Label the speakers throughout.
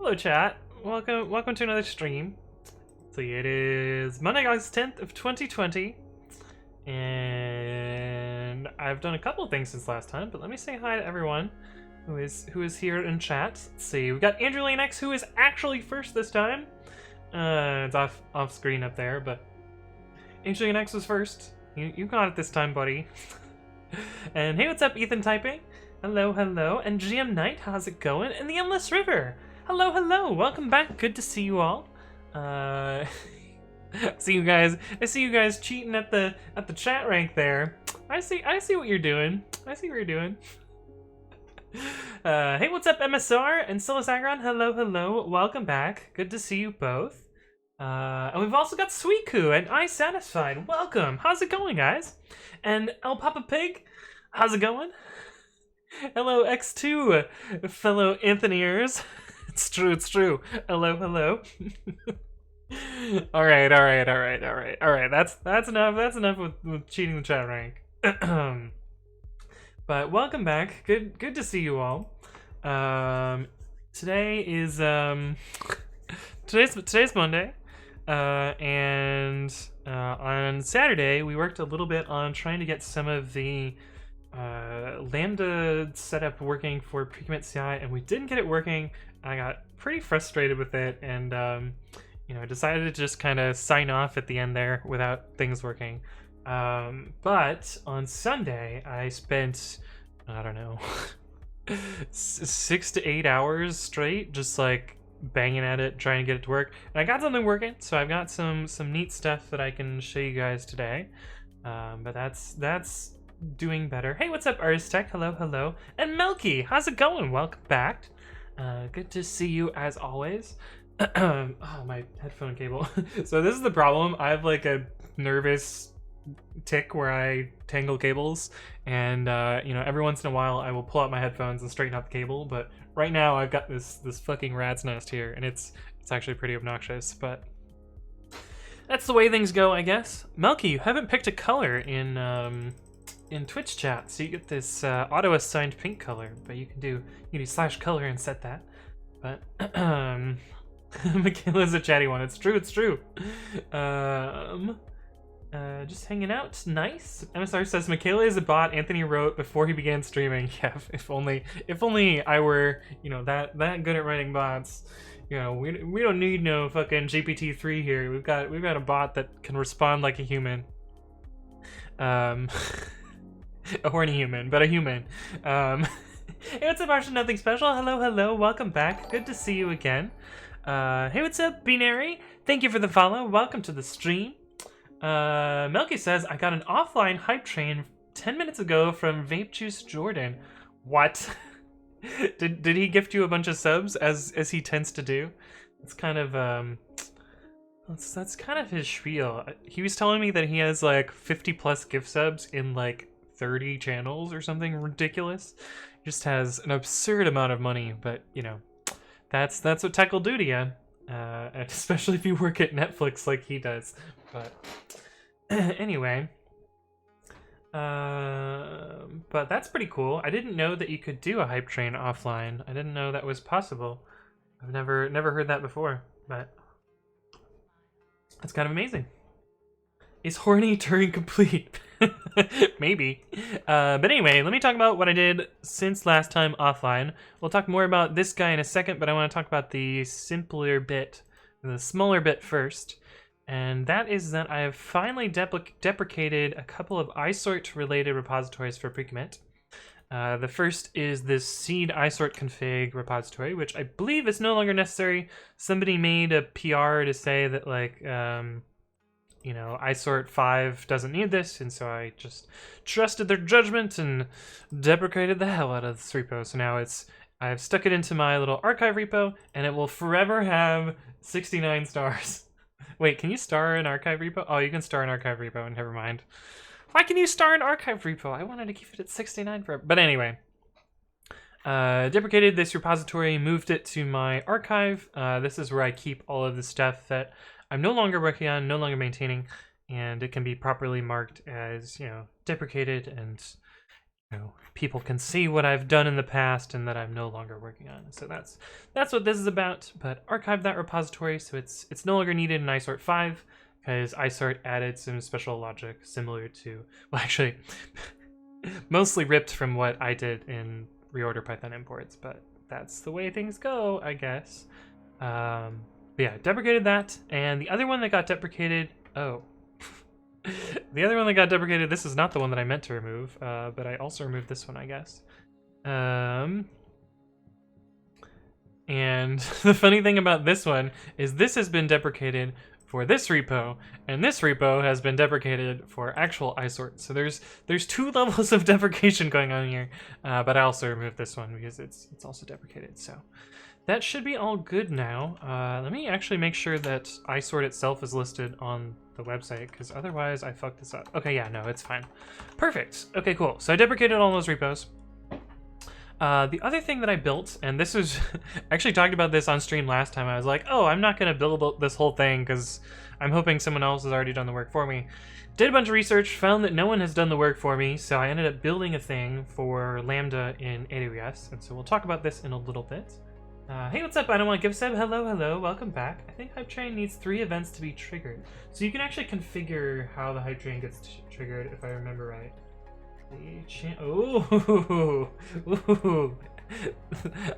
Speaker 1: Hello chat, welcome to another stream. So it is Monday, August 10th of 2020, and I've done a couple things since last time, but let me say hi to everyone who is here in chat. Let's see, we got Andrew X, who is actually first this time. It's off screen up there, but Andrew X was first. You got it this time, buddy. And hey, what's up, Ethan Typing? Hello, and GM Knight, how's it going? And the Endless River. Hello, welcome back. Good to see you all. See you guys. I see you guys cheating at the chat rank there. I see what you're doing. Hey, what's up, MSR and Silas Agron? Hello, welcome back. Good to see you both. And we've also got Sweetku and I Satisfied. Welcome. How's it going, guys? And El Papa Pig, how's it going? Hello, X2, fellow Anthonyers. It's true. Hello. All right. That's enough with cheating the chat rank. But welcome back. Good to see you all. Today is today's Monday. And on Saturday we worked a little bit on trying to get some of the Lambda setup working for pre-commit.ci, and we didn't get it working. I got pretty frustrated with it, and I decided to just kind of sign off at the end there without things working. But on Sunday, I spent, I don't know, 6 to 8 hours straight, just like banging at it, trying to get it to work. And I got something working, so I've got some neat stuff that I can show you guys today. But that's doing better. Hey, what's up, Artist Tech? Hello. And Melky, how's it going? Welcome back. Good to see you as always. Oh, my headphone cable. So this is the problem. I have like a nervous tick where I tangle cables, and every once in a while I will pull out my headphones and straighten out the cable, but right now I've got this fucking rat's nest here, and it's actually pretty obnoxious, but that's the way things go, I guess. Melky, you haven't picked a color in Twitch chat, so you get this auto-assigned pink color, but you can do /color and set that. But Michaela's a chatty one. It's true. Just hanging out. Nice. MSR says Michaela is a bot Anthony wrote before he began streaming. Yeah, if only I were that good at writing bots. We don't need no fucking GPT-3 here. We've got a bot that can respond like a human. A horny human, but a human. Hey, what's up, Martian? Nothing special. Hello. Welcome back. Good to see you again. Hey, what's up, Binary? Thank you for the follow. Welcome to the stream. Melky says, I got an offline hype train 10 minutes ago from Vape Juice Jordan. What? Did he gift you a bunch of subs as he tends to do? It's kind of that's kind of his spiel. He was telling me that he has like 50 plus gift subs in like 30 channels or something ridiculous. He just has an absurd amount of money, but that's what tech will do to you, especially if you work at Netflix like he does. But anyway, but that's pretty cool. I didn't know that you could do a hype train offline. I didn't know that was possible. I've never heard that before, but that's kind of amazing. Is horny Turing complete? Maybe. But anyway, let me talk about what I did since last time offline. We'll talk more about this guy in a second, but I want to talk about the simpler bit, the smaller bit first. And that is that I have finally deprecated a couple of isort-related repositories for pre-commit. The first is this seed isort config repository, which I believe is no longer necessary. Somebody made a PR to say that isort 5 doesn't need this, and so I just trusted their judgment and deprecated the hell out of this repo. So now I've stuck it into my little archive repo, and it will forever have 69 stars. Wait, can you star an archive repo? Oh, you can star an archive repo, and never mind. Why can you star an archive repo? I wanted to keep it at 69 forever. But anyway, deprecated this repository, moved it to my archive. This is where I keep all of the stuff that I'm no longer working on, no longer maintaining, and it can be properly marked as, deprecated and people can see what I've done in the past and that I'm no longer working on. So that's what this is about. But archive that repository so it's no longer needed in isort 5 because isort added some special logic similar to, well, actually, mostly ripped from what I did in reorder Python imports. But that's the way things go, I guess. But yeah, deprecated that, and the other one that got deprecated. Oh. The other one that got deprecated, this is not the one that I meant to remove, but I also removed this one, I guess. And the funny thing about this one is this has been deprecated for this repo, and this repo has been deprecated for actual isort. So there's 2 levels of deprecation going on here, but I also removed this one because it's also deprecated. So that should be all good now. Let me actually make sure that isort itself is listed on the website, because otherwise I fucked this up. Okay, yeah, no, it's fine. Perfect. Okay, cool. So I deprecated all those repos. The other thing that I built, and this was I actually talked about this on stream last time. I was like, oh, I'm not going to build this whole thing because I'm hoping someone else has already done the work for me. Did a bunch of research, found that no one has done the work for me, so I ended up building a thing for Lambda in AWS, and so we'll talk about this in a little bit. Hey, what's up? I don't want to give Seb. Hello, welcome back. I think Hype Train needs 3 events to be triggered. So you can actually configure how the Hype Train gets triggered, if I remember right. Ooh.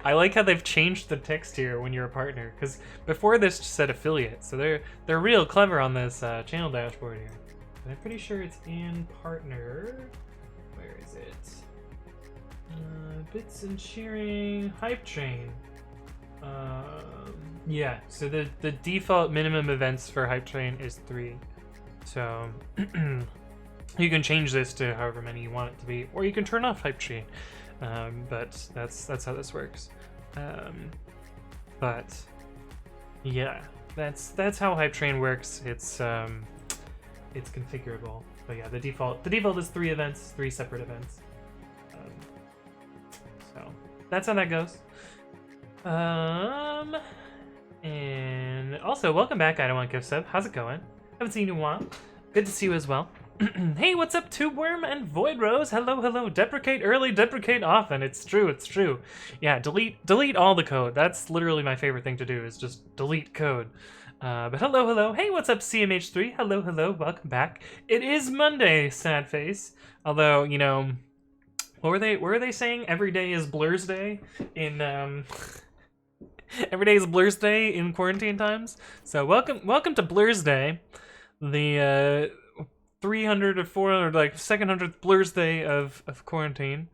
Speaker 1: I like how they've changed the text here when you're a partner, because before this just said affiliate, so they're real clever on this channel dashboard here. But I'm pretty sure it's in partner. Where is it? Bits and sharing, Hype Train. Yeah, so the default minimum events for Hype Train is 3. So you can change this to however many you want it to be, or you can turn off Hype Train. But that's how this works. But yeah, that's how Hype Train works. It's configurable. But yeah, the default is 3 events, 3 separate events. So that's how that goes. And also, welcome back, I Don't Want Gift Sub. How's it going? Haven't seen you in a while. Good to see you as well. Hey, what's up, Tubeworm and Void Rose? Hello. Deprecate early, deprecate often. It's true. Yeah, delete all the code. That's literally my favorite thing to do, is just delete code. But hello. Hey, what's up, CMH3? Hello. Welcome back. It is Monday, sad face. Although, you know, what were they saying? Every day is Blur's Day in every day is Blur's Day in quarantine times. So welcome to Blur's Day, the 300 or 400, like 200th Blur's Day of quarantine.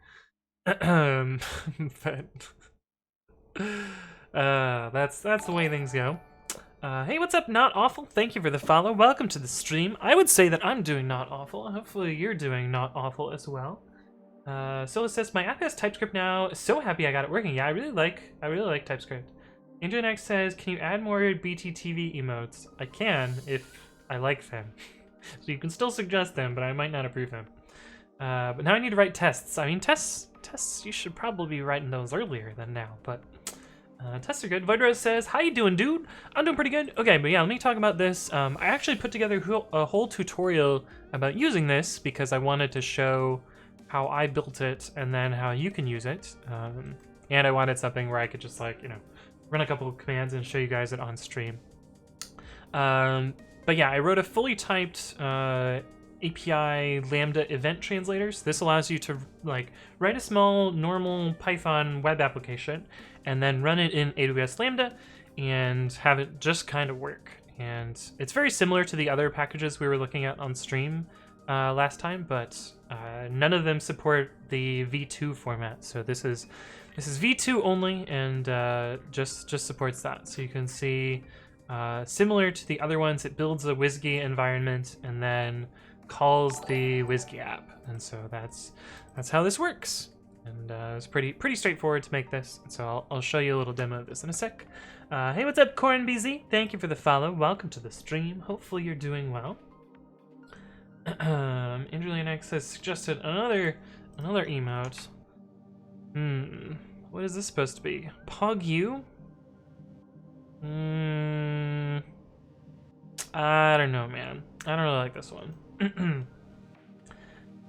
Speaker 1: But that's the way things go. Hey, what's up, Not Awful? Thank you for the follow. Welcome to the stream. I would say that I'm doing not awful. Hopefully you're doing not awful as well. Scylla says, my app has TypeScript now. So happy I got it working. Yeah, I really like TypeScript. AngelNX says, can you add more BTTV emotes? I can if I like them. So you can still suggest them, but I might not approve them. But now I need to write tests. I mean, tests, you should probably be writing those earlier than now, but tests are good. Voidrose says, how you doing, dude? I'm doing pretty good. Okay, but yeah, let me talk about this. I actually put together a whole tutorial about using this because I wanted to show how I built it and then how you can use it. And I wanted something where I could just, like, you know, run a couple of commands and show you guys it on stream. But yeah, I wrote a fully typed API Lambda event translators. This allows you to, like, write a small normal Python web application and then run it in AWS Lambda and have it just kind of work. And it's very similar to the other packages we were looking at on stream last time, but none of them support the V2 format. So this is V2 only, and just supports that. So you can see, similar to the other ones, it builds a WSGI environment and then calls the WSGI app, and so that's how this works. And it's pretty straightforward to make this. And so I'll show you a little demo of this in a sec. Hey, what's up, CornBZ? Thank you for the follow. Welcome to the stream. Hopefully you're doing well. AngelNX has suggested another emote. What is this supposed to be? PogU? I don't know, man. I don't really like this one.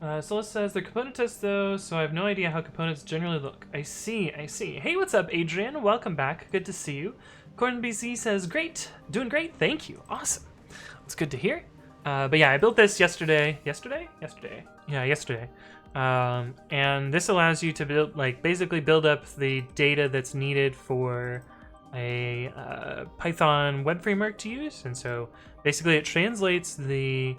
Speaker 1: Celeste says they're component tests though, so I have no idea how components generally look. I see, I see. Hey, what's up, Adrian? Welcome back. Good to see you. Gordon BC says, great. Doing great. Thank you. Awesome. It's good to hear. But yeah, I built this yesterday. Yesterday? Yesterday. Yeah, yesterday. And this allows you to build, like, basically build up the data that's needed for a Python web framework to use. And so basically it translates the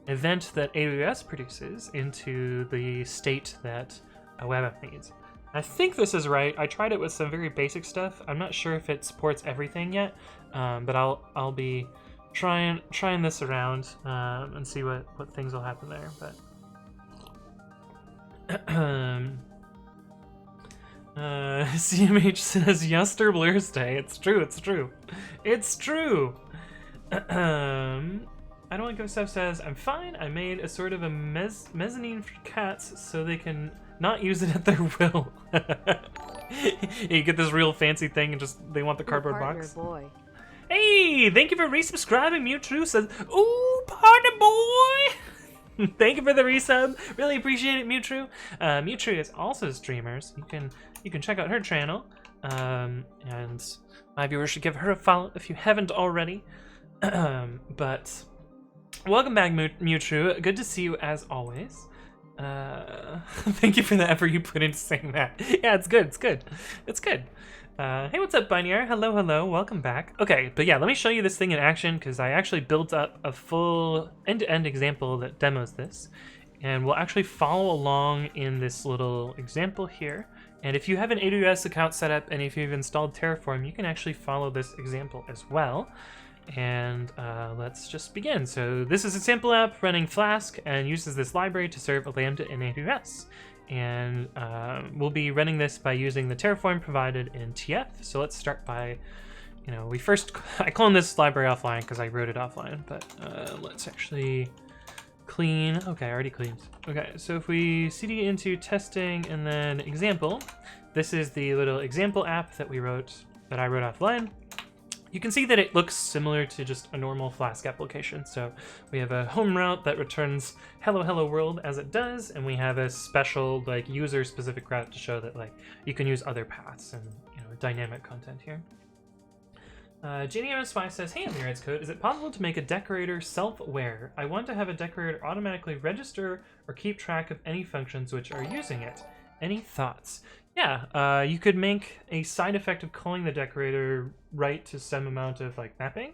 Speaker 1: event that AWS produces into the state that a web app needs. I think this is right. I tried it with some very basic stuff. I'm not sure if it supports everything yet, but I'll be trying this around and see what things will happen there. But CMH says Yester Blur's Day. It's true. It's true. It's true. I don't want to go stuff says, I'm fine. I made a sort of a mezzanine for cats so they can not use it at their will. You get this real fancy thing and just they want the cardboard box.
Speaker 2: Boy.
Speaker 1: Hey, thank you for resubscribing. Mewtwo says, ooh, partner boy. Thank you for the resub. Really appreciate it, Mewtwo. Mewtwo is also streamers. You can check out her channel. And my viewers should give her a follow if you haven't already. But welcome back, Mewtwo. Good to see you as always. Thank you for the effort you put into saying that. Yeah, it's good. It's good. It's good. Hey, what's up, Binary? Hello, hello. Welcome back. Okay, but yeah, let me show you this thing in action because I actually built up a full end-to-end example that demos this. And we'll actually follow along in this little example here. And if you have an AWS account set up and if you've installed Terraform, you can actually follow this example as well. And let's just begin. So this is a sample app running Flask and uses this library to serve a Lambda in AWS. And we'll be running this by using the Terraform provided in TF. So let's start by, I cloned this library offline because I wrote it offline, but let's actually clean. Okay, I already cleaned. Okay, so if we cd into testing and then example, this is the little example app that I wrote offline. You can see that it looks similar to just a normal Flask application. So we have a home route that returns hello, hello world as it does, and we have a special user-specific route to show that you can use other paths and dynamic content here. JDMSY says, hey, Amir, it's code. Is it possible to make a decorator self-aware? I want to have a decorator automatically register or keep track of any functions which are using it. Any thoughts? Yeah, you could make a side effect of calling the decorator right to some amount of mapping.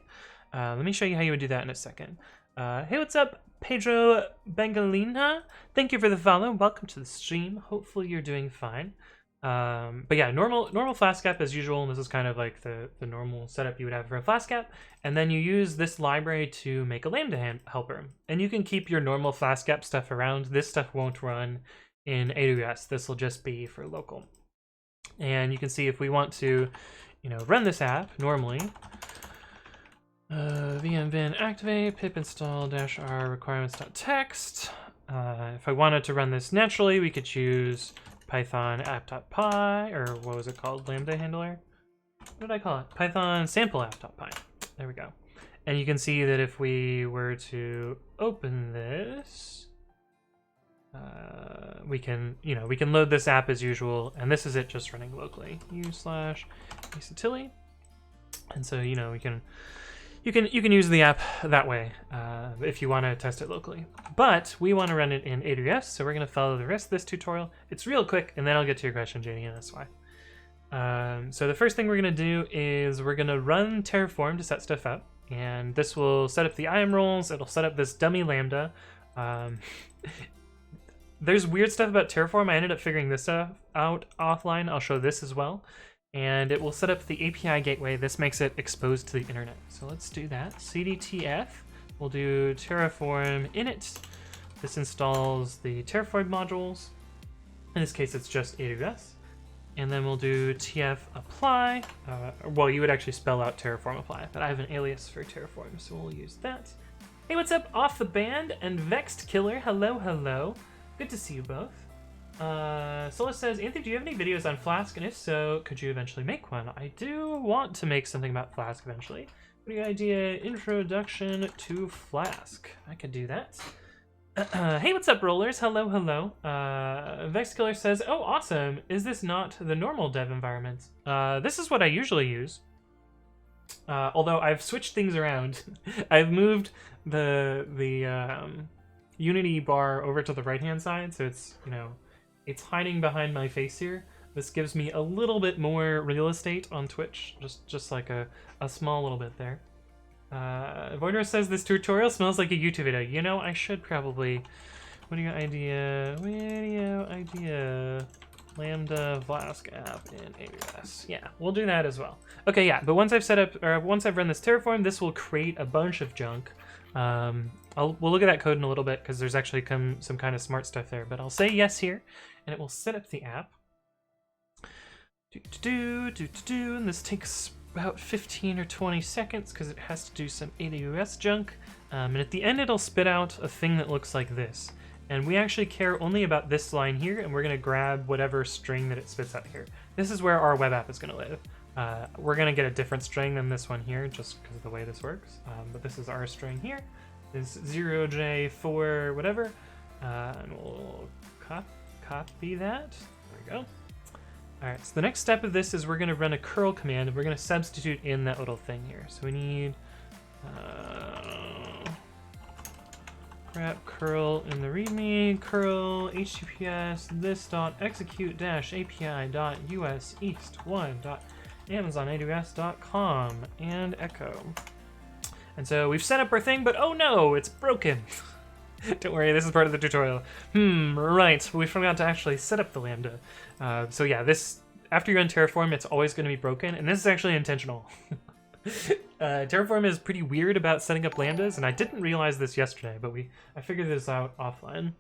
Speaker 1: Let me show you how you would do that in a second. Hey, what's up, Pedro Bengalina? Thank you for the follow. Welcome to the stream. Hopefully you're doing fine. But yeah, normal Flask app as usual. And this is kind of like the normal setup you would have for a Flask app. And then you use this library to make a Lambda helper. And you can keep your normal Flask app stuff around. This stuff won't run in AWS. This will just be for local. And you can see if we want to, run this app normally, VM bin activate pip install -r requirements.txt. If I wanted to run this naturally, we could choose Python app.py, or what was it called? Lambda handler? What did I call it? Python sample app.py. There we go. And you can see that if we were to open this, we can load this app as usual, and this is it just running locally. u/utility, and so you can use the app that way if you want to test it locally. But we want to run it in AWS, so we're going to follow the rest of this tutorial. It's real quick, and then I'll get to your question, JD, and that's why. So the first thing we're going to do is we're going to run Terraform to set stuff up, and this will set up the IAM roles. It'll set up this dummy Lambda. There's weird stuff about Terraform. I ended up figuring this out offline. I'll show this as well. And it will set up the API gateway. This makes it exposed to the internet. So let's do that. cdtf. We'll do Terraform init. This installs the Terraform modules. In this case, it's just AWS. And then we'll do tf apply. Well, you would actually spell out Terraform apply, but I have an alias for Terraform, so we'll use that. Hey, what's up? Off the Band and Vexed Killer. Hello, hello. Good to see you both. Sola says, Anthony, do you have any videos on Flask? And if so, could you eventually make one? I do want to make something about Flask eventually. What do you idea? Introduction to Flask. I could do that. Hey, what's up, rollers? Hello, hello. Vexkiller says, oh, awesome. Is this not the normal dev environment? This is what I usually use. Although I've switched things around. I've moved the Unity bar over to the right-hand side, so it's, it's hiding behind my face here. This gives me a little bit more real estate on Twitch, just like a small little bit there. Voidor says this tutorial smells like a YouTube video. I should probably... Video idea... Lambda Flask app in AWS. Yeah, we'll do that as well. Okay, yeah, but once I've set up, or once I've run this Terraform, this will create a bunch of junk. We'll look at that code in a little bit because there's actually some kind of smart stuff there. But I'll say yes here, and it will set up the app. And this takes about 15 or 20 seconds because it has to do some AWS junk. And at the end, it'll spit out a thing that looks like this. And we actually care only about this line here, and we're going to grab whatever string that it spits out here. This is where our web app is going to live. We're going to get a different string than this one here, just because of the way this works. But this is our string here. This 0J4 whatever. And we'll copy that. There we go. All right, so the next step of this is we're going to run a curl command, and we're going to substitute in that little thing here. So we need wrap curl in the README, curl https this.execute-api.us east1.amazonaws.com and echo. And so we've set up our thing, but oh no, it's broken. Don't worry, this is part of the tutorial. Right, we forgot to actually set up the Lambda. So yeah, this, after you run Terraform, it's always going to be broken, and this is actually intentional. Terraform is pretty weird about setting up Lambdas, and I didn't realize this yesterday, but I figured this out offline.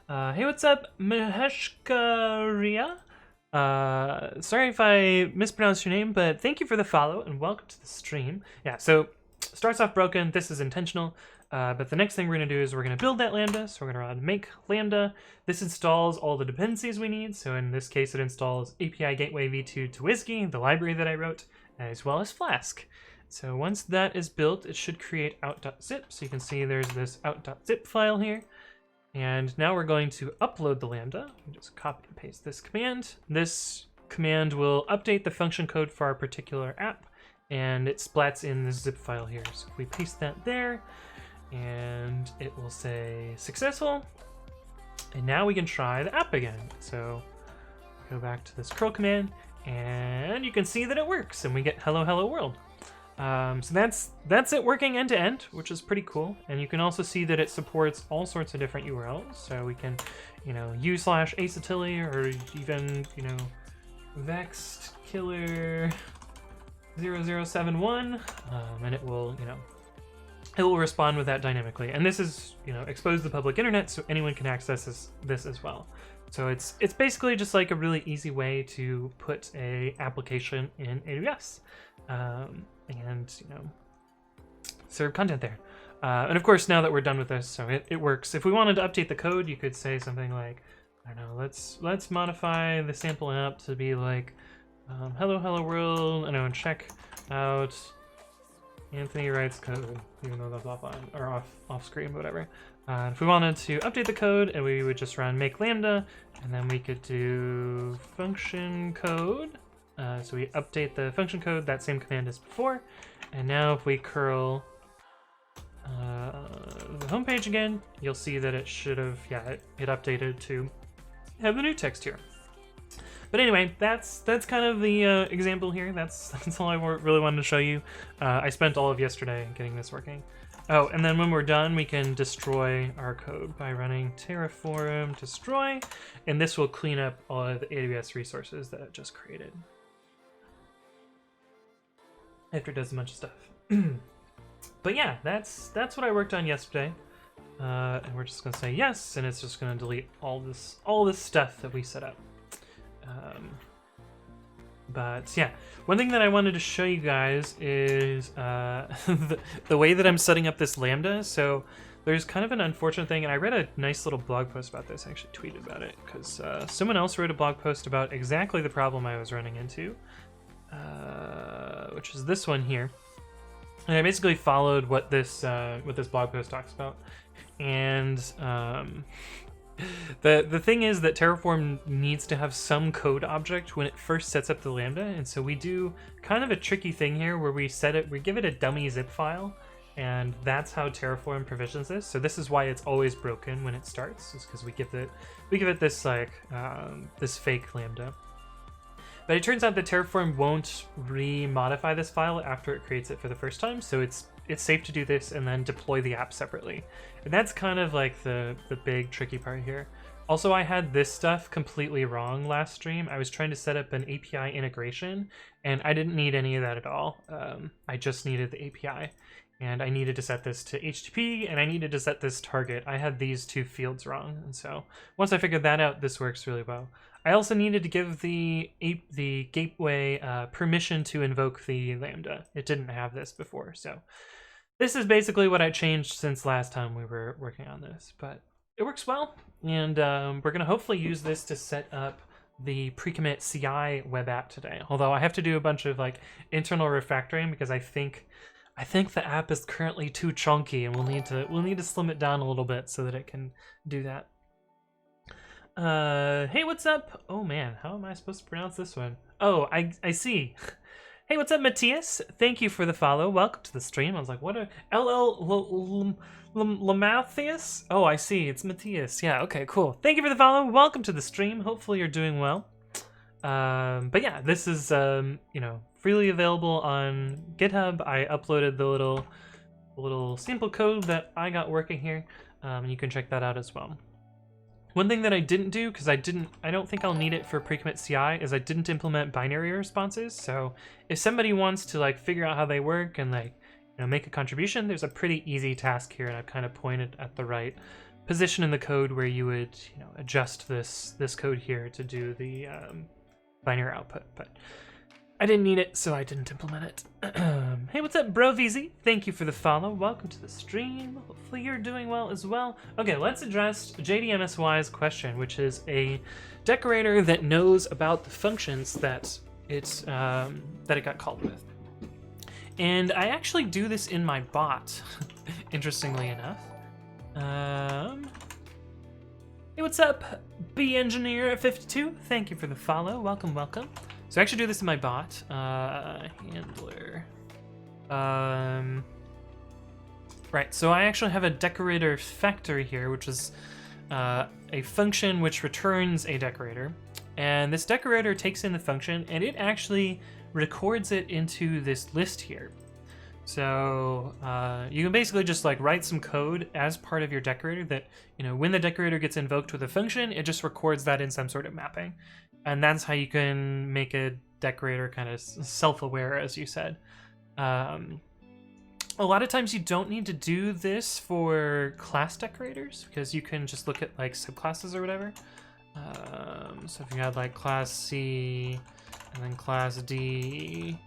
Speaker 1: Hey, what's up, Maheshkaria? Sorry if I mispronounced your name, but thank you for the follow, and welcome to the stream. Yeah, so starts off broken, this is intentional. But the next thing we're going to do is we're going to build that Lambda. So we're going to run make Lambda. This installs all the dependencies we need. So in this case, it installs API Gateway v2 to WSGI, the library that I wrote, as well as Flask. So once that is built, it should create out.zip. So you can see there's this out.zip file here. And now we're going to upload the Lambda. Just copy and paste this command. This command will update the function code for our particular app, and it splats in this zip file here. So if we paste that there, and it will say successful, and now we can try the app again. So go back to this curl command, and you can see that it works, and we get hello hello world. So that's it working end to end, which is pretty cool. And you can also see that it supports all sorts of different URLs. So we can, u/acetili, or even vexedkiller0071, and it will it will respond with that dynamically. And this is, exposed to the public internet, so anyone can access this as well. So it's basically just like a really easy way to put a application in AWS, and serve content there. And of course, now that we're done with this, so it works. If we wanted to update the code, you could say something like, I don't know, let's modify the sample app to be like, hello hello world, and check out Anthony writes code, even though that's offline or off screen, whatever. If we wanted to update the code, and we would just run make Lambda, and then we could do function code. So we update the function code, that same command as before. And now if we curl the homepage again, you'll see that it should have, it updated to have the new text here. But anyway, that's kind of the example here. That's all I really wanted to show you. I spent all of yesterday getting this working. Oh, and then when we're done, we can destroy our code by running terraform destroy, and this will clean up all of the AWS resources that it just created after it does a bunch of stuff. But yeah, that's what I worked on yesterday. And we're just gonna say yes, and it's just gonna delete all this stuff that we set up. But yeah, one thing that I wanted to show you guys is the way that I'm setting up this Lambda. So there's kind of an unfortunate thing, and I read a nice little blog post about this. I actually tweeted about it because someone else wrote a blog post about exactly the problem I was running into, which is this one here. And I basically followed what this blog post talks about. And the thing is that Terraform needs to have some code object when it first sets up the Lambda, and so we do kind of a tricky thing here where we give it a dummy zip file, and that's how Terraform provisions this. So this is why it's always broken when it starts, is because we give it this like this fake Lambda. But it turns out that Terraform won't re-modify this file after it creates it for the first time, so it's safe to do this and then deploy the app separately. And that's kind of like the big tricky part here. Also, I had this stuff completely wrong last stream. I was trying to set up an API integration, and I didn't need any of that at all. I just needed the API, and I needed to set this to HTTP, and I needed to set this target. I had these two fields wrong, and so once I figured that out, this works really well. I also needed to give the gateway permission to invoke the Lambda. It didn't have this before, so this is basically what I changed since last time we were working on this, but it works well, and we're going to hopefully use this to set up the pre-commit.ci web app today. Although I have to do a bunch of like internal refactoring because I think the app is currently too chunky, and we'll need to slim it down a little bit so that it can do that. Hey, what's up? Oh man, how am I supposed to pronounce this one? Oh, I see. Hey, what's up, Matthias? Thank you for the follow. Welcome to the stream. I was like, what a Lamathias? Oh, I see. It's Matthias. Yeah, okay, cool. Thank you for the follow. Welcome to the stream. Hopefully you're doing well. But yeah, this is you know, freely available on GitHub. I uploaded the little sample code that I got working here. And you can check that out as well. One thing that I didn't do, because I don't think I'll need it for pre-commit.ci, is I didn't implement binary responses. So if somebody wants to like figure out how they work and like, you know, make a contribution, there's a pretty easy task here, and I've kind of pointed at the right position in the code where you would, you know, adjust this code here to do the binary output. But I didn't need it, so I didn't implement it. Hey, what's up, bro VZ? Thank you for the follow. Welcome to the stream. Hopefully you're doing well as well. Okay, let's address JDMSY's question, which is a decorator that knows about the functions that it got called with. And I actually do this in my bot, interestingly enough. Hey, what's up, BEngineer52? Thank you for the follow. Welcome, welcome. So I actually do this in my bot, handler. Right, so I actually have a decorator factory here, which is a function which returns a decorator. And this decorator takes in the function, and it actually records it into this list here. So you can basically just like write some code as part of your decorator that, you know, when the decorator gets invoked with a function, it just records that in some sort of mapping. And that's how you can make a decorator kind of self-aware, as you said. A lot of times you don't need to do this for class decorators, because you can just look at like subclasses or whatever. So if you had like class C and then class D,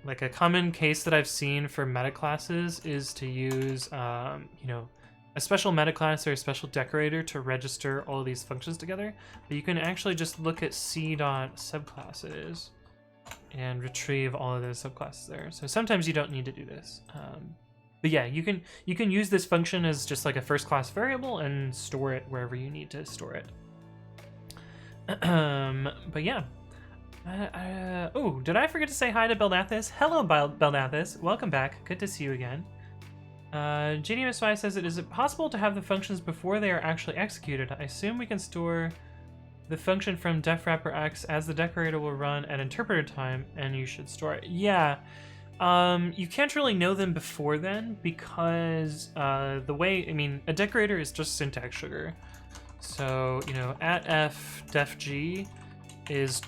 Speaker 1: like a common case that I've seen for meta classes is to use, you know, a special meta class or a special decorator to register all of these functions together. But you can actually just look at c.subclasses and retrieve all of those subclasses there. So sometimes you don't need to do this. But yeah, you can use this function as just like a first class variable and store it wherever you need to store it. But yeah. Oh, did I forget to say hi to Beldathis? Hello, Beldathis. Welcome back. Good to see you again. JDMSY says, is it possible to have the functions before they are actually executed? I assume we can store the function from def wrapper x as the decorator will run at interpreter time, and you should store it. Yeah, you can't really know them before then, because the way, I mean, a decorator is just syntax sugar. So, you know, @f def g is,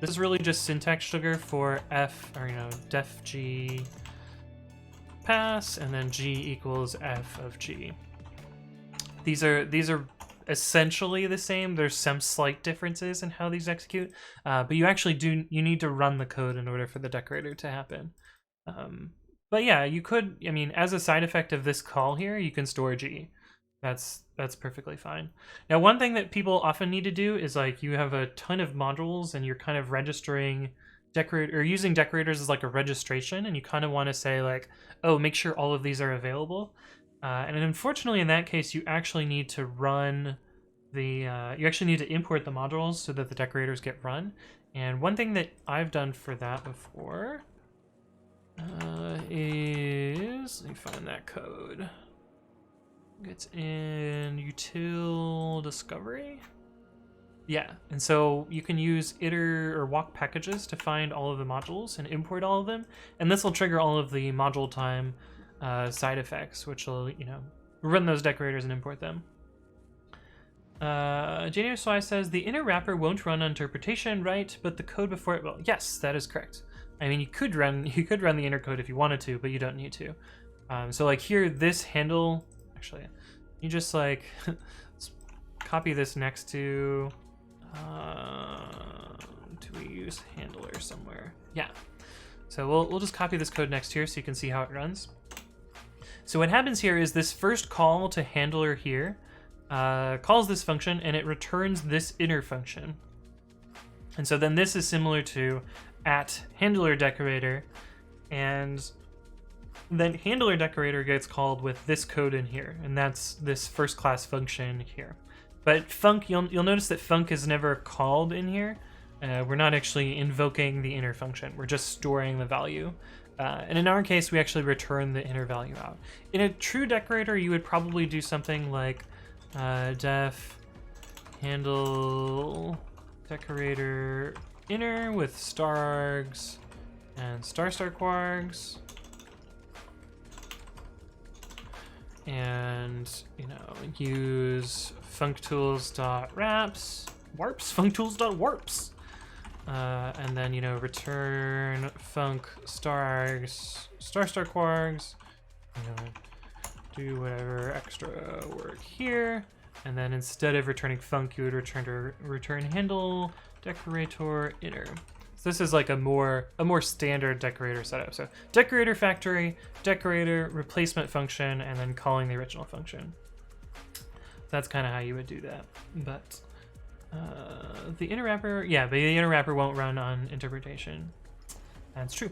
Speaker 1: this is really just syntax sugar for f, or, you know, def g pass, and then g equals f of g. These are essentially the same. There's some slight differences in how these execute, but you actually you need to run the code in order for the decorator to happen. But yeah, you could, I mean, as a side effect of this call here, you can store g. That's perfectly fine. Now, one thing that people often need to do is, like, you have a ton of modules and you're kind of registering decorator, or using decorators as like a registration, and you kind of want to say like, oh, make sure all of these are available. And unfortunately, in that case, you actually need to run the you actually need to import the modules so that the decorators get run. And one thing that I've done for that before is, let me find that code. It's in util discovery. Yeah, and so you can use iter or walk packages to find all of the modules and import all of them, and this will trigger all of the module time side effects, which will, you know, run those decorators and import them. Janio Swai says the inner wrapper won't run on interpretation, right? But the code before it will. Yes, that is correct. I mean, you could run the inner code if you wanted to, but you don't need to. So like here, this handle, actually, you just like copy this next to. Do we use handler somewhere? Yeah. So we'll just copy this code next here so you can see how it runs. So what happens here is this first call to handler here calls this function and it returns this inner function. And so then this is similar to @handler decorator, and then handler decorator gets called with this code in here, and that's this first class function here. But func, you'll notice that func is never called in here. We're not actually invoking the inner function. We're just storing the value. And in our case, we actually return the inner value out. In a true decorator, you would probably do something like def handle decorator inner with starargs and star quargs. And, you know, use functools.wraps, functools.warps. And then, you know, return func starargs, star quargs, you know, do whatever extra work here. And then instead of returning func, you would return handle decorator inner. So this is like a more standard decorator setup. So decorator factory, decorator replacement function, and then calling the original function. That's kind of how you would do that. But the inner wrapper, yeah, but the inner wrapper won't run on interpretation. That's true.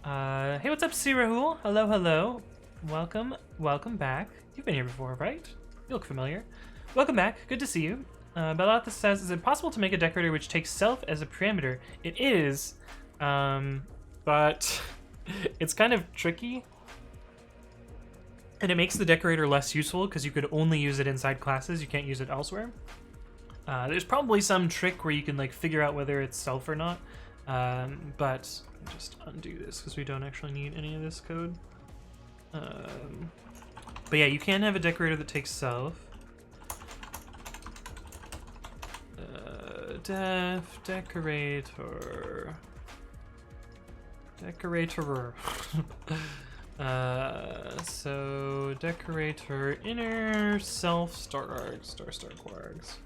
Speaker 1: Hey, what's up, C. Rahul? Hello. Welcome back. You've been here before, right? You look familiar. Welcome back. Good to see you. Belata says, is it possible to make a decorator which takes self as a parameter? It is, but it's kind of tricky. And it makes the decorator less useful because you could only use it inside classes. You can't use it elsewhere. There's probably some trick where you can like figure out whether it's self or not. But just undo this because we don't actually need any of this code. But yeah, you can have a decorator that takes self. Def decorator. So decorator inner self starargs, star quargs.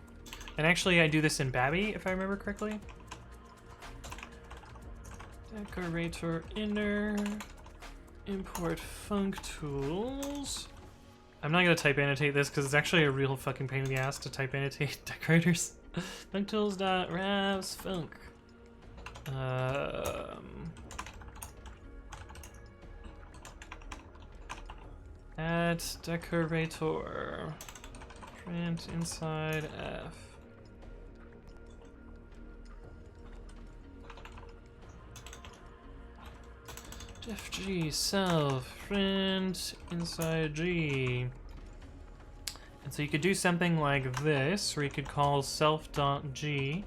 Speaker 1: And actually I do this in Babby if I remember correctly. Decorator inner import functools. I'm not gonna type annotate this because it's actually a real fucking pain in the ass to type annotate decorators. Functools.wraps func. At decorator. Print inside F. Def G self print inside G. And so you could do something like this, where you could call self.g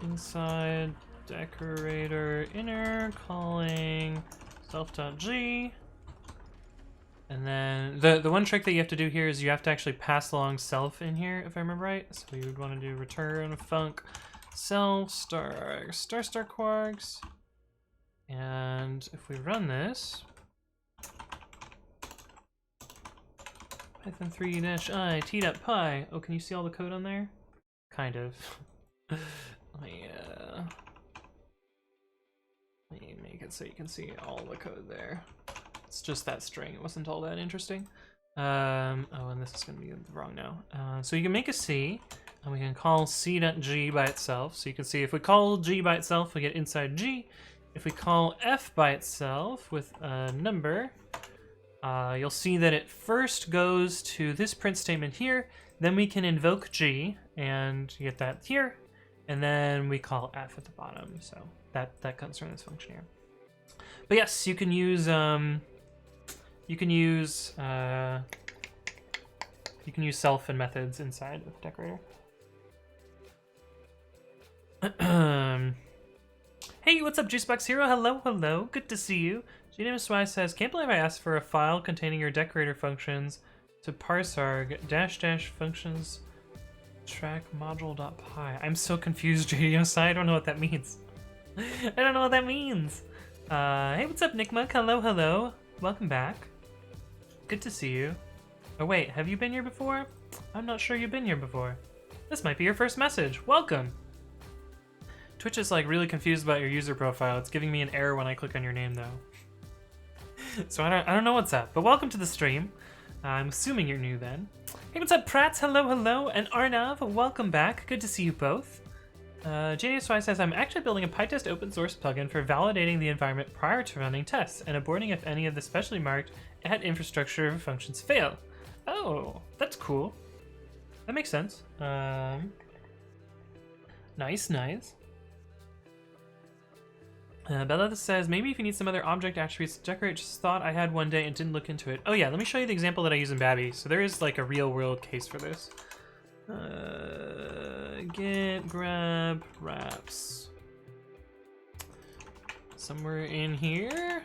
Speaker 1: inside decorator inner calling self.g. And then the one trick that you have to do here is you have to actually pass along self in here, if I remember right. So you would want to do return func self star quargs. And if we run this, Python 3-i t.py. Oh, can you see all the code on there? Kind of. Let me make it so you can see all the code there. It's just that string. It wasn't all that interesting. Oh, and this is going to be wrong now. So you can make a C. And we can call c.g by itself. So you can see if we call g by itself, we get inside g. If we call f by itself with a number, you'll see that it first goes to this print statement here. Then we can invoke g and you get that here. And then we call f at the bottom. So that comes from this function here. But yes, you can use self and methods inside of Decorator. Hey, what's up, Juicebox Hero? Hello, hello. Good to see you. GNMSY says, can't believe I asked for a file containing your Decorator functions to parsarg -- functions track module.py. I'm so confused, JDMSY. I don't know what that means. I don't know what that means. Hey, what's up, Nickmug? Hello, hello. Welcome back. Good to see you. Oh, wait, have you been here before? I'm not sure you've been here before. This might be your first message. Welcome. Twitch is like really confused about your user profile. It's giving me an error when I click on your name, though. So I don't know what's up, but welcome to the stream. I'm assuming you're new then. Hey, what's up, Prats? Hello, hello. And Arnav, welcome back. Good to see you both. JSY says, I'm actually building a PyTest open source plugin for validating the environment prior to running tests and aborting if any of the specially marked at infrastructure functions fail. Oh, that's cool. That makes sense. Nice, nice. Bella says, maybe if you need some other object attributes to decorate, just thought I had one day and didn't look into it. Oh yeah, let me show you the example that I use in Babby. So there is like a real world case for this. Git grab wraps. Somewhere in here.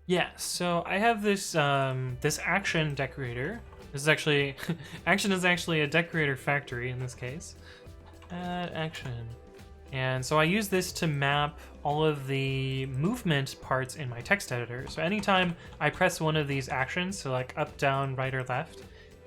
Speaker 1: Yeah, so I have this this action decorator. This is actually action is actually a decorator factory in this case. Add action. And so I use this to map all of the movement parts in my text editor. So anytime I press one of these actions, so like up, down, right, or left,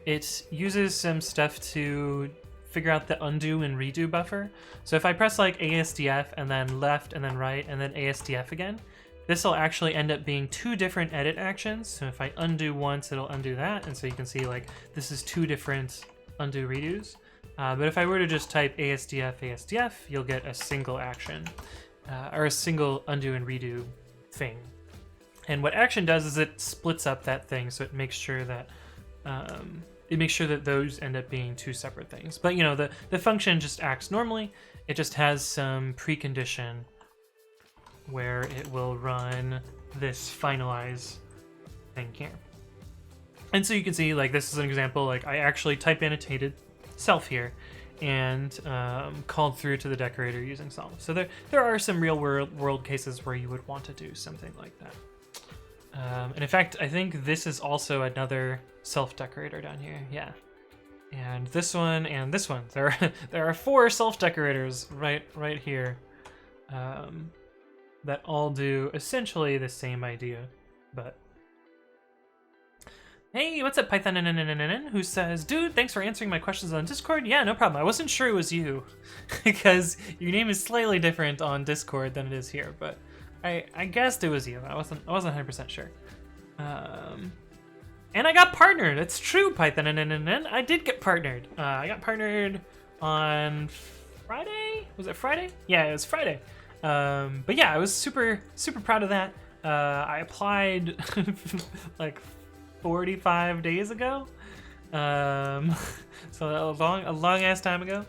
Speaker 1: it uses some stuff to figure out the undo and redo buffer. So if I press like ASDF and then left and then right and then ASDF again, this will actually end up being two different edit actions. So if I undo once, it'll undo that. And so you can see like this is two different undo redos. But if I were to just type ASDF, ASDF, you'll get a single action or a single undo and redo thing. And what action does is it splits up that thing, so it makes sure that those end up being two separate things. But you know, the function just acts normally. It just has some precondition where it will run this finalize thing here. And so you can see like this is an example. Like I actually type annotated self here and called through to the decorator using self. So there are some real world cases where you would want to do something like that. And in fact, I think this is also another self decorator down here. Yeah, and this one and this one. There are 4 self decorators right here that all do essentially the same idea, but. Hey, what's up, Python who says, dude, thanks for answering my questions on Discord. Yeah, no problem. I wasn't sure it was you because your name is slightly different on Discord than it is here, but I guessed it was you. I wasn't 100% sure. And I got partnered. It's true, Python I did get partnered. I got partnered on Friday. Was it Friday? Yeah, it was Friday. But yeah, I was super proud of that. I applied like 45 days ago, so a long ass time ago,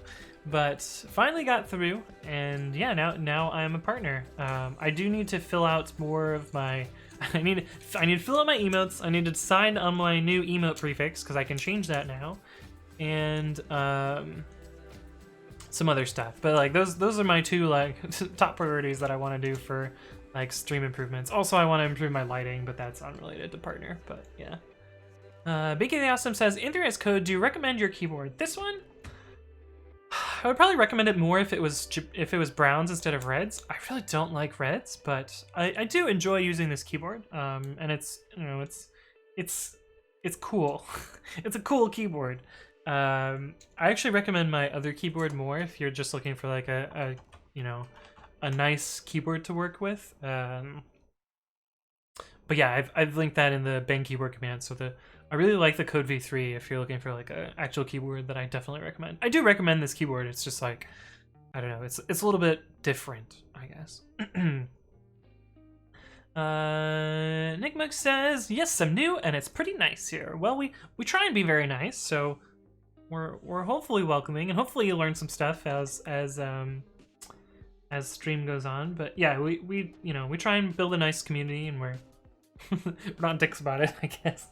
Speaker 1: but finally got through, and yeah, now I'm a partner. I do need to fill out more of my I need to fill out my emotes. I need to decide on my new emote prefix because I can change that now, and some other stuff. But like those are my 2 like top priorities that I want to do for like stream improvements. Also, I want to improve my lighting, but that's unrelated to partner. But yeah. Biggie the Awesome says, in there as code, do you recommend your keyboard? This one? I would probably recommend it more if it was browns instead of reds. I really don't like reds, but I do enjoy using this keyboard. And it's, you know, it's cool. It's a cool keyboard. I actually recommend my other keyboard more if you're just looking for like a nice keyboard to work with. But yeah, I've linked that in the bang keyboard command. So I really like the Code V3 if you're looking for like an actual keyboard that I definitely recommend. I do recommend this keyboard. It's just like, I don't know, it's a little bit different, I guess. Nick Mook says, yes, I'm new and it's pretty nice here. Well, we try and be very nice, so we're hopefully welcoming, and hopefully you learn some stuff as stream goes on. But yeah, we you know, we try and build a nice community, and we're we're not dicks about it, I guess.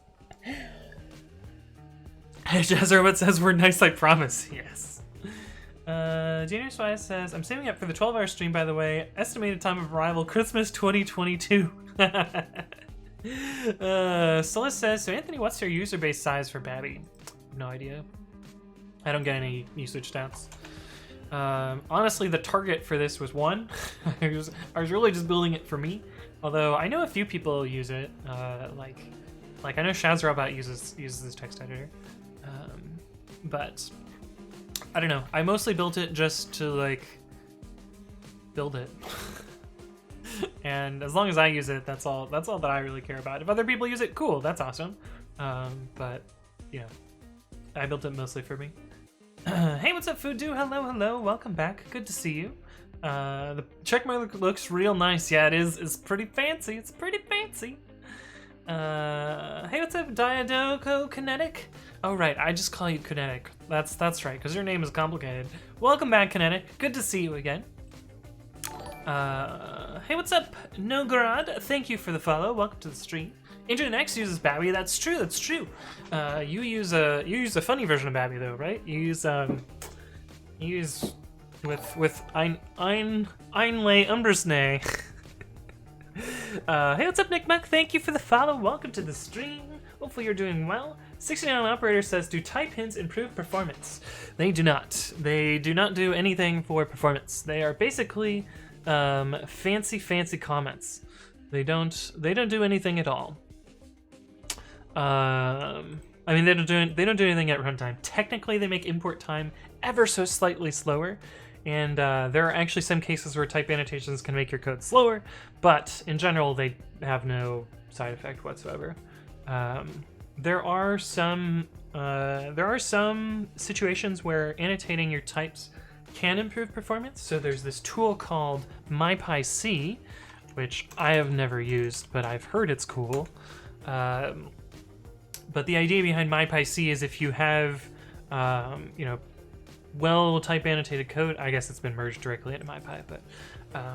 Speaker 1: Jazzer says we're nice, I promise. Yes. Junior Swise says, I'm saving up for the 12-hour stream, by the way. Estimated time of arrival, Christmas 2022. Celeste says, so Anthony, what's your user base size for Babby? No idea. I don't get any usage stats. Honestly, the target for this was 1. I was really just building it for me. Although I know a few people use it. Like I know Shazrobot uses this text editor. But I don't know. I mostly built it just to like build it. And as long as I use it, that's all that I really care about. If other people use it, cool, that's awesome. But you know, I built it mostly for me. Hey, what's up, Fudu? Hello, welcome back. Good to see you. The checkmark looks real nice. Yeah, it is. It's pretty fancy. It's pretty fancy. Hey, what's up, Diadoco Kinetic? Oh right, I just call you Kinetic. That's right, because your name is complicated. Welcome back, Kinetic. Good to see you again. Hey, what's up, Nograd? Thank you for the follow. Welcome to the stream. Agent X uses Babby. That's true. That's true. You use a funny version of Babby though, right? You use with Einlay Umbersnay. Hey, what's up, Nick Mac? Thank you for the follow. Welcome to the stream. Hopefully you're doing well. 69 Operator says, do type hints improve performance? They do not. They do not do anything for performance. They are basically fancy comments. They don't do anything at all. I mean, they don't do anything at runtime. Technically, they make import time ever so slightly slower, and there are actually some cases where type annotations can make your code slower, but in general, they have no side effect whatsoever. There are some situations where annotating your types can improve performance. So there's this tool called MyPyC, which I have never used, but I've heard it's cool. But the idea behind MyPyC is if you have, you know, well type annotated code, I guess it's been merged directly into MyPy, but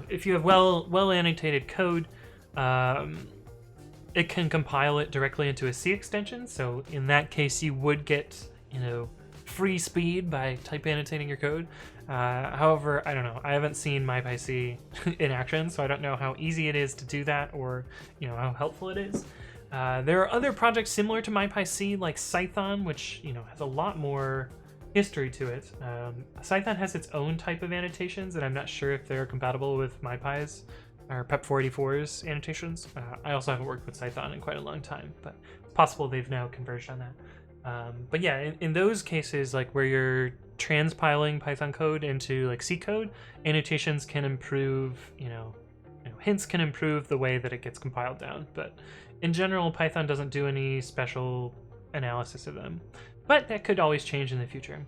Speaker 1: if you have well annotated code, it can compile it directly into a C extension. So in that case, you would get, you know, free speed by type annotating your code. However, I don't know. I haven't seen MyPyC in action, so I don't know how easy it is to do that, or you know how helpful it is. There are other projects similar to MyPyC, like Cython, which you know has a lot more history to it. Cython has its own type of annotations, and I'm not sure if they're compatible with MyPy's or PEP484's annotations. I also haven't worked with Cython in quite a long time, but it's possible they've now converged on that. But yeah, in those cases, like where you're transpiling Python code into like C code, annotations can improve, you know, hints can improve the way that it gets compiled down. But in general, Python doesn't do any special analysis of them. But that could always change in the future.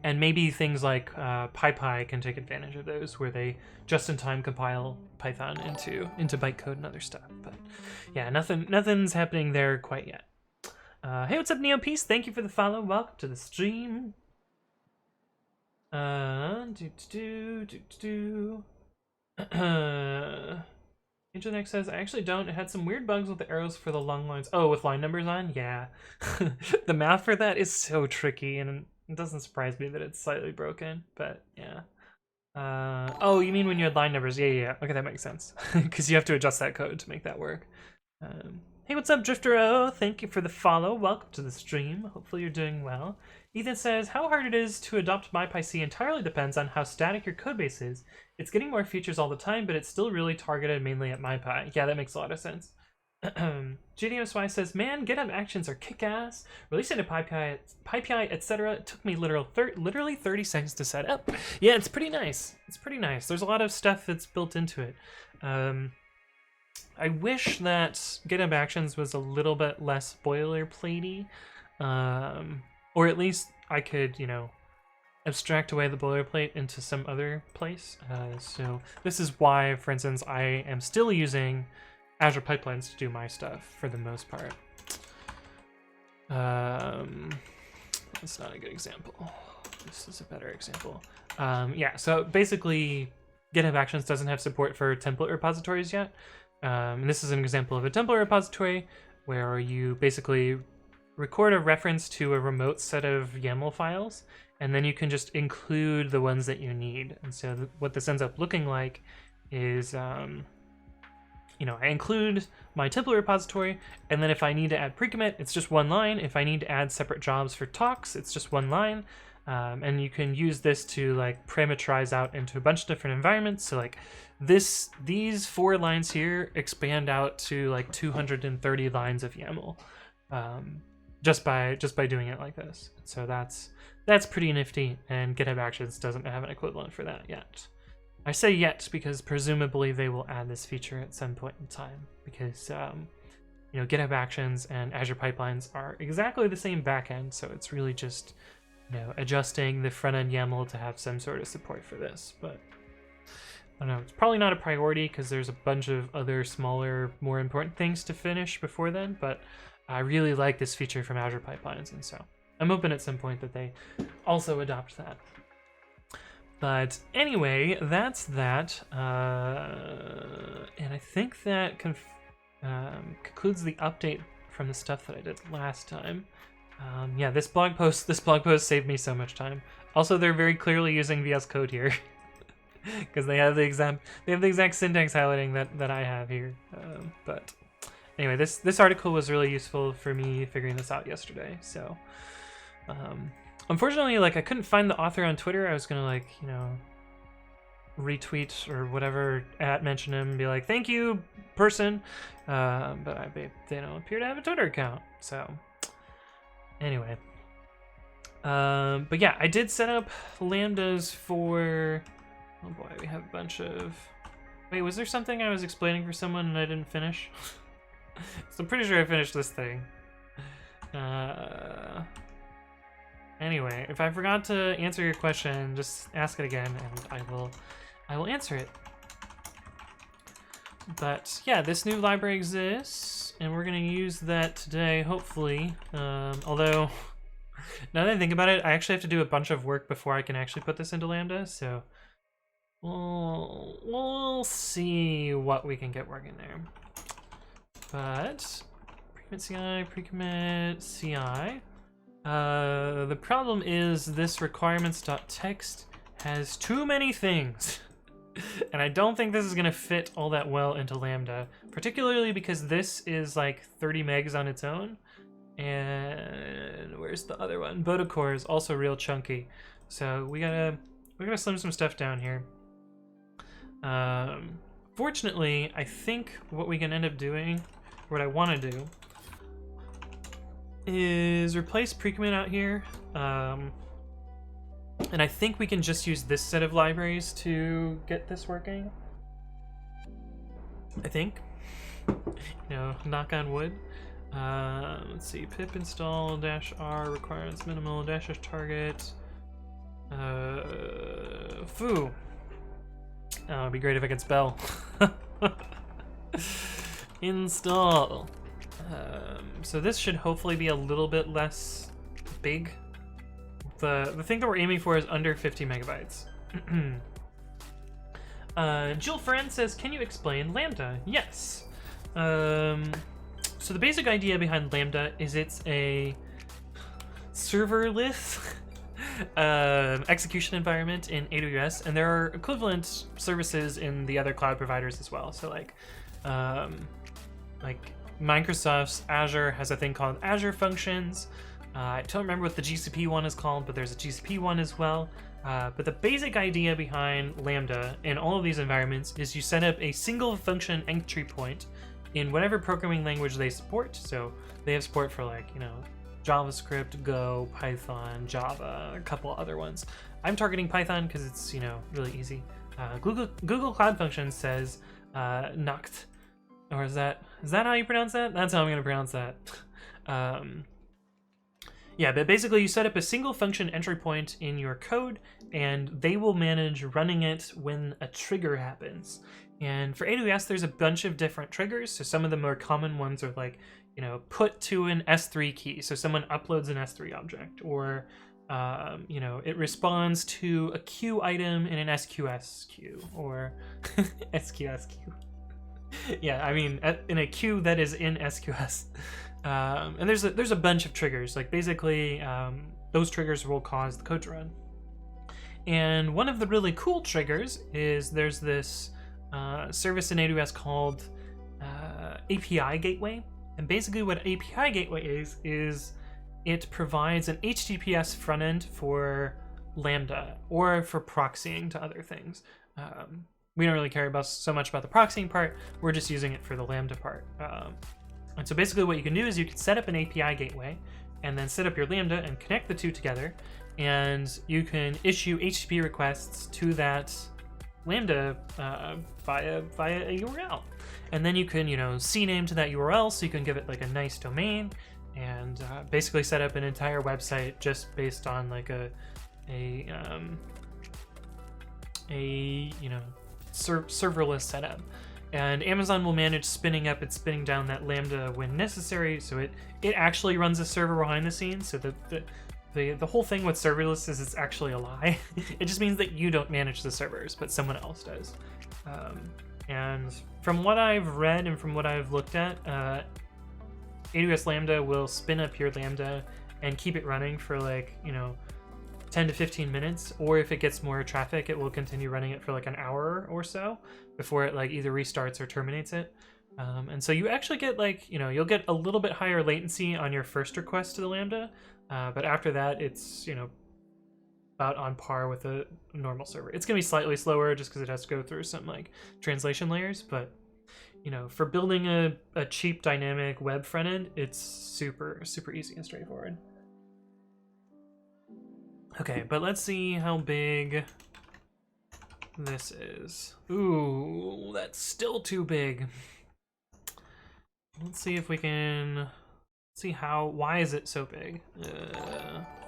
Speaker 1: And maybe things like PyPy can take advantage of those, where they just-in-time compile Python into bytecode and other stuff. But yeah, nothing's happening there quite yet. Hey, what's up, NeoPeace? Thank you for the follow. Welcome to the stream. Internet says, I actually don't. It had some weird bugs with the arrows for the long lines. Oh, with line numbers on? Yeah. The math for that is so tricky, and it doesn't surprise me that it's slightly broken, but yeah. Oh, you mean when you had line numbers? Yeah. Okay, that makes sense. Because you have to adjust that code to make that work. Hey, what's up, Drifter-O? Thank you for the follow. Welcome to the stream. Hopefully you're doing well. Ethan says, how hard it is to adopt MyPyC entirely depends on how static your codebase is. It's getting more features all the time, but it's still really targeted mainly at MyPy. Yeah, that makes a lot of sense. JDMSY says, man, GitHub Actions are kick-ass. Releasing a PyPI, etc. It took me literally 30 seconds to set up. Yeah, it's pretty nice. It's pretty nice. There's a lot of stuff that's built into it. I wish that GitHub Actions was a little bit less boilerplatey, or at least I could, abstract away the boilerplate into some other place. So this is why, for instance, I am still using Azure Pipelines to do my stuff for the most part. That's not a good example. This is a better example. Yeah, so basically GitHub Actions doesn't have support for template repositories yet. And this is an example of a template repository where you basically record a reference to a remote set of YAML files, and then you can just include the ones that you need. And so what this ends up looking like is, I include my template repository, and then if I need to add pre-commit, it's just one line. If I need to add separate jobs for talks, it's just one line. And you can use this to like parameterize out into a bunch of different environments. So like these 4 lines here expand out to like 230 lines of YAML, just by doing it like this. So that's pretty nifty, and GitHub Actions doesn't have an equivalent for that yet. I say yet because presumably they will add this feature at some point in time, because GitHub Actions and Azure Pipelines are exactly the same backend, so it's really just adjusting the front-end YAML to have some sort of support for this. But I don't know, it's probably not a priority because there's a bunch of other smaller, more important things to finish before then, but I really like this feature from Azure Pipelines, and so I'm hoping at some point that they also adopt that. But anyway, that's that. And I think that concludes the update from the stuff that I did last time. Yeah, this blog post saved me so much time. Also, they're very clearly using VS Code here because they have the exact syntax highlighting that I have here. But anyway, this article was really useful for me figuring this out yesterday. So unfortunately, I couldn't find the author on Twitter. I was gonna retweet or whatever, mention him and be like, thank you, person. But they don't appear to have a Twitter account. So anyway, but yeah, I did set up Lambdas for, oh boy, we have a bunch of, wait, was there something I was explaining for someone and I didn't finish? So I'm pretty sure I finished this thing. Anyway, if I forgot to answer your question, just ask it again and I will answer it. But yeah, this new library exists, and we're gonna use that today, hopefully. Although, now that I think about it, I actually have to do a bunch of work before I can actually put this into Lambda, so we'll see what we can get working there. But pre-commit.ci. The problem is this requirements.txt has too many things. And I don't think this is going to fit all that well into Lambda, particularly because this is like 30 megs on its own. And where's the other one? Bodacore is also real chunky. So we're gonna slim some stuff down here. Fortunately, I think what we can end up doing, what I want to do, is replace pre-commit out here. And I think we can just use this set of libraries to get this working. I think. Knock on wood. Let's see, pip install -r requirements minimal -s target. Foo. Oh, it'd be great if I could spell. Install. So this should hopefully be a little bit less big. The thing that we're aiming for is under 50 megabytes. Jill Friend says, can you explain Lambda? Yes. So the basic idea behind Lambda is it's a serverless execution environment in AWS, and there are equivalent services in the other cloud providers as well. So like Microsoft's Azure has a thing called Azure Functions. I don't remember what the GCP one is called, but there's a GCP one as well. But the basic idea behind Lambda in all of these environments is you set up a single function entry point in whatever programming language they support. So they have support for JavaScript, Go, Python, Java, a couple other ones. I'm targeting Python because it's really easy. Google Cloud Functions says Nacht, Or is that how you pronounce that? That's how I'm gonna pronounce that. Yeah, but basically you set up a single function entry point in your code, and they will manage running it when a trigger happens. And for AWS, there's a bunch of different triggers. So some of the more common ones are like, you know, put to an S3 key. So someone uploads an S3 object, or you know, it responds to a queue item in an SQS queue, or SQS queue. Yeah, I mean, in a queue that is in SQS. And there's a bunch of triggers. Like basically, those triggers will cause the code to run. And one of the really cool triggers is there's this service in AWS called API Gateway. And basically what API Gateway is it provides an HTTPS front end for Lambda or for proxying to other things. We don't really care so much about the proxying part. We're just using it for the Lambda part. And so basically what you can do is you can set up an API gateway and then set up your Lambda and connect the two together. And you can issue HTTP requests to that Lambda via a URL. And then you can, you know, CNAME to that URL, so you can give it like a nice domain, and basically set up an entire website just based on like a you know, serverless setup. And Amazon will manage spinning up and spinning down that Lambda when necessary, so it actually runs a server behind the scenes. So the whole thing with serverless is it's actually a lie. It just means that you don't manage the servers, but someone else does. And from what I've read and from what I've looked at, AWS Lambda will spin up your Lambda and keep it running for like, you know, 10 to 15 minutes, or if it gets more traffic, it will continue running it for like an hour or so before it like either restarts or terminates it. And so you actually get like, you know, you'll get a little bit higher latency on your first request to the Lambda, but after that, it's, you know, about on par with a normal server. It's gonna be slightly slower just because it has to go through some like translation layers, but you know, for building a cheap dynamic web front end, it's super easy and straightforward. Okay, but let's see how big this is. Ooh, that's still too big. Let's see if we can see why is it so big?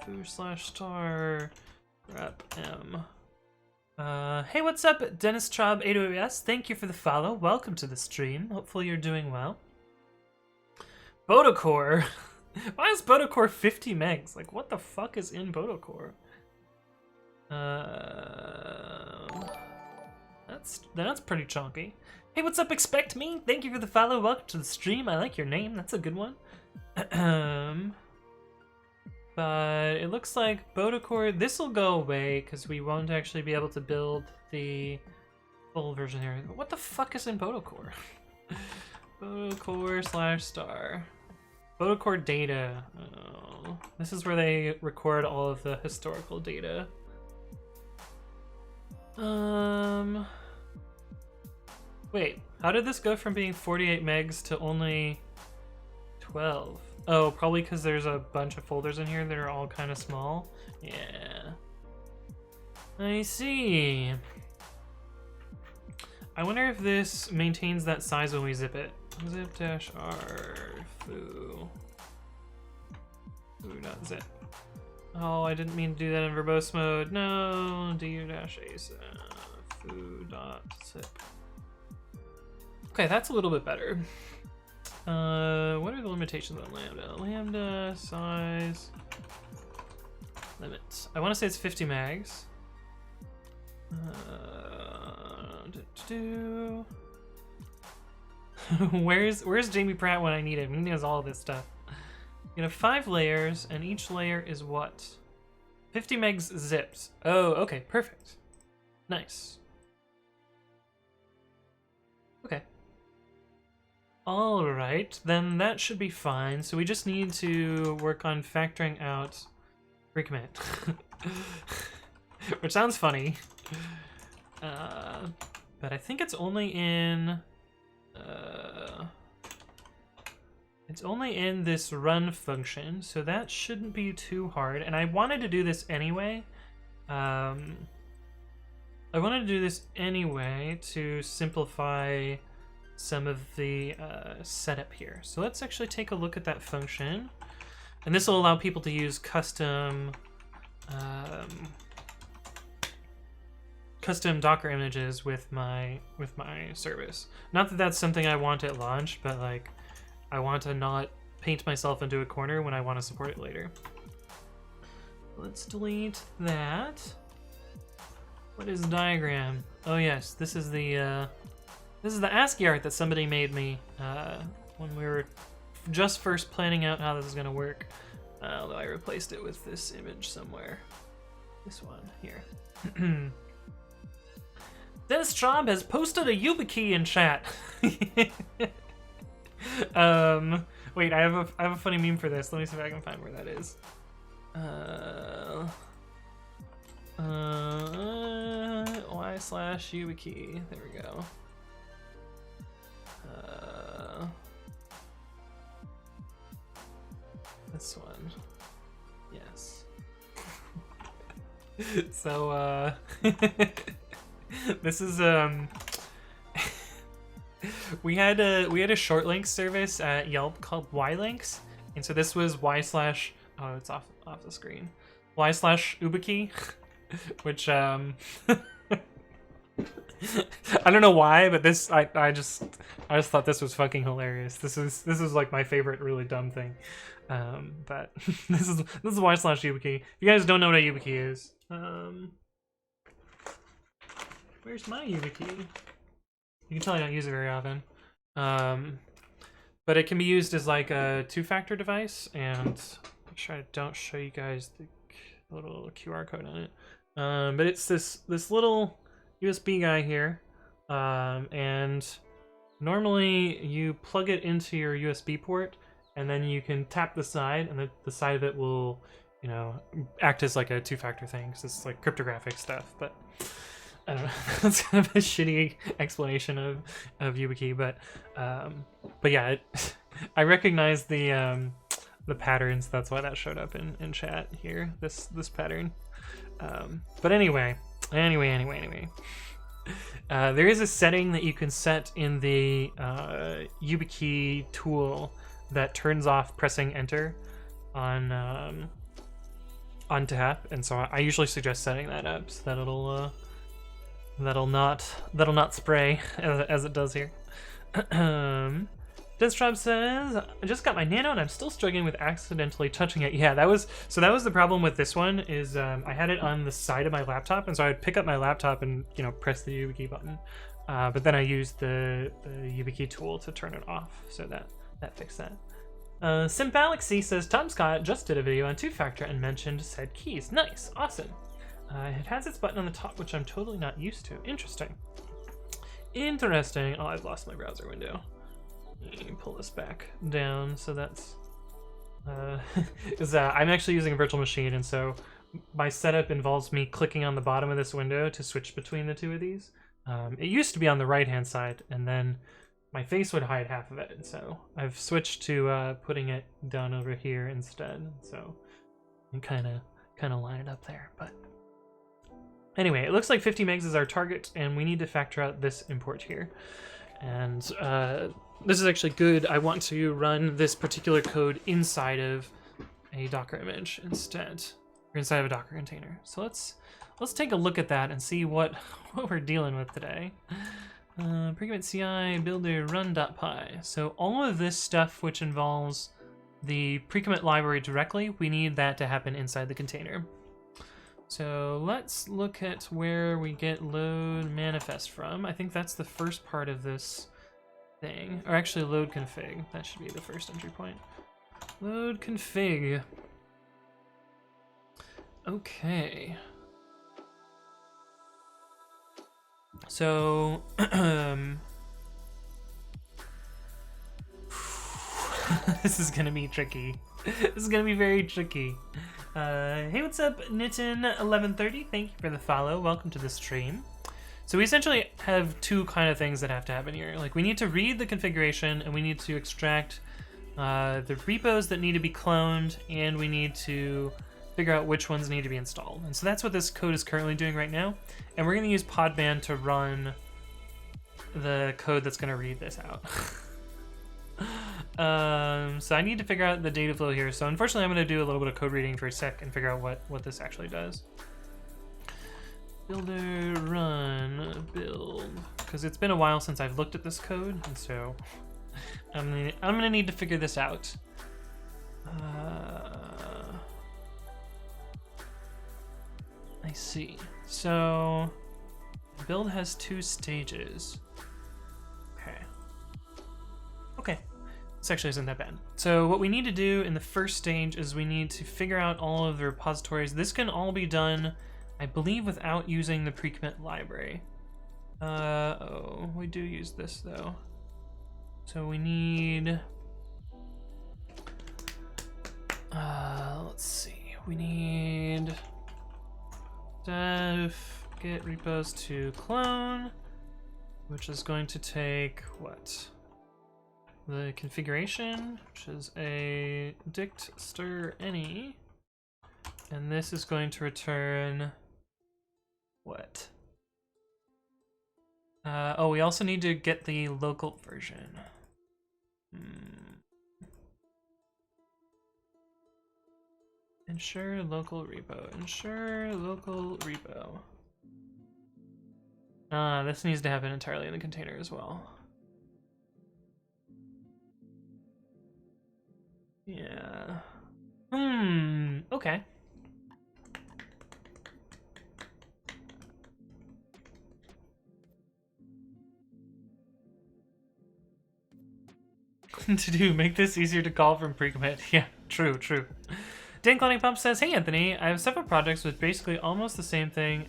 Speaker 1: /star rep m. Hey, what's up, Dennis Traub AWS? Thank you for the follow. Welcome to the stream. Hopefully you're doing well. Botocore. Why is Botocore 50 megs? Like, what the fuck is in Botocore? That's pretty chunky. Hey, what's up, Expect Me? Thank you for the follow. Welcome to the stream. I like your name. That's a good one. But it looks like Botocore, this will go away because we won't actually be able to build the full version here. What the fuck is in Botocore? Botocore /star. Botocore data. Oh, this is where they record all of the historical data. Wait, how did this go from being 48 megs to only 12? Oh, probably because there's a bunch of folders in here that are all kind of small. Yeah. I see. I wonder if this maintains that size when we zip it. Zip-r foo. Foo.zip. Oh, I didn't mean to do that in verbose mode. No, du-async foo.zip. Okay, that's a little bit better. What are the limitations on Lambda? Lambda size limits. I want to say it's 50 megs. Where's Jamie Pratt when I need him? He knows all this stuff. You have 5 layers, and each layer is what? 50 megs zipped. Oh, okay, perfect. Nice. Okay. Alright, then that should be fine. So we just need to work on factoring out pre-commit. Which sounds funny. But I think it's only in... it's only in this run function, so that shouldn't be too hard. And I wanted to do this anyway. I wanted to do this anyway to simplify some of the setup here. So let's actually take a look at that function. And this will allow people to use custom Docker images with my service. Not that that's something I want at launch, but like I want to not paint myself into a corner when I want to support it later. Let's delete that. What is diagram? Oh yes, this is the ASCII art that somebody made me when we were just first planning out how this is gonna work. Although I replaced it with this image somewhere. This one here. Dennis Traub has posted a YubiKey in chat. Wait, I have a funny meme for this. Let me see if I can find where that is. y/YubiKey. There we go. This one. Yes. So this is we had a short link service at Yelp called ylinks, and so this was oh, it's off the screen, y/ubikey, which I don't know why, but this I just thought this was fucking hilarious. This is like my favorite really dumb thing. But this is y/YubiKey. If you guys don't know what a YubiKey is, where's my YubiKey? You can tell I don't use it very often. But it can be used as like a two-factor device, and make sure I don't show you guys the little QR code on it. But it's this little USB guy here, and normally you plug it into your USB port, and then you can tap the side, and the side of it will, you know, act as like a two-factor thing, because it's like cryptographic stuff. But I don't know. That's kind of a shitty explanation of YubiKey, but yeah, I recognize the patterns. That's why that showed up in chat here. This pattern. But anyway. There is a setting that you can set in the YubiKey tool that turns off pressing enter on tap, and so I usually suggest setting that up so that that'll not spray as it does here. Deathstrap says, I just got my Nano and I'm still struggling with accidentally touching it. Yeah, that was the problem with this one, is I had it on the side of my laptop, and so I'd pick up my laptop and, you know, press the YubiKey button. But then I used the YubiKey tool to turn it off, so that fixed that. Symbalaxy says, Tom Scott just did a video on two-factor and mentioned said keys. Nice, awesome. It has its button on the top, which I'm totally not used to. Interesting. Oh, I've lost my browser window. Let me pull this back down. So that's I'm actually using a virtual machine, and so my setup involves me clicking on the bottom of this window to switch between the two of these. It used to be on the right-hand side, and then my face would hide half of it, and so I've switched to putting it down over here instead. So you kind of line it up there, but. Anyway, it looks like 50 megs is our target, and we need to factor out this import here. And this is actually good. I want to run this particular code inside of a Docker image instead, or inside of a Docker container. So let's take a look at that and see what we're dealing with today. Pre-commit.ci builder run.py. So all of this stuff which involves the pre-commit library directly, we need that to happen inside the container. So let's look at where we get load manifest from. I think that's the first part of this thing. Or actually load config. That should be the first entry point. Load config. Okay. So this is gonna be tricky. This is gonna be very tricky. Hey, what's up, Nitin1130? Thank you for the follow. Welcome to the stream. So we essentially have two kind of things that have to happen here. Like, we need to read the configuration, and we need to extract the repos that need to be cloned, and we need to figure out which ones need to be installed. And so that's what this code is currently doing right now. And we're going to use Podman to run the code that's going to read this out. So I need to figure out the data flow here. So unfortunately, I'm going to do a little bit of code reading for a sec and figure out what this actually does. Builder run build, because it's been a while since I've looked at this code, and so I'm gonna need to figure this out. I see. So build has 2 stages. Okay. This actually isn't that bad. So what we need to do in the first stage is we need to figure out all of the repositories. This can all be done, I believe, without using the pre-commit library. Oh, we do use this though. So we need, let's see, we need def get repos to clone, which is going to take what? The configuration, which is a dict stir any, and this is going to return what? Oh, we also need to get the local version. Ensure local repo. Ensure local repo. This needs to happen entirely in the container as well. Yeah. Okay. To do, make this easier to call from pre-commit. Yeah, true. Dan Cloning Pump says, "Hey Anthony, I have several projects with basically almost the same thing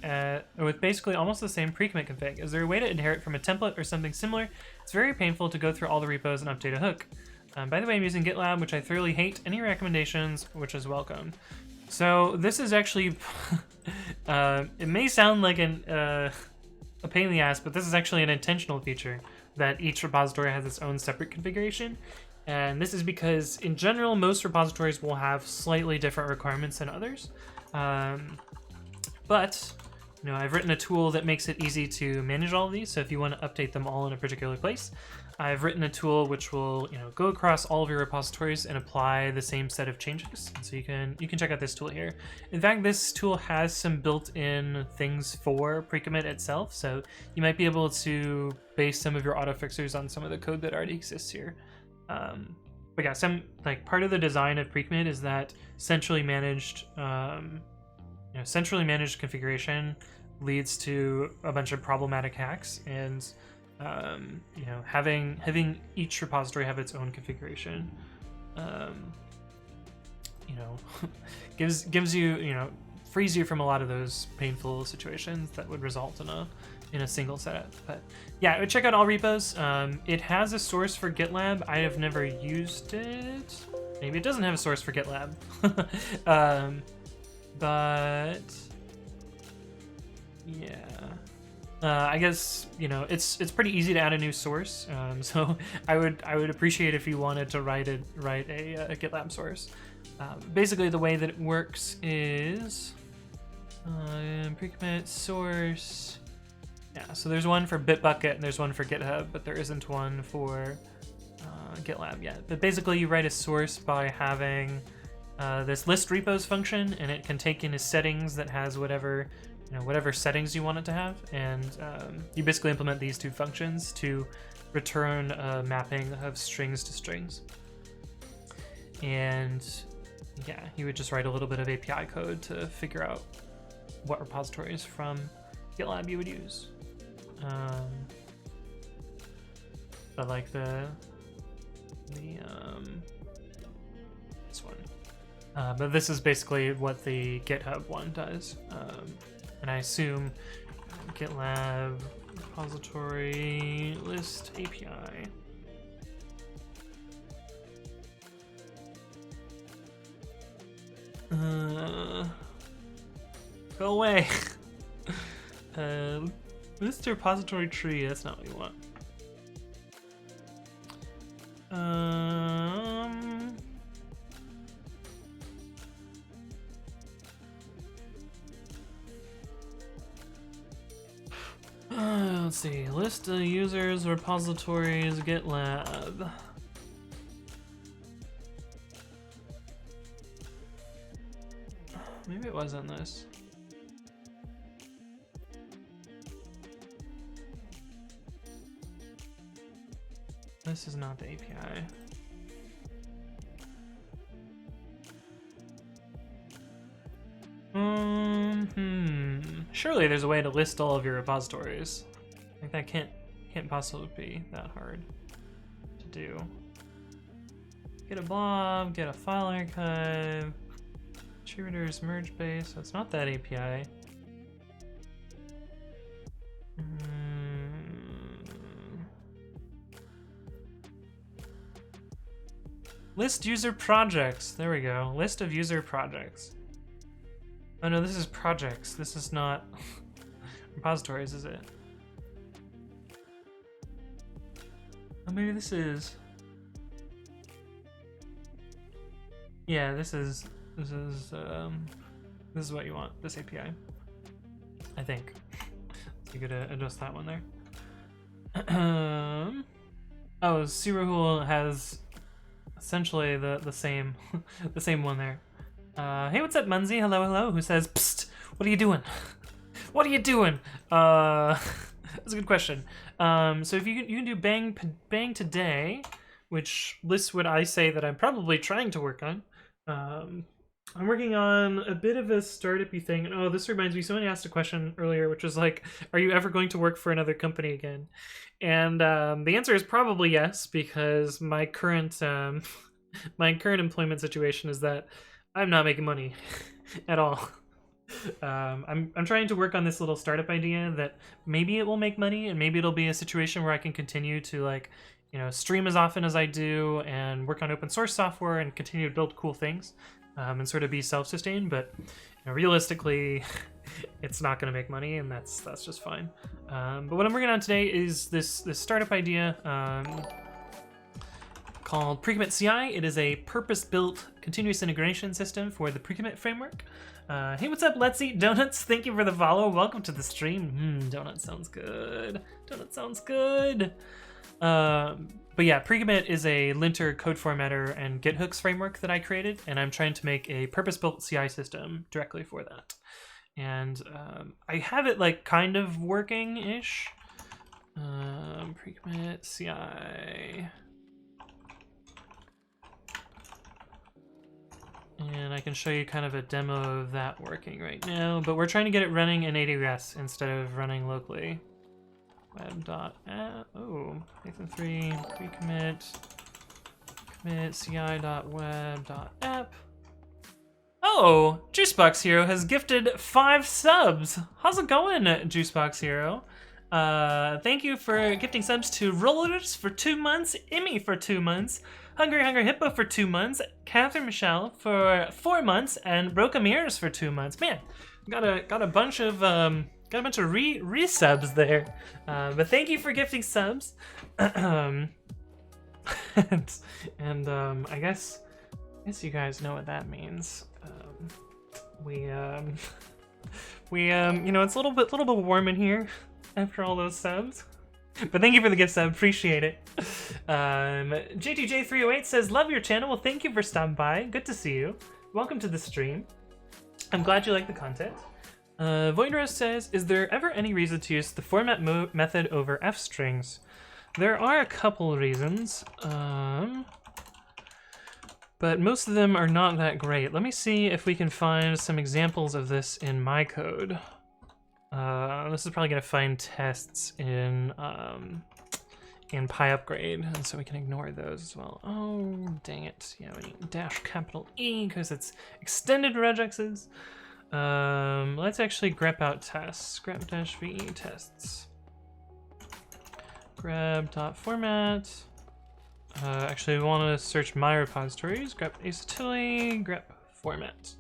Speaker 1: with basically almost the same pre-commit config. Is there a way to inherit from a template or something similar? It's very painful to go through all the repos and update a hook. By the way, I'm using Gitlab, which I thoroughly hate. Any recommendations, which is welcome." So this is actually, it may sound like a pain in the ass, but this is actually an intentional feature that each repository has its own separate configuration. And this is because, in general, most repositories will have slightly different requirements than others. But, you know, I've written a tool that makes it easy to manage all of these. So if you want to update them all in a particular place, I've written a tool which will, you know, go across all of your repositories and apply the same set of changes. So you can check out this tool here. In fact, this tool has some built-in things for pre-commit itself. So you might be able to base some of your auto fixers on some of the code that already exists here. But yeah, part of the design of pre-commit is that centrally managed configuration leads to a bunch of problematic hacks, and you know, having each repository have its own configuration, you know, gives you, you know, frees you from a lot of those painful situations that would result in a single setup. But yeah, check out all repos. It has a source for GitLab. I have never used it. Maybe it doesn't have a source for GitLab. But yeah, I guess, you know, it's pretty easy to add a new source. So I would appreciate if you wanted to write a GitLab source. Basically, the way that it works is pre-commit source. Yeah, so there's one for Bitbucket and there's one for GitHub, but there isn't one for GitLab yet. But basically, you write a source by having this list repos function, and it can take in a settings that has whatever settings you want it to have, and you basically implement these 2 functions to return a mapping of strings to strings. And yeah, you would just write a little bit of API code to figure out what repositories from GitLab you would use. But like this one. But this is basically what the GitHub one does. And I assume GitLab repository list API. Go away. List repository tree, that's not what we want. Let's see, list of users, repositories, GitLab. Maybe it wasn't this. This is not the API. Surely there's a way to list all of your repositories. Like that can't possibly be that hard to do. Get a blob, get a file archive, contributors merge base. So it's not that API. List user projects. There we go. List of user projects. Oh no, this is projects. This is not repositories, is it? Oh, maybe this is. Yeah, this is what you want. This API, I think. So you gotta adjust that one there. Oh, Sirahul has essentially the same the same one there. Hey, what's up, Munzie? Hello, hello. Who says, "Psst, what are you doing? What are you doing?" That's a good question. So if you can do bang today, which lists what I say that I'm probably trying to work on. I'm working on a bit of a startup-y thing. Oh, this reminds me, somebody asked a question earlier, which was like, are you ever going to work for another company again? And the answer is probably yes, because my current employment situation is that I'm not making money at all. I'm trying to work on this little startup idea that maybe it will make money, and maybe it'll be a situation where I can continue to, like, you know, stream as often as I do and work on open source software and continue to build cool things, and sort of be self-sustained. But you know, realistically, it's not going to make money, and that's just fine. But what I'm working on today is this startup idea called pre-commit.ci. It is a purpose-built continuous integration system for the pre-commit framework. Hey, what's up? Let's eat donuts. Thank you for the follow. Welcome to the stream. Donut sounds good. Donut sounds good. But yeah, pre-commit is a linter, code formatter, and GitHooks framework that I created, and I'm trying to make a purpose-built CI system directly for that. And I have it like kind of working-ish. Pre-commit CI. And I can show you kind of a demo of that working right now, but we're trying to get it running in AWS instead of running locally. Web.app, oh, Nathan3, pre-commit, commit ci.web.app. Oh, Juicebox Hero has gifted 5 subs. How's it going, Juicebox Hero? Thank you for gifting subs to Rollers for 2 months, Emmy for 2 months, Hungry Hippo for 2 months, Catherine Michelle for 4 months, and Broca Mirrors for 2 months. Man, got a bunch of resubs there. But thank you for gifting subs. and I guess you guys know what that means. You know, it's a little bit warm in here after all those subs. But thank you for the gift sub, appreciate it. JTJ308 says, love your channel. Well, thank you for stopping by. Good to see you. Welcome to the stream. I'm glad you like the content. Voidrose says, is there ever any reason to use the format method over f strings? There are a couple reasons, but most of them are not that great. Let me see if we can find some examples of this in my code. This is probably gonna find tests in PyUpgrade, and so we can ignore those as well. Oh, dang it. Yeah, we need -E because it's extended regexes. Let's actually grep out tests. grep-ve tests. Grep.format. Actually, we want to search my repositories. Grep acetyl, grep format.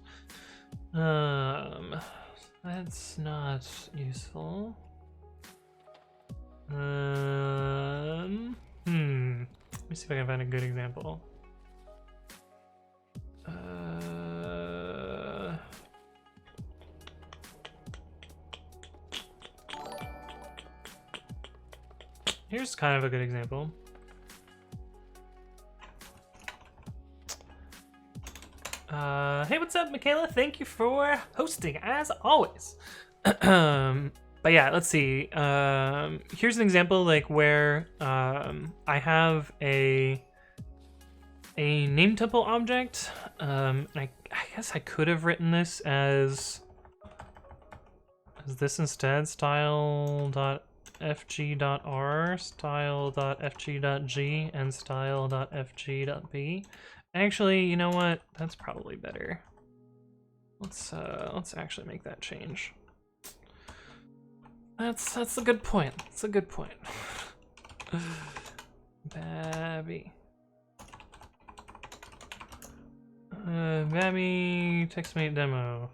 Speaker 1: That's not useful. Let me see if I can find a good example. here's kind of a good example. Hey, what's up, Michaela? Thank you for hosting, as always. But yeah, let's see. Here's an example like where I have a name tuple object. I guess I could have written this as this instead, style.fg.r, style.fg.g, and style.fg.b. Actually, you know what? That's probably better. Let's actually make that change. That's a good point. That's a good point. Babby. Babby textmate demo.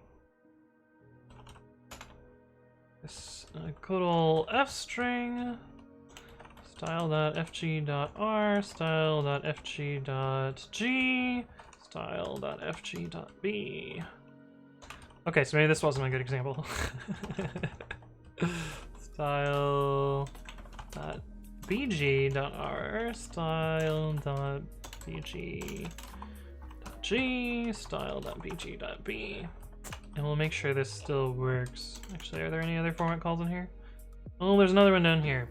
Speaker 1: This good old f string. Style.fg.r, style.fg.g, style.fg.b. Okay, so maybe this wasn't a good example. Style.bg.r, style.bg.g, style.bg.b. And we'll make sure this still works. Actually, are there any other format calls in here? Oh, there's another one down here.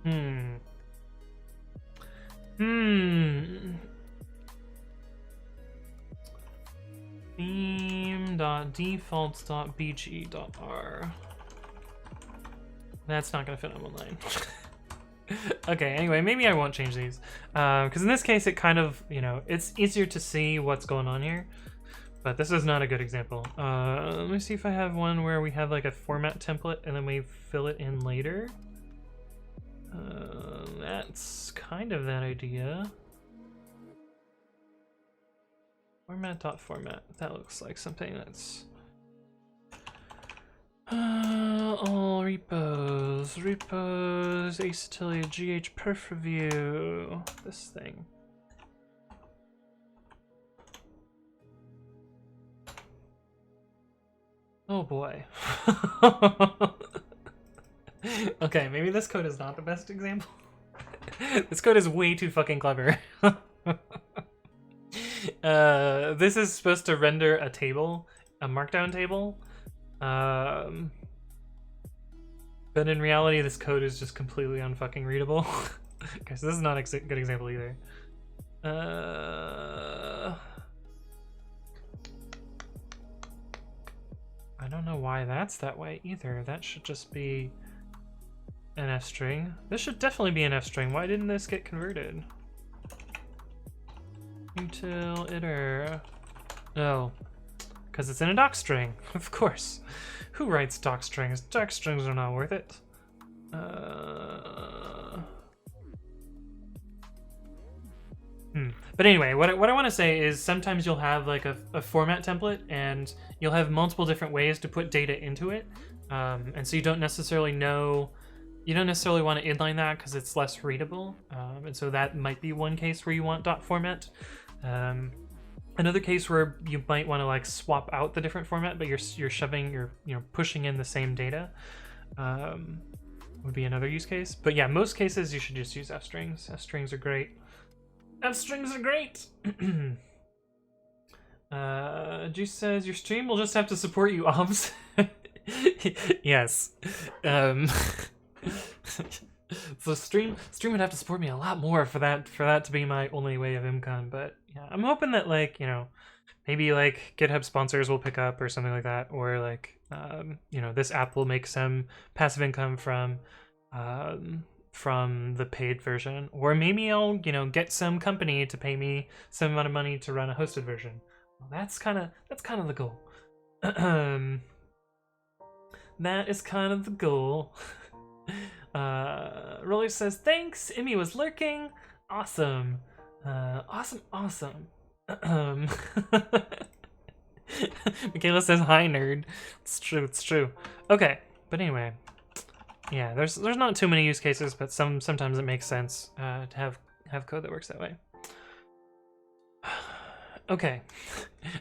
Speaker 1: Theme.defaults.bg.r. That's not gonna fit on one line. Okay, anyway, maybe I won't change these. Because in this case, it kind of, you know, it's easier to see what's going on here. But this is not a good example. Let me see if I have one where we have like a format template and then we fill it in later. That's kind of that idea. Format.format. That looks like something that's all repos, Ace Atelier, GH Perf Review. This thing. Oh boy. Okay, maybe this code is not the best example. This code is way too fucking clever. This is supposed to render a table, a markdown table. But in reality, this code is just completely unfucking readable. Okay, so this is not a good example either. I don't know why that's that way either. That should just be an F string. This should definitely be an F string. Why didn't this get converted? Util iter. Oh, because it's in a doc string. Of course. Who writes doc strings? Doc strings are not worth it. But anyway, what I want to say is sometimes you'll have like a format template and you'll have multiple different ways to put data into it. And so you don't necessarily want to inline that because it's less readable. And so that might be one case where you want dot format. Another case where you might want to like swap out the different format, but you're pushing in the same data. Would be another use case. But yeah, most cases you should just use F strings. F strings are great. F strings are great. Juice says your stream will just have to support you, obs. Yes. So stream would have to support me a lot more for that to be my only way of income. But yeah, I'm hoping that like, you know, maybe like GitHub sponsors will pick up or something like that, or like you know, this app will make some passive income from the paid version, or maybe I'll, you know, get some company to pay me some amount of money to run a hosted version. Well, that's kind of the goal. That is kind of the goal. Roller says thanks. Emmy was lurking. Awesome. Awesome. Michaela says hi, nerd. It's true. Okay, but anyway. Yeah, there's not too many use cases, but sometimes it makes sense to have code that works that way. Okay,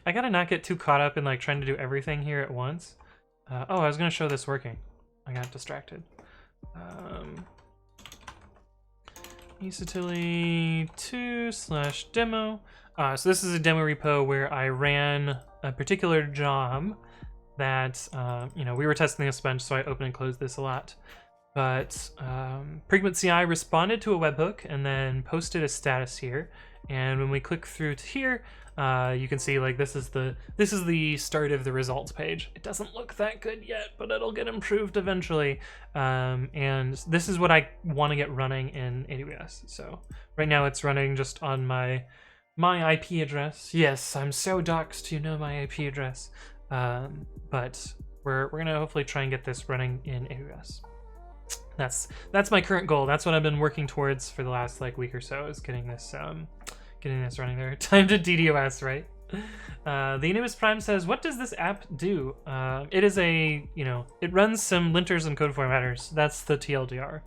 Speaker 1: I gotta not get too caught up in like trying to do everything here at once. Oh, I was gonna show this working. I got distracted. utility2/demo. So this is a demo repo where I ran a particular job that, you know, we were testing this bunch, so I opened and closed this a lot. But pre-commit.ci responded to a webhook and then posted a status here. And when we click through to here, you can see like this is the start of the results page. It doesn't look that good yet, but it'll get improved eventually. And this is what I want to get running in AWS. So right now it's running just on my IP address. Yes, I'm so doxed, you know my IP address. But we're gonna hopefully try and get this running in AWS. That's my current goal. That's what I've been working towards for the last like week or so, is getting this running there. Time to DDoS, right? The Anubis Prime says, what does this app do? It is a, you know, it runs some linters and code formatters. That's the TLDR,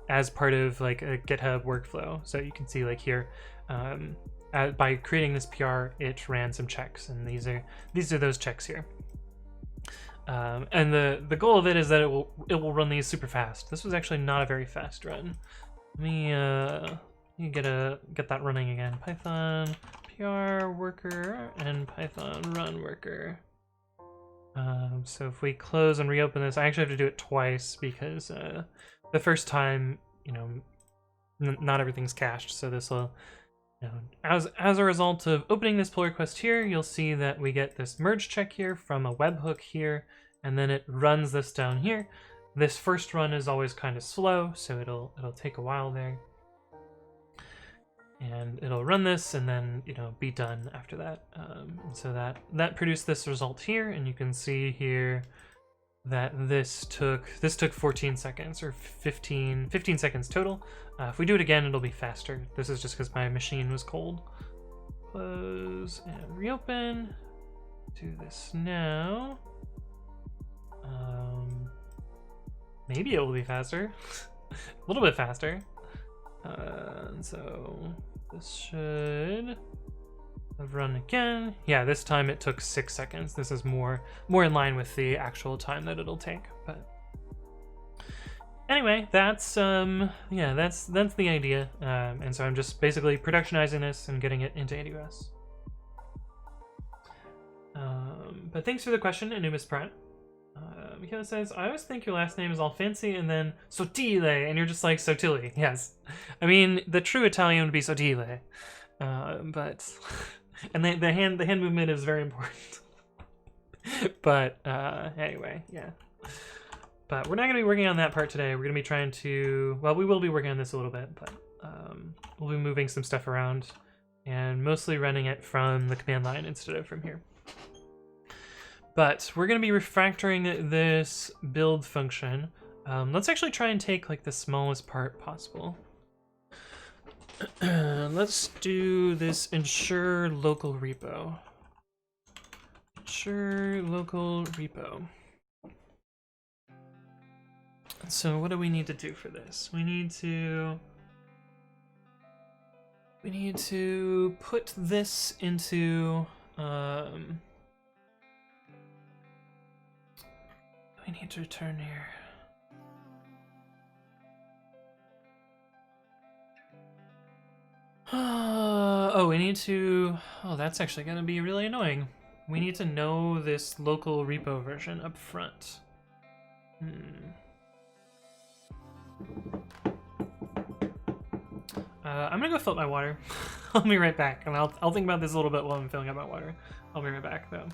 Speaker 1: as part of like a GitHub workflow. So you can see like here, by creating this PR, it ran some checks, and these are those checks here. And the goal of it is that it will run these super fast. This was actually not a very fast run. Let me get that running again. Python PR worker and Python run worker. So if we close and reopen this, I actually have to do it twice because the first time, you know, not everything's cached. So this will, you know, as a result of opening this pull request here, you'll see that we get this merge check here from a webhook here, and then it runs this down here. This first run is always kind of slow, so it'll take a while there. And it'll run this and then, you know, be done after that. And so that produced this result here, and you can see here that this took 14 seconds or 15 seconds total. If we do it again, it'll be faster. This is just because my machine was cold. Close and reopen. Do this now. Maybe it will be faster. A little bit faster. And so this should have run again. Yeah, this time it took 6 seconds. This is more in line with the actual time that it'll take. But anyway, that's yeah, that's the idea. And so I'm just basically productionizing this and getting it into AWS. But thanks for the question, Anubis Prime. Michaela says, I always think your last name is all fancy and then Sottile, and you're just like Sottili. Yes. I mean, the true Italian would be Sottile. But and the hand movement is very important. But anyway, yeah. But we're not going to be working on that part today. We're going to be trying to, well, we will be working on this a little bit, but we'll be moving some stuff around and mostly running it from the command line instead of from here. But we're going to be refactoring this build function. Let's actually try and take like the smallest part possible. Let's do this ensure local repo. Ensure local repo. So what do we need to do for this? We need to put this into we need to return here. Oh, we need to, oh, that's actually gonna be really annoying. We need to know this local repo version up front. I'm gonna go fill up my water. I'll be right back, and I'll think about this a little bit while I'm filling up my water. I'll be right back though.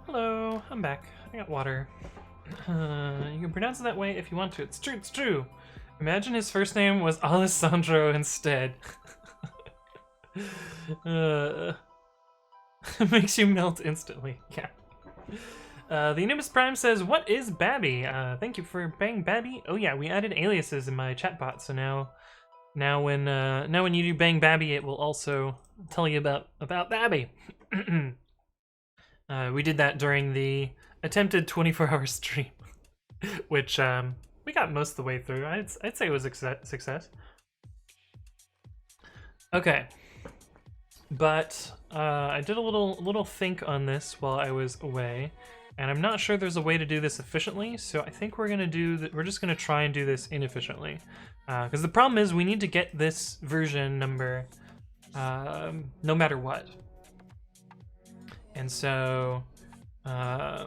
Speaker 1: Hello, I'm back. I got water. You can pronounce it that way if you want to. It's true, it's true. Imagine his first name was Alessandro instead. It makes you melt instantly. Yeah. The Anubis Prime says, "What is Babby?" Thank you for Bang Babby. Oh yeah, we added aliases in my chatbot, so now when you do Bang Babby, it will also tell you about Babby. We did that during the attempted 24-hour stream, which we got most of the way through. I'd say it was a success. Okay, but I did a little think on this while I was away, and I'm not sure there's a way to do this efficiently. So I think we're just gonna try and do this inefficiently, because the problem is we need to get this version number no matter what. And so I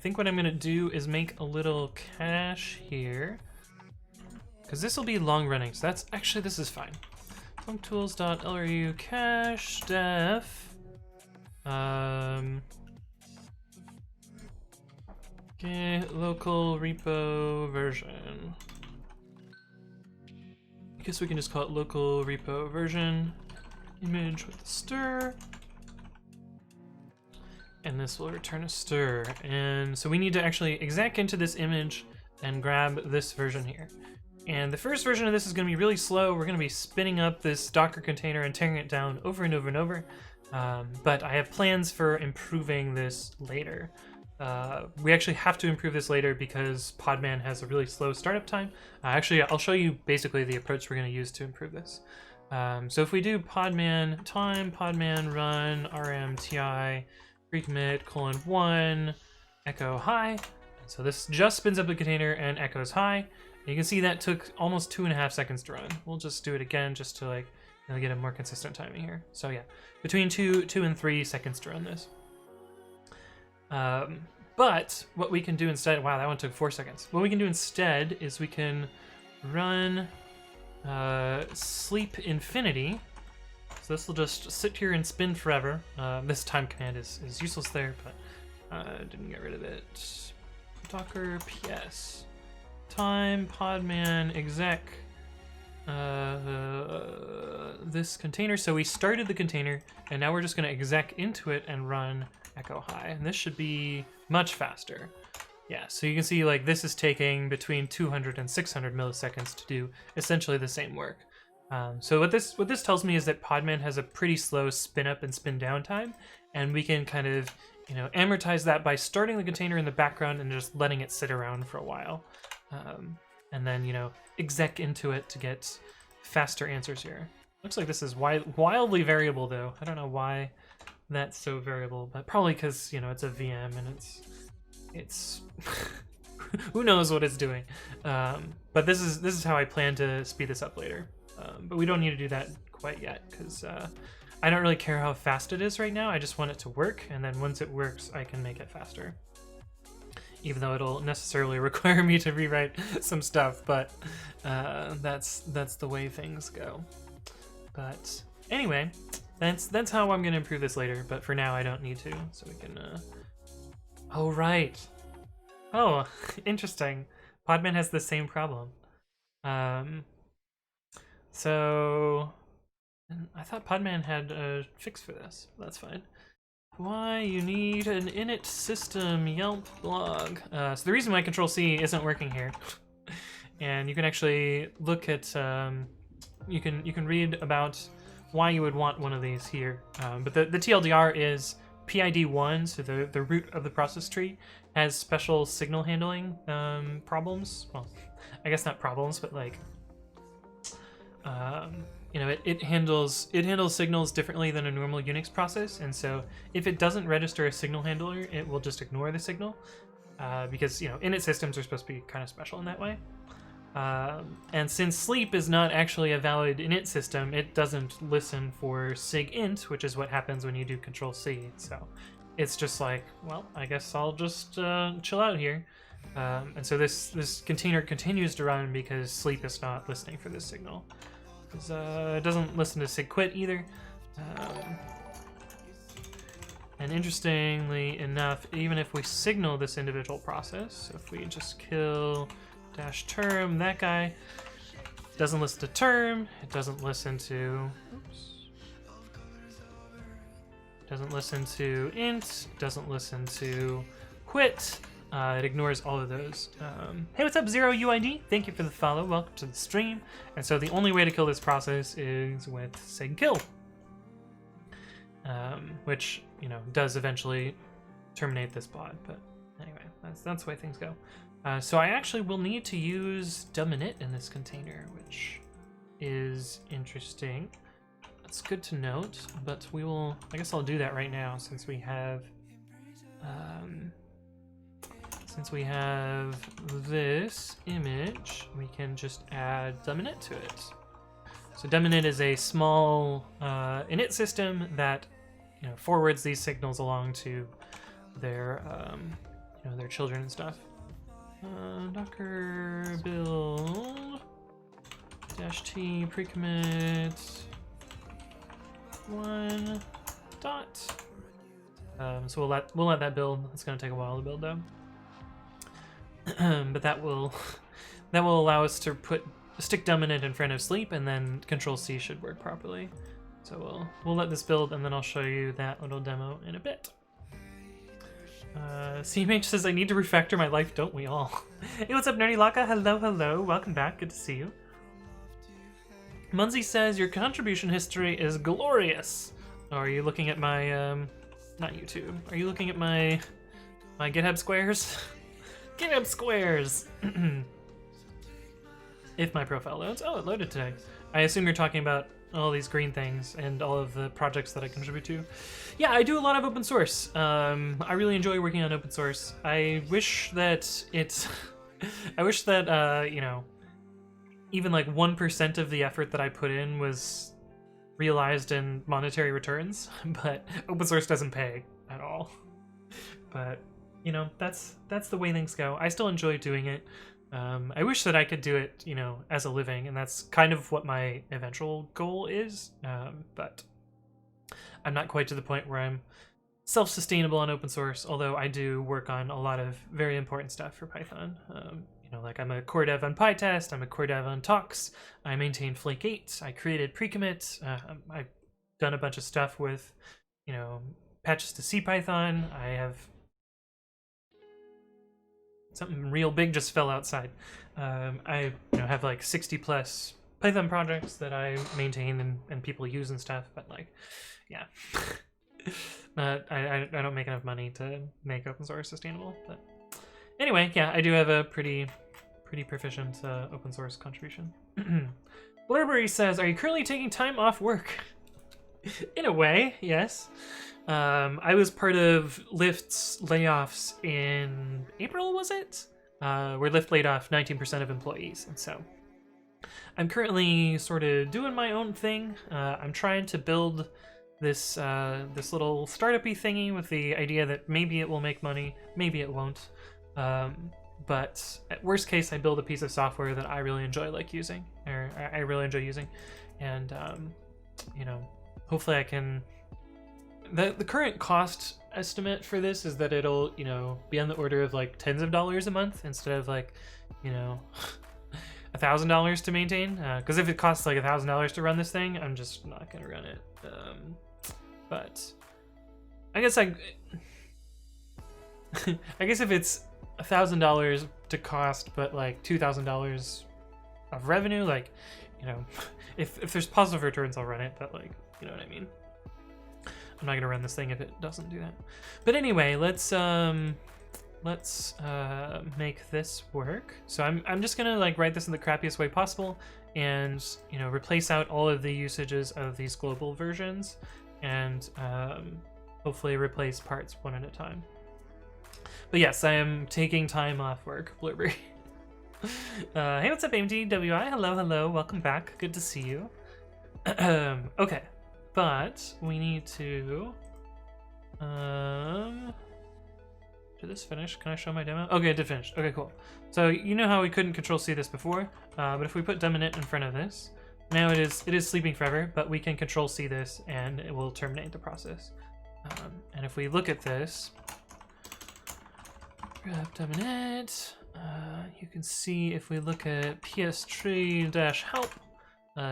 Speaker 1: think what I'm gonna do is make a little cache here, because this will be long running. So that's actually, this is fine. Functools.lru cache def. Okay, local repo version. I guess we can just call it local repo version. Image with a stir. And this will return a stir. And so we need to actually exec into this image and grab this version here. And the first version of this is going to be really slow. We're going to be spinning up this Docker container and tearing it down over and over and over. But I have plans for improving this later. We actually have to improve this later because Podman has a really slow startup time. Actually, I'll show you basically the approach we're going to use to improve this. So if we do podman time, podman run rmti pre-commit :1 echo hi. So this just spins up the container and echoes hi. And you can see that took almost 2.5 seconds to run. We'll just do it again just to like get a more consistent timing here. So yeah, between 2 and 3 seconds to run this. But what we can do instead, wow, that one took 4 seconds. What we can do instead is we can run sleep infinity. So this will just sit here and spin forever. This time command is useless there, but didn't get rid of it. Docker ps time podman exec this container. So we started the container, and now we're just going to exec into it and run echo hi, and this should be much faster. Yeah, so you can see like this is taking between 200 and 600 milliseconds to do essentially the same work. So what this tells me is that Podman has a pretty slow spin up and spin down time, and we can kind of amortize that by starting the container in the background and just letting it sit around for a while, and then exec into it to get faster answers here. Looks like this is wildly variable though. I don't know why that's so variable, but probably because it's a VM and it's who knows what it's doing. But this is how I plan to speed this up later. But we don't need to do that quite yet because I don't really care how fast it is right now. I just want it to work, and then once it works, I can make it faster. Even though it'll necessarily require me to rewrite some stuff, but that's the way things go. But anyway, that's how I'm gonna improve this later. But for now, I don't need to, so we can. Oh right. Oh, interesting. Podman has the same problem. So I thought Podman had a fix for this. That's fine. Why you need an init system Yelp blog. So the reason why Control-C isn't working here, and you can actually look at, you can read about why you would want one of these here. But the TLDR is PID1, so the root of the process tree, has special signal handling problems. Well, I guess not problems, but like, it handles signals differently than a normal Unix process, and so if it doesn't register a signal handler, it will just ignore the signal, because init systems are supposed to be kind of special in that way. And since sleep is not actually a valid init system, it doesn't listen for sigint, which is what happens when you do Control-C. So it's just like, well, I guess I'll just chill out here. And so this container continues to run because sleep is not listening for this signal. Because it doesn't listen to sigquit either. And interestingly enough, even if we signal this individual process, so if we just kill -term, that guy doesn't listen to term, it doesn't listen to, doesn't listen to int, doesn't listen to quit, it ignores all of those. Hey, what's up, ZeroUID? Thank you for the follow, welcome to the stream. And so the only way to kill this process is with sig kill. Which, you know, does eventually terminate this pod, but anyway, that's the way things go. So I actually will need to use Init in this container, which is interesting. That's good to note, but we will, I guess I'll do that right now since we have this image, we can just add Init to it. So Init is a small init system that, you know, forwards these signals along to their you know, their children and stuff. Docker build -t pre-commit 1 dot. So we'll let that build. It's gonna take a while to build though. But that will allow us to stick Init in front of sleep, and then Control-C should work properly. So we'll let this build, and then I'll show you that little demo in a bit. CMH says, I need to refactor my life, don't we all? Hey, what's up, Nerdy Laka? Hello, hello. Welcome back. Good to see you. Munzie says, your contribution history is glorious. Oh, are you looking at my, not YouTube. Are you looking at my GitHub squares? GitHub squares! If my profile loads. Oh, it loaded today. I assume you're talking about all these green things and all of the projects that I contribute to. Yeah, I do a lot of open source. I really enjoy working on open source. I wish that I wish that, you know, even like 1% of the effort that I put in was realized in monetary returns, but open source doesn't pay at all. But, you know, that's the way things go. I still enjoy doing it. I wish that I could do it, you know, as a living, and that's kind of what my eventual goal is, but I'm not quite to the point where I'm self-sustainable on open source, although I do work on a lot of very important stuff for Python. You know, like I'm a core dev on PyTest, I'm a core dev on Tox, I maintain Flake 8, I created pre-commit, I've done a bunch of stuff with, you know, patches to CPython, I have... Something real big just fell outside. I have like 60 plus Python projects that I maintain and people use and stuff, but like, yeah. I don't make enough money to make open source sustainable. But anyway, yeah, I do have a pretty proficient open source contribution. Blurberry says, are you currently taking time off work? In a way, yes. I was part of Lyft's layoffs in April, was it? Where Lyft laid off 19% of employees, and so I'm currently sort of doing my own thing. I'm trying to build this this little startup-y thingy with the idea that maybe it will make money, maybe it won't. But at worst case, I build a piece of software that I really enjoy using, and you know, hopefully I can. The current cost estimate for this is that it'll, you know, be on the order of like tens of dollars a month instead of like, you know, $1,000 to maintain. Because if it costs like $1,000 to run this thing, I'm just not gonna run it. But I guess I guess if it's $1,000 to cost, but like $2,000 of revenue, like, you know, if there's positive returns, I'll run it. But like, you know what I mean. I'm not gonna run this thing if it doesn't do that. But anyway, let's make this work. So I'm just gonna like write this in the crappiest way possible, and you know, replace out all of the usages of these global versions, and hopefully replace parts one at a time. But yes, I am taking time off work, Blurberry. Hey, what's up, AMDWI? Hello, hello, welcome back. Good to see you. Okay. But we need to did this finish? Can I show my demo? Okay, it did finish. Okay, cool. So you know how we couldn't Control-C this before, but if we put Init in front of this, now it is sleeping forever, but we can Control-C this and it will terminate the process. And if we look at this, grep dominate, you can see if we look at ps-tree-help,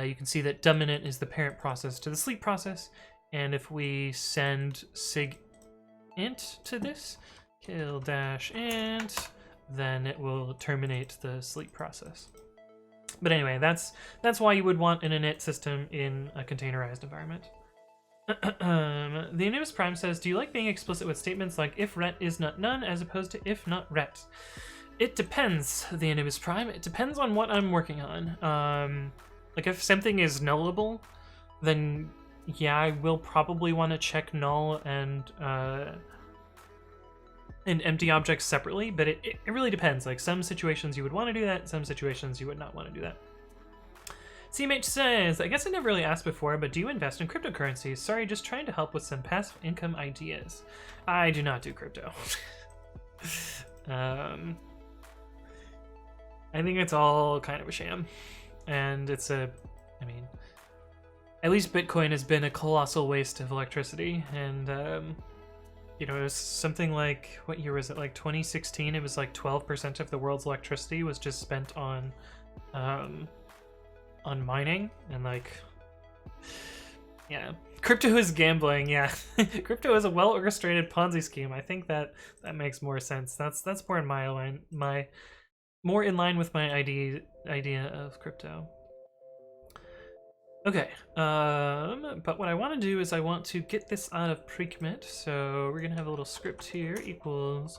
Speaker 1: you can see that dominant is the parent process to the sleep process. And if we send sig int to this, kill-int, then it will terminate the sleep process. But anyway, that's why you would want an init system in a containerized environment. The Anubis Prime says, do you like being explicit with statements like if ret is not none as opposed to if not ret? It depends, the Anubis Prime. It depends on what I'm working on. Like if something is nullable, then yeah, I will probably want to check null and empty objects separately, but it really depends. Like some situations you would want to do that, some situations you would not want to do that. CMH says, I guess I never really asked before, but do you invest in cryptocurrencies? Sorry, just trying to help with some passive income ideas. I do not do crypto. I think it's all kind of a sham. And it's I mean, at least Bitcoin has been a colossal waste of electricity. And, you know, it was something like, what year was it? Like 2016, it was like 12% of the world's electricity was just spent on mining. And like, yeah, crypto is gambling. Yeah, crypto is a well-orchestrated Ponzi scheme. I think that makes more sense. That's more in more in line with my idea of crypto. Okay, but what I want to do is I want to get this out of pre-commit. So we're gonna have a little script here equals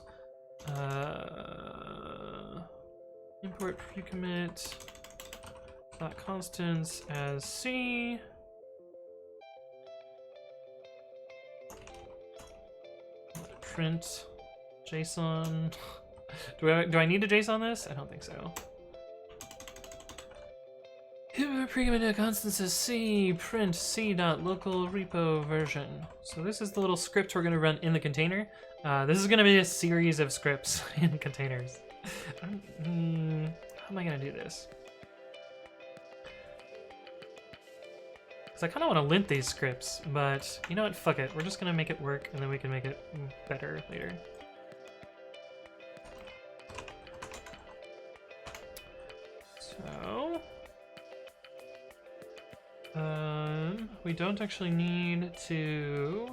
Speaker 1: import pre-commit constants as C. Print JSON. Do I need to JSON this? I don't think so. Pre-commit constants as C, print C.local repo version. So this is the little script we're gonna run in the container. This is gonna be a series of scripts in containers. How am I gonna do this? Because I kind of want to lint these scripts, but you know what? Fuck it. We're just gonna make it work, and then we can make it better later. So, we don't actually need to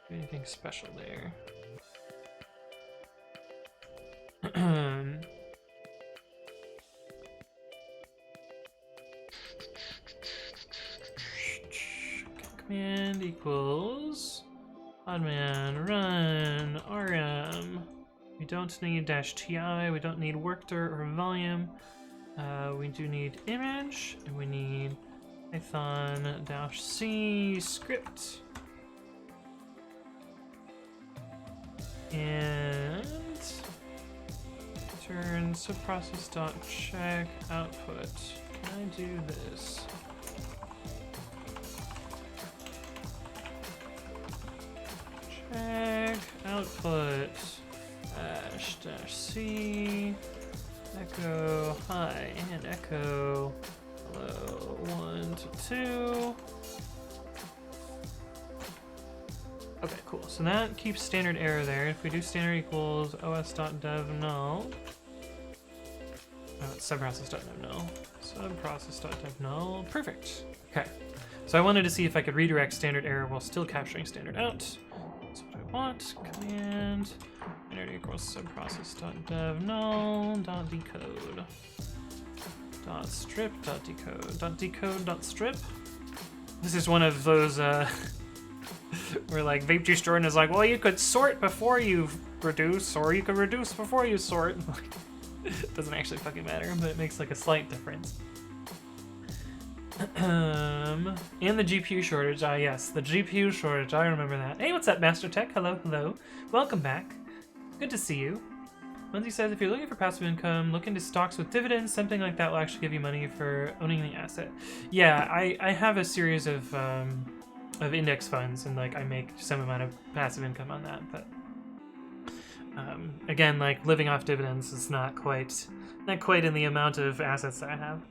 Speaker 1: do anything special there. Command equals podman run rm. We don't need -ti, we don't need workdir or volume. We do need image, and we need python-c script. And return subprocess.check output. Can I do this? Check output --c echo hi and echo hello 1 to 2. Okay, cool. So that keeps standard error there. If we do standard equals os.dev null, it's subprocess.dev null. Subprocess.dev null. Perfect. Okay. So I wanted to see if I could redirect standard error while still capturing standard out. That's what I want. Command standard equals subprocess.dev null dot decode dot strip dot decode dot decode dot strip. This is one of those where like Vape Jordan is like, well, you could sort before you reduce, or you could reduce before you sort. It doesn't actually fucking matter, but it makes like a slight difference. And the GPU shortage. Ah, yes, the GPU shortage. I remember that. Hey, what's up, Master Tech? Hello, hello. Welcome back. Good to see you. Lindsay says, if you're looking for passive income, look into stocks with dividends. Something like that will actually give you money for owning the asset. Yeah, I have a series of index funds, and like I make some amount of passive income on that. But again, like living off dividends is not quite in the amount of assets that I have.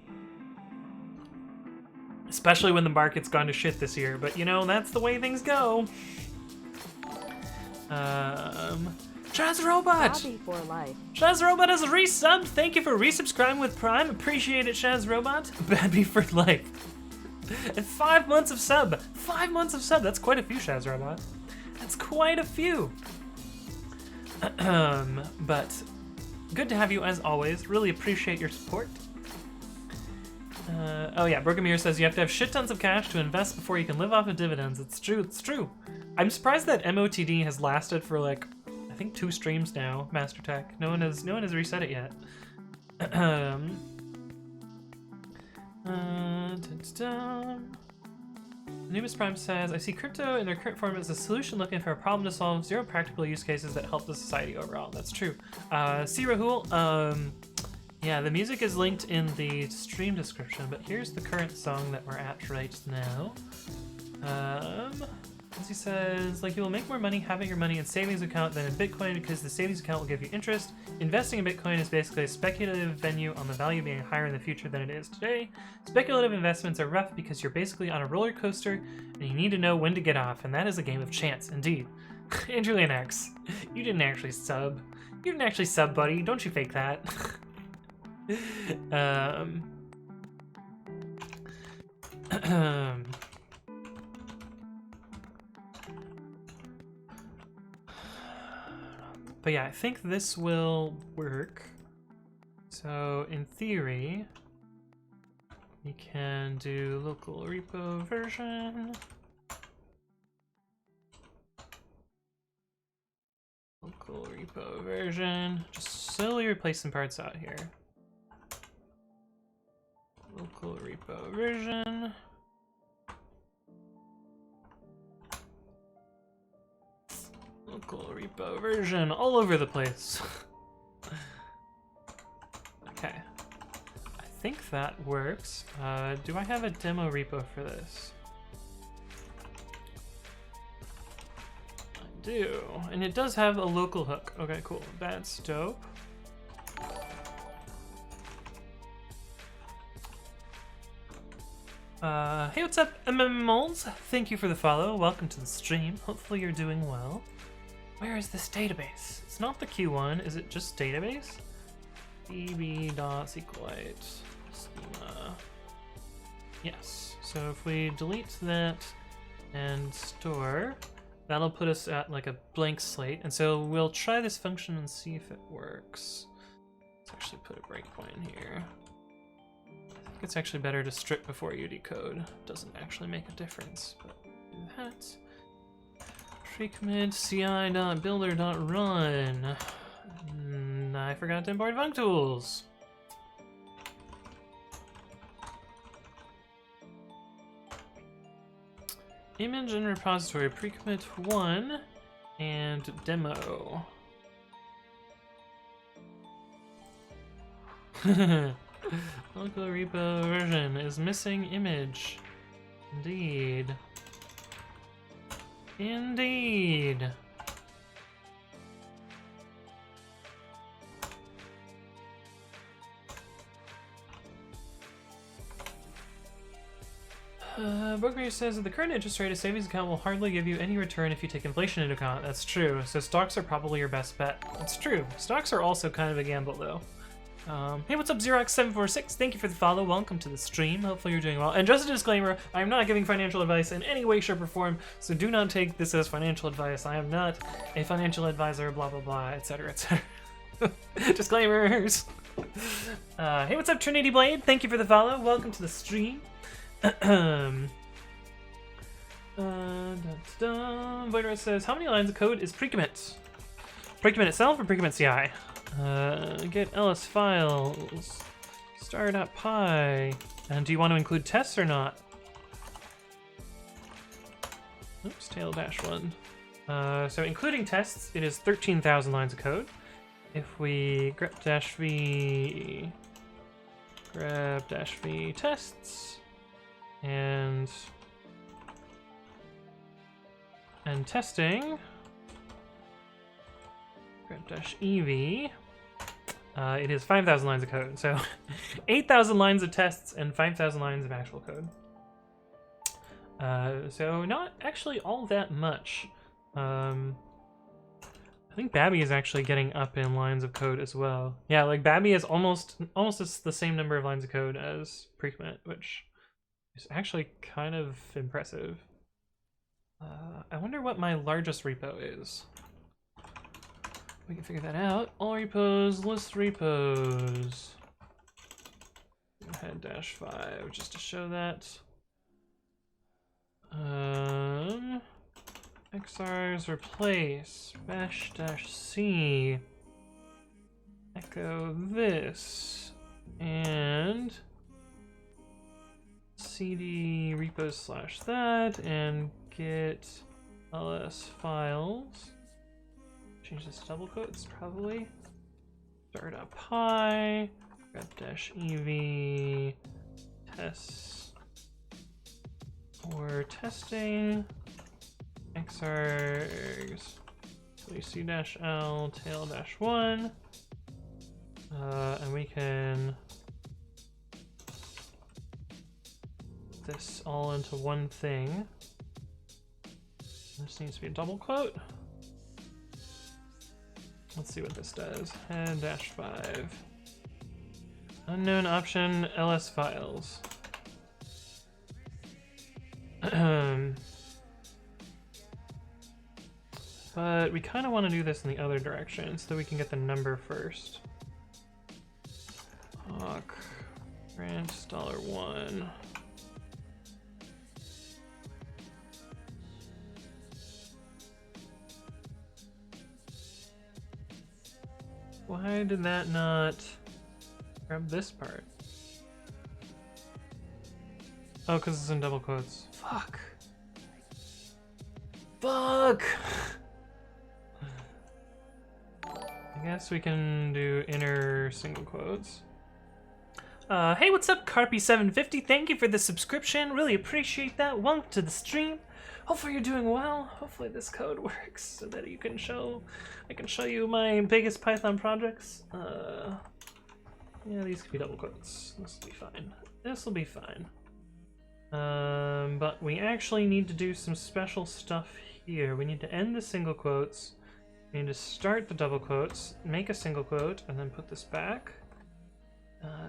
Speaker 1: Especially when the market's gone to shit this year, but you know, that's the way things go. Chaz Robot!
Speaker 2: Hobby for life.
Speaker 1: Shaz Robot has resubbed. Thank you for resubscribing with Prime. Appreciate it, Shaz Robot. Babby for life. And 5 months of sub. 5 months of sub. That's quite a few, Shaz Robot. That's quite a few. But good to have you as always. Really appreciate your support. Oh yeah, Brogomir says you have to have shit tons of cash to invest before you can live off of dividends. It's true, it's true. I'm surprised that MOTD has lasted for like, I think 2 streams now, Master Tech. No one has reset it yet. Anubis Prime says, I see crypto in their current form as a solution looking for a problem to solve, 0 practical use cases that help the society overall. That's true. See Rahul, yeah, the music is linked in the stream description, but here's the current song that we're at right now. As he says, like, you will make more money having your money in savings account than in Bitcoin because the savings account will give you interest. Investing in Bitcoin is basically a speculative venue on the value being higher in the future than it is today. Speculative investments are rough because you're basically on a roller coaster and you need to know when to get off, and that is a game of chance, indeed. Andrew X, you didn't actually sub. You didn't actually sub, buddy. Don't you fake that. But yeah, I think this will work. So in theory, we can do local repo version. Local repo version. Just slowly replace some parts out here. Local repo version. Local repo version all over the place. Okay. I think that works. Do I have a demo repo for this? I do. And it does have a local hook. Okay, cool. That's dope. Hey, what's up, MMMoles? Thank you for the follow. Welcome to the stream. Hopefully you're doing well. Where is this database? It's not the Q1. Is it just database? db.sqlite schema. Yes. So if we delete that and store, that'll put us at like a blank slate. And so we'll try this function and see if it works. Let's actually put a breakpoint here. I think it's actually better to strip before you decode. Doesn't actually make a difference, but do that. Pre-commit.ci.builder.run. I forgot to import functools. Image and repository pre-commit 1 and demo. Local repo version is missing image. Indeed. Indeed. Bugbear says that the current interest rate, a savings account will hardly give you any return if you take inflation into account. That's true. So stocks are probably your best bet. That's true. Stocks are also kind of a gamble, though. Hey, what's up, Xerox746? Thank you for the follow. Welcome to the stream. Hopefully you're doing well. And just a disclaimer, I am not giving financial advice in any way, shape, or form, so do not take this as financial advice. I am not a financial advisor, blah, blah, blah, etc., etc. Disclaimers! Hey, what's up, Trinity Blade? Thank you for the follow. Welcome to the stream. Voidrose says, how many lines of code is pre-commit? Pre-commit itself or pre-commit.ci? Get ls files, star.py, and do you want to include tests or not? Oops, tail-1. So including tests, it is 13,000 lines of code. If we grep-v tests and testing, grep-ev, it is 5,000 lines of code. So 8,000 lines of tests and 5,000 lines of actual code. So not actually all that much. I think Babby is actually getting up in lines of code as well. Yeah, like Babby is almost the same number of lines of code as pre-commit, which is actually kind of impressive. I wonder what my largest repo is. We can figure that out. All repos, list repos. Head -5 just to show that. XRs replace bash-c. Echo this and cd repos / that and git ls files. Change this to double quotes probably. Start.py grep-ev tests for testing xargs wc-l tail-1 and we can put this all into one thing. This needs to be a double quote. Let's see what this does. Head -5 unknown option ls files. But we kind of want to do this in the other direction so that we can get the number first. Awk grant $1. Why did that not grab this part? Oh, because it's in double quotes. Fuck. Fuck! I guess we can do inner single quotes. Hey, what's up, Carpy750? Thank you for the subscription. Really appreciate that. Welcome to the stream. Hopefully you're doing well. Hopefully this code works so that I can show you my biggest Python projects. Yeah, these could be double quotes. This will be fine. This will be fine. But we actually need to do some special stuff here. We need to end the single quotes. We need to start the double quotes, make a single quote, and then put this back.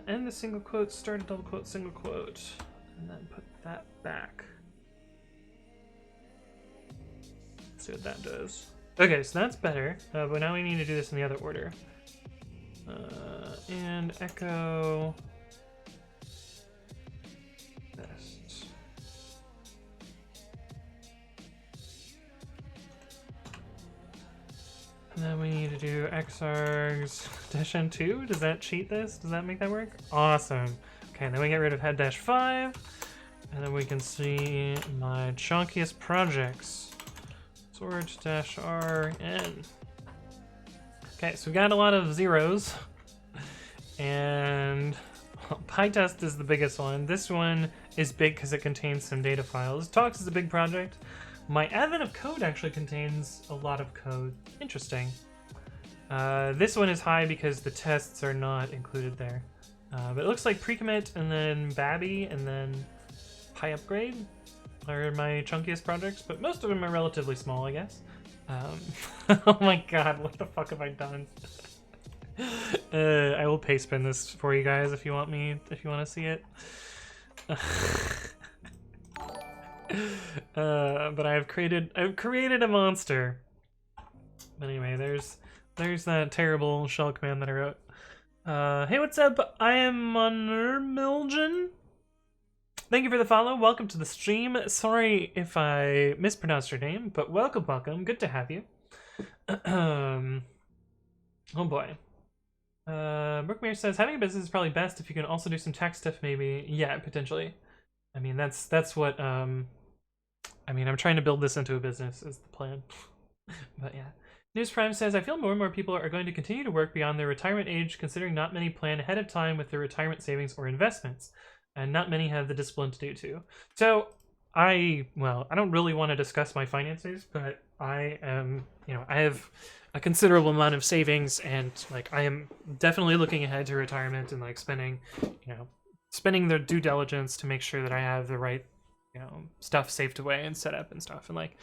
Speaker 1: End the single quote, start a double quote, single quote, and then put that back. Let's see what that does. Okay, so that's better, but now we need to do this in the other order. And echo this. And then we need to do xargs -n2. Does that cheat this? Does that make that work? Awesome. Okay, then we get rid of head -5. And then we can see my chunkiest projects. Sort -rn. Okay, so we got a lot of zeros. And well, PyTest is the biggest one. This one is big because it contains some data files. Talks is a big project. My advent of code actually contains a lot of code. Interesting. This one is high because the tests are not included there. But it looks like pre-commit and then Babby and then PyUpgrade are my chunkiest projects, but most of them are relatively small, I guess. Oh my god, what the fuck have I done? I will paste bin this for you guys if you want to see it. But I've created a monster. But anyway, there's that terrible shell command that I wrote. Hey, what's up? I am Monermiljan. Thank you for the follow. Welcome to the stream. Sorry if I mispronounced your name, but welcome. Good to have you. Oh boy. Brookmere says having a business is probably best if you can also do some tax stuff. Maybe, yeah, potentially. I mean, that's what. I mean, I'm trying to build this into a business is the plan. But yeah. News Prime says, I feel more and more people are going to continue to work beyond their retirement age, considering not many plan ahead of time with their retirement savings or investments, and not many have the discipline to do so. So, I don't really want to discuss my finances, but I am, I have a considerable amount of savings, and like I am definitely looking ahead to retirement and like spending the due diligence to make sure that I have the right, stuff saved away and set up and stuff, and like,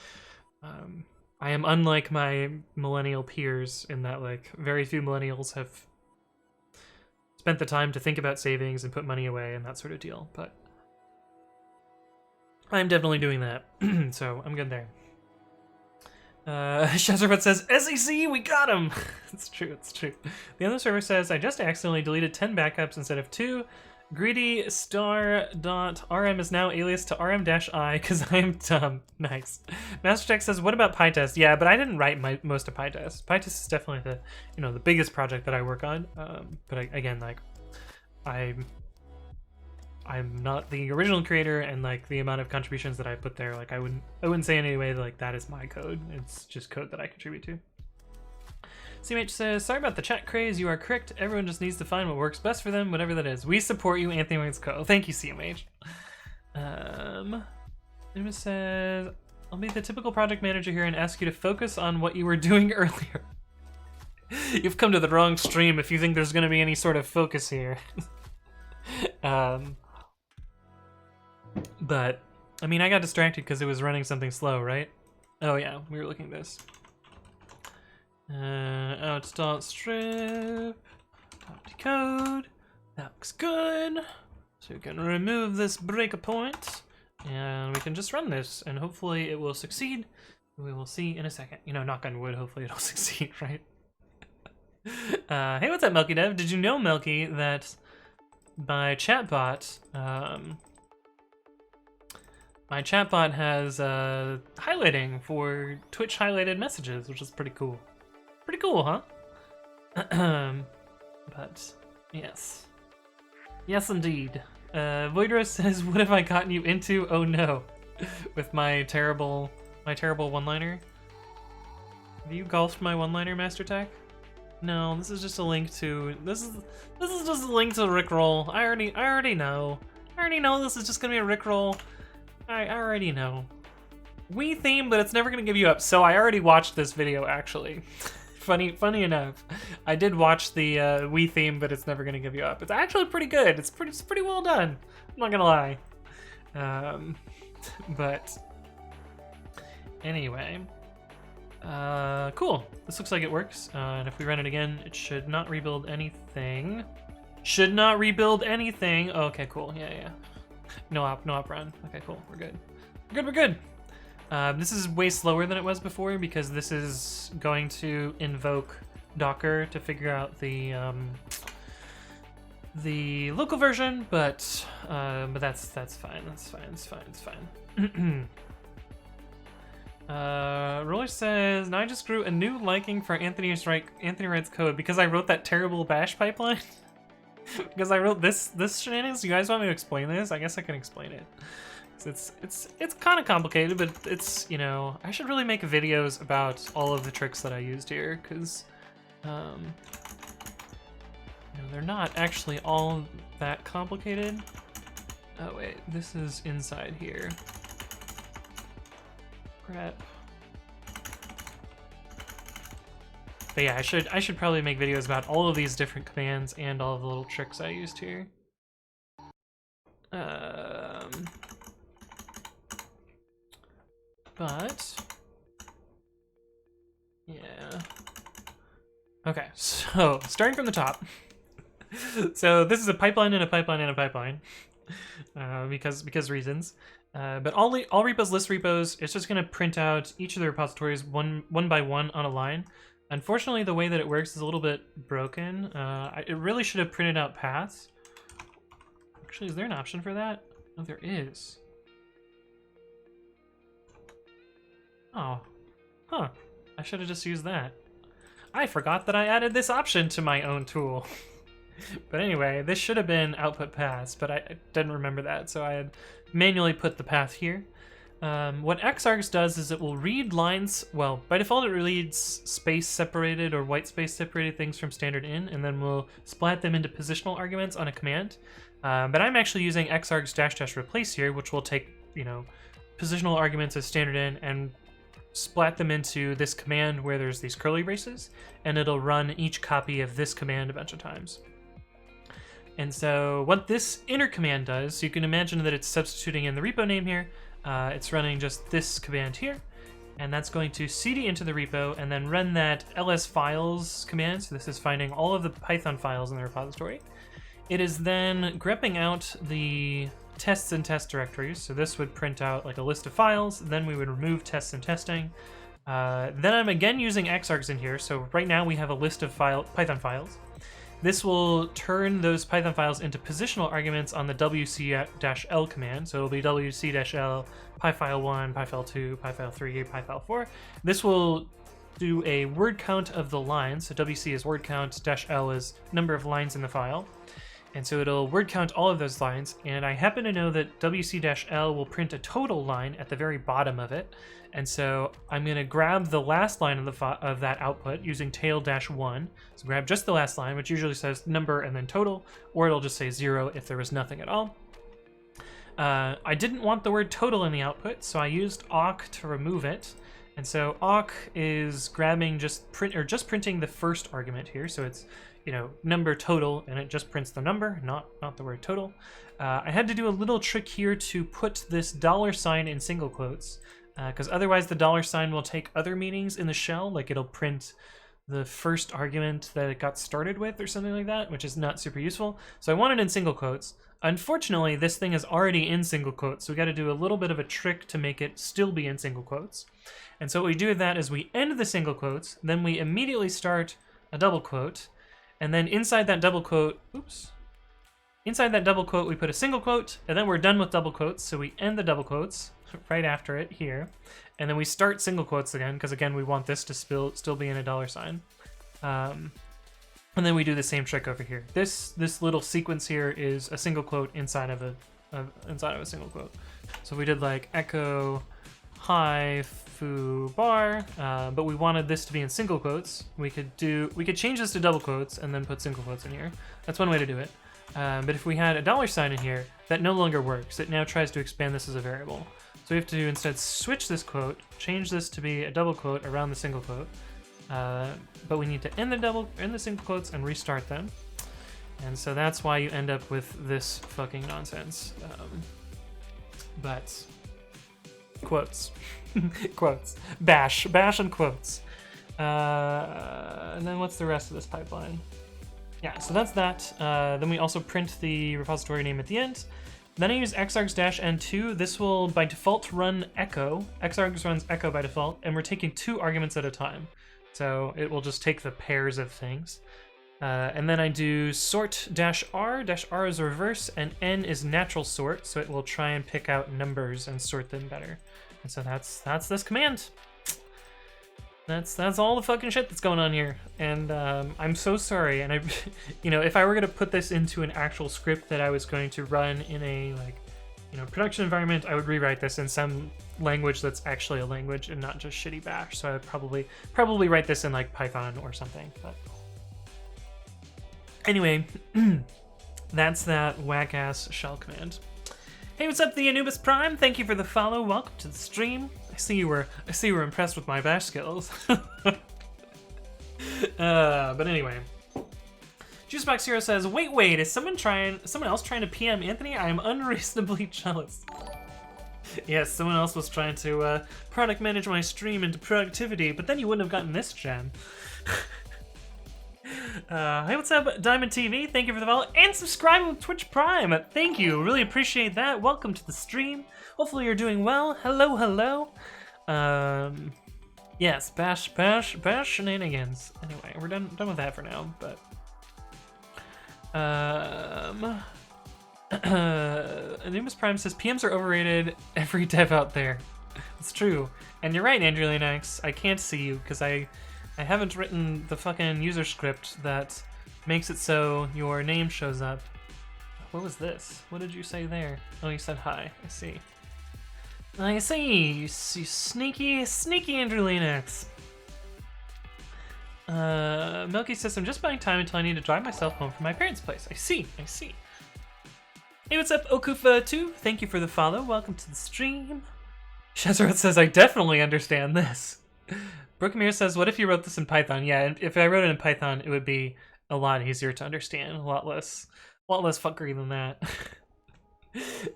Speaker 1: I am unlike my millennial peers in that, like, very few millennials have spent the time to think about savings and put money away and that sort of deal, but I'm definitely doing that, so I'm good there. Shazerfoot says, SEC, we got him! It's true, it's true. The other server says, I just accidentally deleted 10 backups instead of 2. Greedy star.rm is now alias to rm-i because I am dumb. Nice. MasterTech says, what about PyTest? Yeah, but I didn't write most of PyTest. PyTest is definitely the, the biggest project that I work on. But again, like, I'm not the original creator, and like the amount of contributions that I put there, like I wouldn't say in any way like that is my code. It's just code that I contribute to. CMH says, sorry about the chat craze, you are correct. Everyone just needs to find what works best for them, whatever that is. We support you, Anthony Wings Co. Thank you, CMH. Numa says, I'll be the typical project manager here and ask you to focus on what you were doing earlier. You've come to the wrong stream if you think there's gonna be any sort of focus here. But, I mean, I got distracted because it was running something slow, right? Oh yeah, we were looking at this. Outstart strip, decode, that looks good. So we can remove this breakpoint, and we can just run this, and hopefully it will succeed. We will see in a second. Knock on wood, hopefully it'll succeed, right? Hey, what's up, Melky Dev? Did you know, Melky, that my chatbot, has highlighting for Twitch highlighted messages, which is pretty cool. Pretty cool, huh? But yes. Yes, indeed. Voidros says, what have I gotten you into? Oh no. With my terrible one-liner. Have you golfed my one-liner, MasterTech? No, this is just a link to this is just a link to Rickroll. I already know. I already know this is just gonna be a Rickroll. I already know. Wii theme, but it's never gonna give you up. So I already watched this video, actually. Funny enough, I did watch the Wii theme, but it's never gonna give you up. It's actually pretty good. It's pretty well done. I'm not gonna lie. But anyway, cool. This looks like it works. And if we run it again, it should not rebuild anything. Should not rebuild anything. Okay, cool. Yeah. No op run. Okay, cool. We're good. We're good. This is way slower than it was before because this is going to invoke Docker to figure out the local version, but that's fine. It's fine. Roller says, now I just grew a new liking for Anthony Wright's code because I wrote that terrible bash pipeline. Because I wrote this shenanigans. Do you guys want me to explain this? I guess I can explain it. It's kind of complicated, but it's, I should really make videos about all of the tricks that I used here, because they're not actually all that complicated. Oh wait, this is inside here. Prep. But yeah, I should probably make videos about all of these different commands and all of the little tricks I used here. But yeah. Okay, so starting from the top. So this is a pipeline and a pipeline and a pipeline, because reasons. But all repos list repos. It's just gonna print out each of the repositories one by one on a line. Unfortunately, the way that it works is a little bit broken. It really should have printed out paths. Actually, is there an option for that? Oh, there is. Oh, huh. I should have just used that. I forgot that I added this option to my own tool. But anyway, this should have been output paths, but I didn't remember that, so I had manually put the path here. What xargs does is it will read lines, well, by default it reads space separated or white space separated things from standard in, and then we'll splat them into positional arguments on a command. But I'm actually using xargs -- replace here, which will take, positional arguments as standard in and splat them into this command where there's these curly braces, and it'll run each copy of this command a bunch of times. And so what this inner command does, you can imagine that it's substituting in the repo name here. It's running just this command here, and that's going to cd into the repo and then run that ls files command. So this is finding all of the Python files in the repository. It is then grepping out the tests and test directories. So this would print out like a list of files. Then we would remove tests and testing. Then I'm again using xargs in here. So right now we have a list of Python files. This will turn those Python files into positional arguments on the wc-l command. So it'll be wc-l, pyfile1, pyfile2, pyfile3, pyfile4. This will do a word count of the lines. So wc is word count, -l is number of lines in the file. And so it'll word count all of those lines. And I happen to know that wc-l will print a total line at the very bottom of it. And so I'm going to grab the last line of that output using tail-1. So grab just the last line, which usually says number and then total, or it'll just say 0 if there was nothing at all. I didn't want the word total in the output, so I used awk to remove it. And so awk is grabbing just printing the first argument here. So it's, you know, number total, and it just prints the number, not the word total. I had to do a little trick here to put this $sign in single quotes, because otherwise the $sign will take other meanings in the shell, like it'll print the first argument that it got started with or something like that, which is not super useful. So I want it in single quotes. Unfortunately, this thing is already in single quotes, so we got to do a little bit of a trick to make it still be in single quotes. And so what we do with that is we end the single quotes, then we immediately start a double quote, and then inside that double quote, inside that double quote we put a single quote, and then we're done with double quotes, so we end the double quotes right after it here, and then we start single quotes again, because again we want this to still be in a $sign. And then we do the same trick over here. This little sequence here is a single quote inside of a single quote. So we did like echo hi foo bar, but we wanted this to be in single quotes. We could change this to double quotes and then put single quotes in here. That's one way to do it. But if we had a $sign in here, that no longer works. It now tries to expand this as a variable. So we have to instead switch this quote, change this to be a double quote around the single quote. But we need to end the single quotes and restart them. And so that's why you end up with this fucking nonsense. But quotes. Quotes. Bash and quotes. And then what's the rest of this pipeline? Yeah, so that's that. Then we also print the repository name at the end. Then I use xargs-n2. This will by default run echo. Xargs runs echo by default, and we're taking 2 arguments at a time. So it will just take the pairs of things. And then I do sort-r. -r is reverse, and n is natural sort, so it will try and pick out numbers and sort them better. And so that's this command. That's all the fucking shit that's going on here. And I'm so sorry. And if I were gonna put this into an actual script that I was going to run in a production environment, I would rewrite this in some language that's actually a language and not just shitty bash. So I would probably write this in like Python or something. But anyway, that's that whack-ass shell command. Hey, what's up, the Anubis Prime? Thank you for the follow. Welcome to the stream. I see you were impressed with my bash skills. But anyway, Juicebox Hero says, "Wait, is someone else trying to PM Anthony? I am unreasonably jealous." Yes, someone else was trying to product manage my stream into productivity, but then you wouldn't have gotten this gem. Hey, what's up, Diamond TV? Thank you for the follow and subscribing with Twitch Prime. Thank you, really appreciate that. Welcome to the stream. Hopefully you're doing well. Hello. Yes, bash shenanigans. Anyway, we're done with that for now. But Anubis Prime says PMs are overrated. Every dev out there. It's true, and you're right, Andrew Linux. I can't see you because I haven't written the fucking user script that makes it so your name shows up. What was this? What did you say there? Oh, you said hi. I see. You sneaky Andrew Linux. Milky says, I'm just buying time until I need to drive myself home from my parents' place. I see. Hey, what's up, Okufa2? Thank you for the follow. Welcome to the stream. Shazarot says, I definitely understand this. Brookmere says, what if you wrote this in Python? Yeah, if I wrote it in Python, it would be a lot easier to understand, a lot less fuckery than that.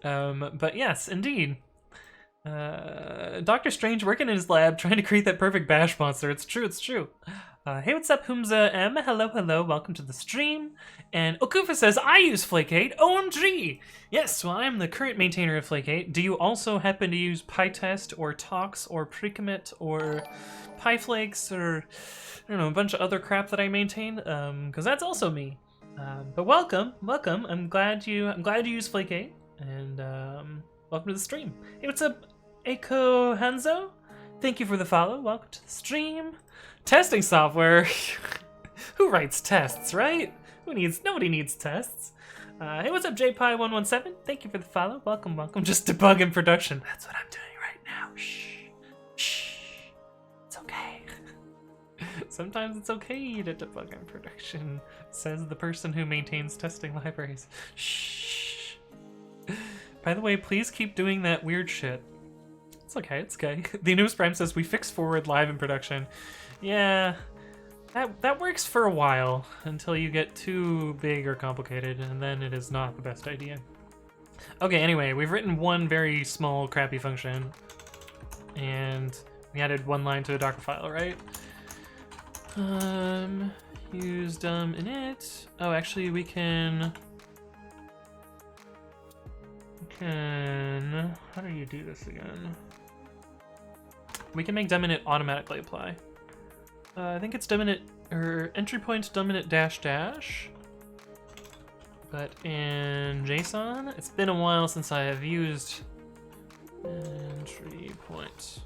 Speaker 1: But yes, indeed. Dr. Strange working in his lab trying to create that perfect bash monster. It's true, it's true. Hey, what's up, Humza M? Hello, hello, welcome to the stream. And Okufa says, I use Flake8, OMG! Yes, well, I'm the current maintainer of Flake8. Do you also happen to use PyTest or Tox or pre-commit or PyFlakes or, I don't know, a bunch of other crap that I maintain? Because that's also me. But welcome. I'm glad you use Flake8, and welcome to the stream. Hey, what's up, Eiko Hanzo? Thank you for the follow. Welcome to the stream. Testing software. Who writes tests, right? Nobody needs tests. Hey, what's up, JPie117? Thank you for the follow. Welcome. Just debug in production. That's what I'm doing right now. Shh. It's okay. Sometimes it's okay to debug in production, says the person who maintains testing libraries. Shh. By the way, please keep doing that weird shit. It's okay. The News Prime says we fix forward live in production. Yeah, that works for a while until you get too big or complicated, and then it is not the best idea. Okay, anyway, we've written one very small, crappy function, and we added one line to a Docker file, right? Use init. Oh, actually, we can. How do you do this again? We can make init automatically apply. I think it's init or entry point init --. But in JSON, it's been a while since I have used entry point.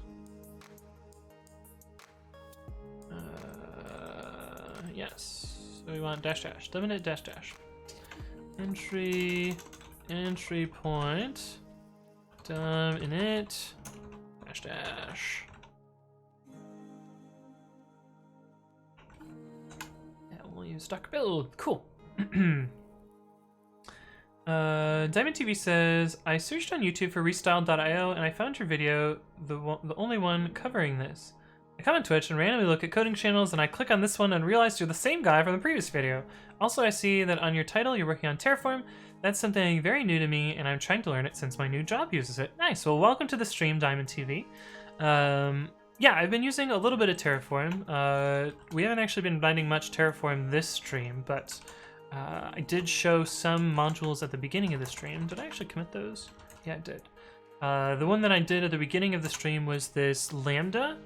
Speaker 1: Yes. So we want --, init entry point init --. We'll use Docker build. Cool. Diamond TV says, I searched on YouTube for restyled.io and I found your video, the only one covering this. I come on Twitch and randomly look at coding channels and I click on this one and realize you're the same guy from the previous video. Also, I see that on your title you're working on Terraform. That's something very new to me and I'm trying to learn it since my new job uses it. Nice. Well, welcome to the stream, Diamond TV. Yeah, I've been using a little bit of Terraform. We haven't actually been binding much Terraform this stream, but I did show some modules at the beginning of the stream. Did I actually commit those? Yeah, I did. The one that I did at the beginning of the stream was this Lambda,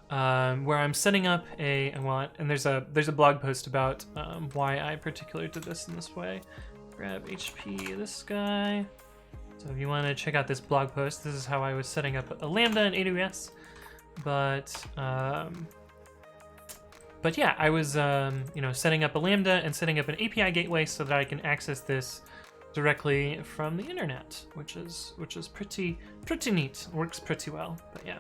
Speaker 1: where I'm setting up and there's a blog post about why I particularly did this in this way. Grab HP this guy. So if you want to check out this blog post, this is how I was setting up a Lambda in AWS. But yeah, I was setting up a Lambda and setting up an API gateway so that I can access this directly from the internet, which is pretty neat. Works pretty well. But yeah.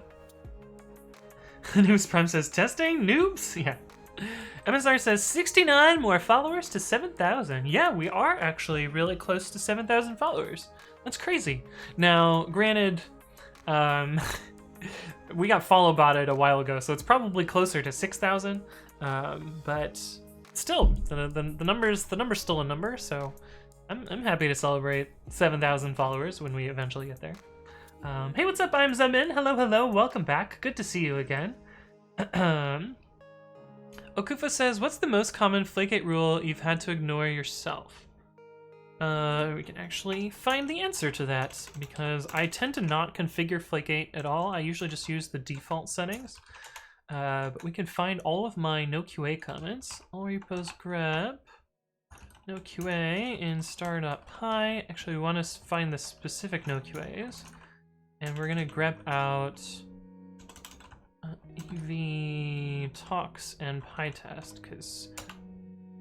Speaker 1: News Prime says testing noobs. Yeah. MSR says 69 more followers to 7,000. Yeah, we are actually really close to 7,000 followers. That's crazy. Now, granted, we got follow botted a while ago, so it's probably closer to 6,000. But still, the number's still a number. So I'm happy to celebrate 7,000 followers when we eventually get there. Hey, what's up? I'm Zemin. Hello. Welcome back. Good to see you again. Okufa says, what's the most common Flake8 rule you've had to ignore yourself? We can actually find the answer to that because I tend to not configure Flake8 at all. I usually just use the default settings. But we can find all of my no QA comments. All repos grep no QA in star.py. Actually, we want to find the specific no QAs. And we're going to grep out EV Tox and PyTest because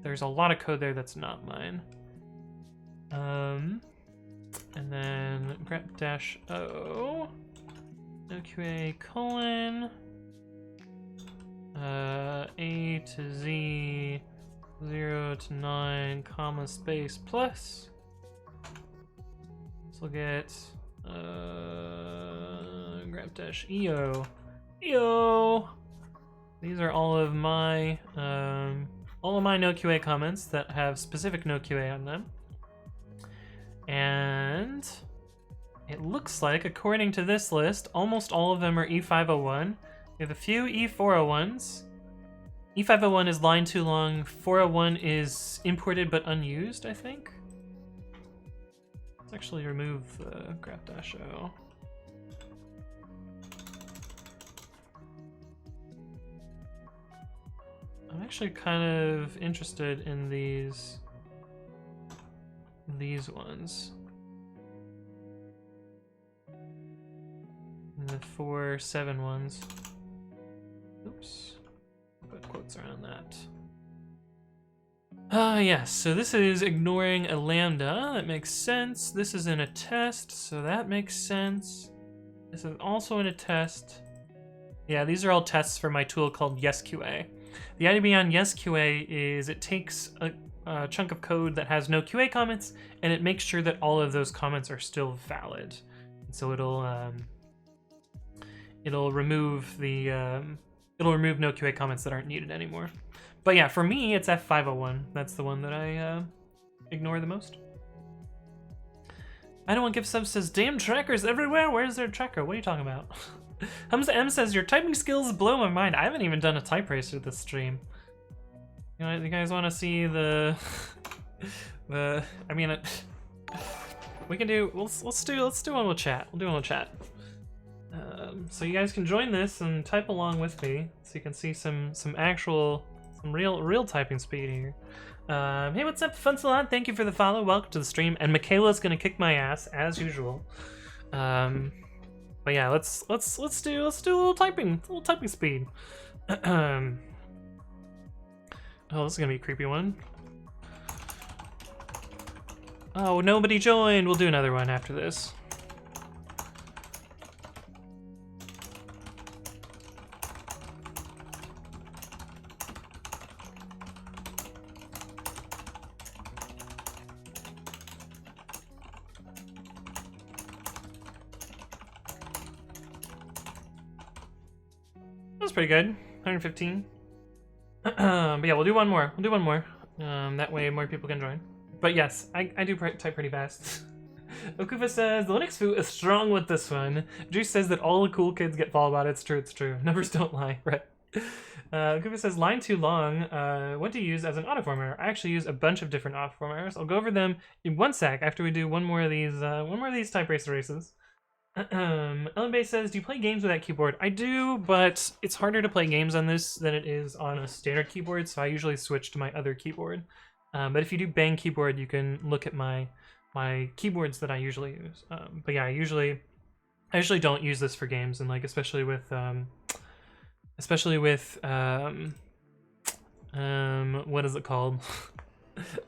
Speaker 1: there's a lot of code there that's not mine. And then grep-o no QA colon A to Z 0 to 9 comma space plus. So we'll get grep-eo. These are all of my no QA comments that have specific no QA on them. And it looks like, according to this list, almost all of them are E501. We have a few E401s. E501 is line too long. 401 is imported but unused, I think. Let's actually remove the graph-o. I'm actually kind of interested in these ones. And the 4.7 ones. Oops. Put quotes around that. Yes, so this is ignoring a lambda. That makes sense. This is in a test, so that makes sense. This is also in a test. Yeah, these are all tests for my tool called YesQA. The idea behind YesQA is it takes a chunk of code that has no QA comments, and it makes sure that all of those comments are still valid. And so it'll remove the it'll remove no QA comments that aren't needed anymore. But yeah, for me, it's F501. That's the one that I ignore the most. I don't want give sub says, damn trackers everywhere. Where's their tracker? What are you talking about? Hamza M says, your typing skills blow my mind. I haven't even done a type racer this stream. You know, you guys want to see the I mean, we can do. Let's do one with chat. We'll do one with chat. So you guys can join this and type along with me, so you can see some real typing speed here. Hey, what's up, Funsalon? Thank you for the follow. Welcome to the stream. And Michaela's gonna kick my ass as usual. But yeah, let's do a little typing speed. Oh, this is gonna be a creepy one. Oh, nobody joined. We'll do another one after this. That was pretty good. 115. But yeah, we'll do one more. That way more people can join. But yes, I do type pretty fast. Okufa says, the Linux foo is strong with this one. Juice says that all the cool kids get followed about it. It's true. Numbers don't lie, right? Okufa says, line too long. What to use as an autoformatter? I actually use a bunch of different autoformatters. I'll go over them in one sec after we do one more of these type racer races. Ellen Bay says, do you play games with that keyboard? I do, but it's harder to play games on this than it is on a standard keyboard, so I usually switch to my other keyboard. But if you do bang keyboard, you can look at my keyboards that I usually use. But yeah, I usually don't use this for games, and like especially with what is it called?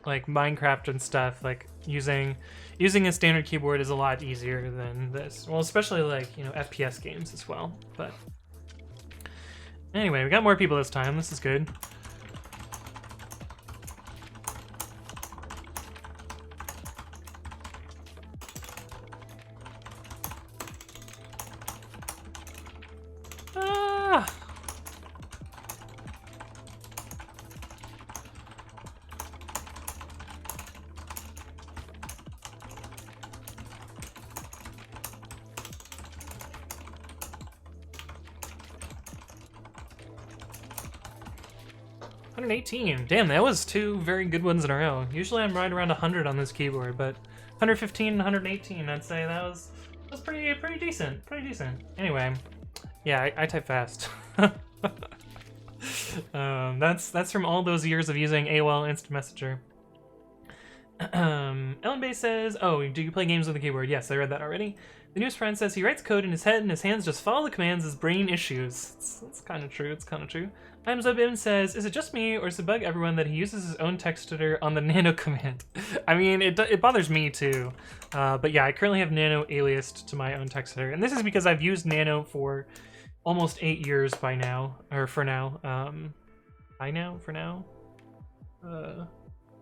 Speaker 1: Like Minecraft and stuff. Like using a standard keyboard is a lot easier than this. Well, especially like, you know, FPS games as well. But anyway, we got more people this time. This is good. Damn, that was two very good ones in a row. Usually I'm right around 100 on this keyboard, but 115 and 118, I'd say that was pretty decent. Anyway, yeah, I type fast. That's from all those years of using AOL Instant Messenger. Ellen Bay says, oh, do you play games with the keyboard? Yes, I read that already. The newest friend says he writes code in his head and his hands just follow the commands as brain issues. It's kind of true. I'm Zubim says, is it just me or is it bug everyone that he uses his own text editor on the nano command? I mean, it bothers me too. But yeah, I currently have nano aliased to my own text editor. And this is because I've used nano for almost 8 years by now, or for now.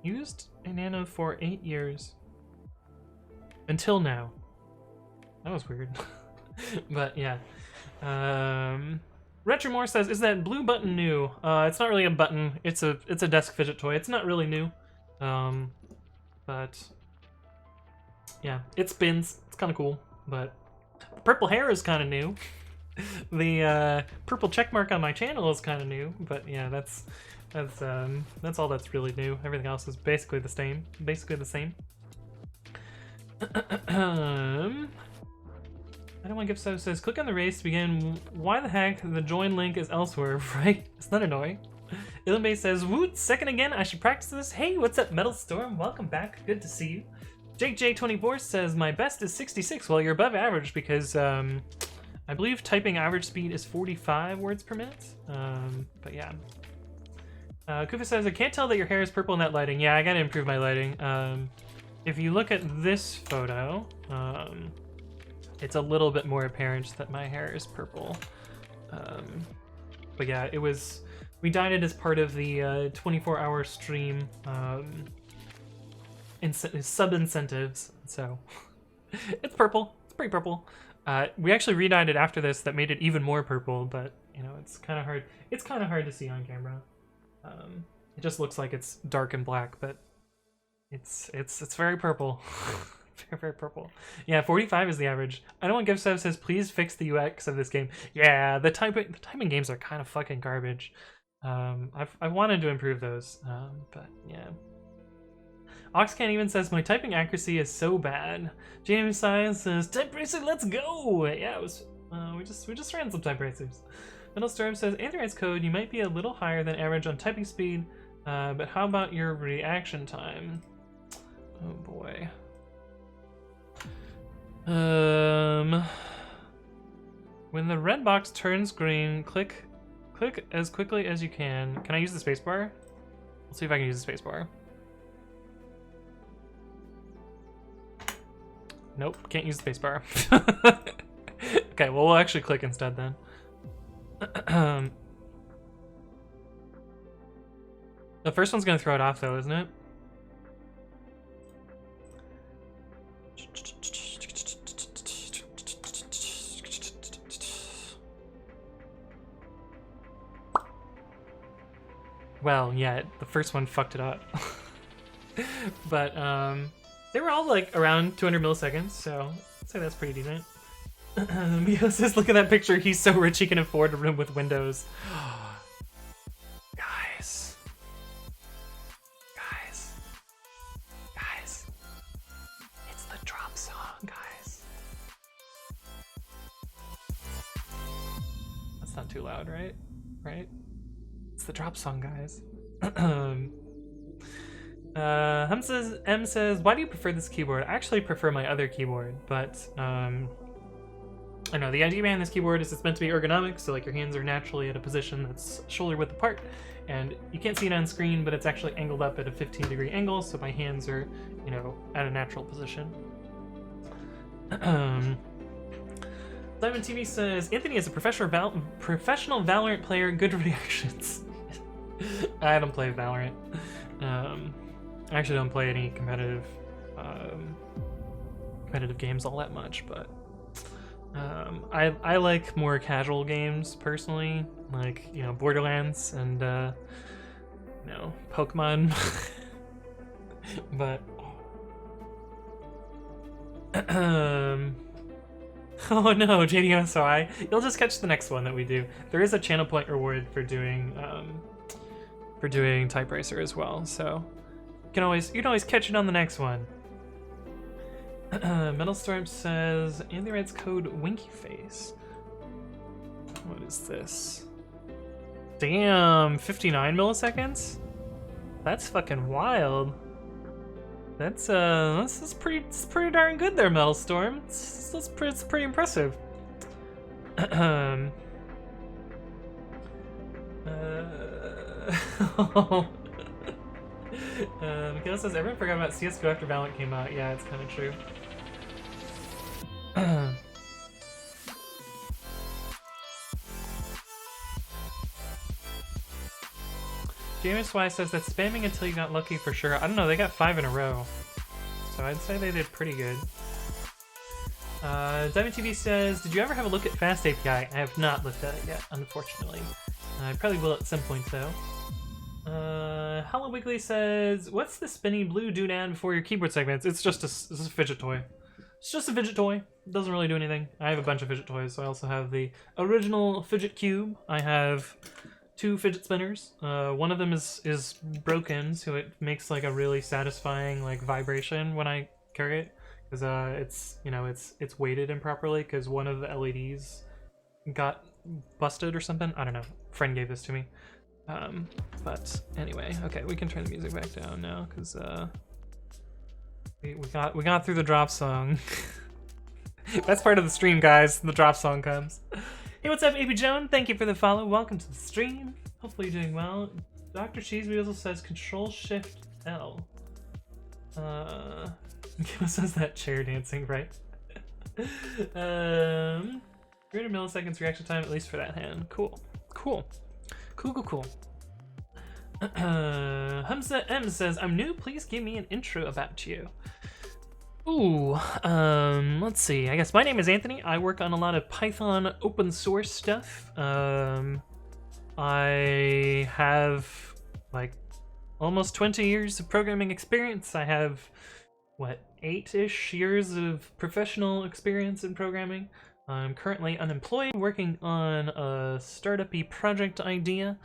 Speaker 1: Used a nano for 8 years. Until now. That was weird. But yeah. Retromore says, is that blue button new? It's not really a button. It's a desk fidget toy. It's not really new. But yeah, it spins. It's kind of cool. but purple hair is kind of new. The purple check mark on my channel is kind of new, but yeah, that's all that's really new. Everything else is basically the same. I don't want to give so says click on the race to begin. Why the heck the join link is elsewhere, right? It's not annoying. Illumbase says, woot, second again, I should practice this. Hey, what's up, Metal Storm? Welcome back. Good to see you. Jake J24 says, my best is 66. Well, you're above average because I believe typing average speed is 45 words per minute. But yeah. Kufa says, I can't tell that your hair is purple in that lighting. Yeah, I gotta improve my lighting. If you look at this photo, it's a little bit more apparent that my hair is purple. But yeah, we dyed it as part of the 24-hour stream sub-incentives, so it's purple. It's pretty purple. We actually re-dyed it after this that made it even more purple, but you know, it's kind of hard. It's kind of hard to see on camera. It just looks like it's dark and black, but it's very purple. Very purple. Yeah, 45 is the average. I don't want GiveSev says, please fix the UX of this game. Yeah, the typing games are kind of fucking garbage. I wanted to improve those, but yeah. Oxcan even says, my typing accuracy is so bad. James Science says, type racer, let's go! Yeah, it was, we just ran some type racers. Middle Storm says, Aetherite's code, you might be a little higher than average on typing speed, but how about your reaction time? Oh boy. When the red box turns green, click as quickly as you can. Can I use the spacebar? Let's see if I can use the spacebar. Nope, can't use the spacebar. Okay, well, we'll actually click instead then. The first one's gonna throw it off though, isn't it? Well, yeah, the first one fucked it up. But they were all like around 200 milliseconds, so I'd say that's pretty decent. Mio says, look at that picture, he's so rich he can afford a room with windows. Guys. It's the drop song, guys. That's not too loud, right? It's the drop song, guys. M says, why do you prefer this keyboard? I actually prefer my other keyboard, but I know the idea behind this keyboard is it's meant to be ergonomic, so like your hands are naturally at a position that's shoulder width apart, and you can't see it on screen, but it's actually angled up at a 15-degree angle, so my hands are, you know, at a natural position. Diamond TV says, Anthony is a professional Valorant player, good reactions. I don't play Valorant. I actually don't play any competitive games all that much, but I like more casual games personally, like, you know, Borderlands and you know, Pokemon. But oh no, JDSOI, you'll just catch the next one that we do. There is a channel point reward for doing Type Racer as well, so you can always catch it on the next one. Metal Storm says, Andy writes code Winky Face. What is this? Damn, 59 milliseconds? That's fucking wild. That's pretty darn good there, Metal Storm. It's pretty impressive. Miguel says everyone forgot about CS:GO after Valorant came out. Yeah, it's kind of true. James Y says that spamming until you got lucky for sure. I don't know, they got 5 in a row, so I'd say they did pretty good. WTV says, did you ever have a look at Fast API? I have not looked at it yet, unfortunately. I probably will at some point though. Hello Wiggly says, what's the spinny blue doodad before your keyboard segments? It's just a fidget toy. It's just a fidget toy. It doesn't really do anything. I have a bunch of fidget toys. So I also have the original fidget cube. I have 2 fidget spinners. One of them is broken, so it makes like a really satisfying like vibration when I carry it, because it's, you know, it's weighted improperly because one of the LEDs got busted or something. I don't know. Friend gave this to me. But anyway, okay, we can turn the music back down now because we got through the drop song. That's part of the stream, guys. The drop song comes. Hey, what's up, AP Joan? Thank you for the follow. Welcome to the stream. Hopefully you're doing well. Dr. Cheeseweasel says Control-Shift-L. What says that chair dancing, right? 300 milliseconds reaction time, at least for that hand. Cool. Hamza M says, I'm new, please give me an intro about you. Ooh, let's see. I guess my name is Anthony. I work on a lot of Python open source stuff. I have like almost 20 years of programming experience. I have, what, 8-ish years of professional experience in programming. I'm currently unemployed, working on a startup-y project idea.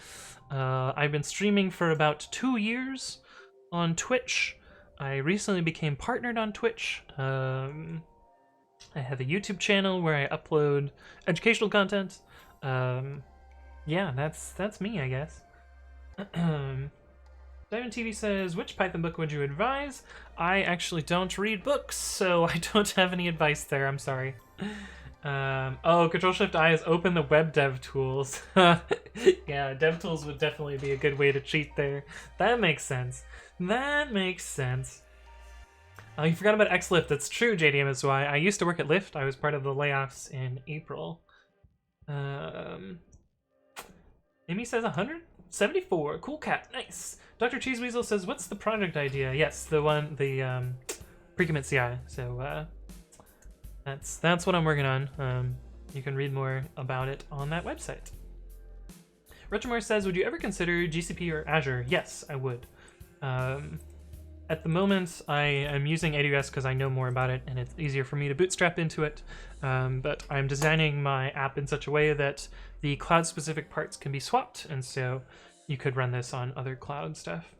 Speaker 1: I've been streaming for about 2 years on Twitch. I recently became partnered on Twitch. I have a YouTube channel where I upload educational content. Yeah, that's me, I guess. Diamond TV says, which Python book would you advise? I actually don't read books, so I don't have any advice there, I'm sorry. Oh, Control-Shift-I is open the web dev tools. Yeah, DevTools would definitely be a good way to cheat there. That makes sense. That makes sense. Oh, you forgot about XLift. That's true, JDMSY. I used to work at Lyft. I was part of the layoffs in April. Amy says 174. Cool cat. Nice. Dr. Cheeseweasel says, what's the project idea? Yes, the one, the pre-commit.ci. So, that's what I'm working on. You can read more about it on that website. Retromore says, would you ever consider GCP or Azure? Yes, I would. At the moment, I am using AWS because I know more about it and it's easier for me to bootstrap into it. But I'm designing my app in such a way that the cloud-specific parts can be swapped, and so you could run this on other cloud stuff.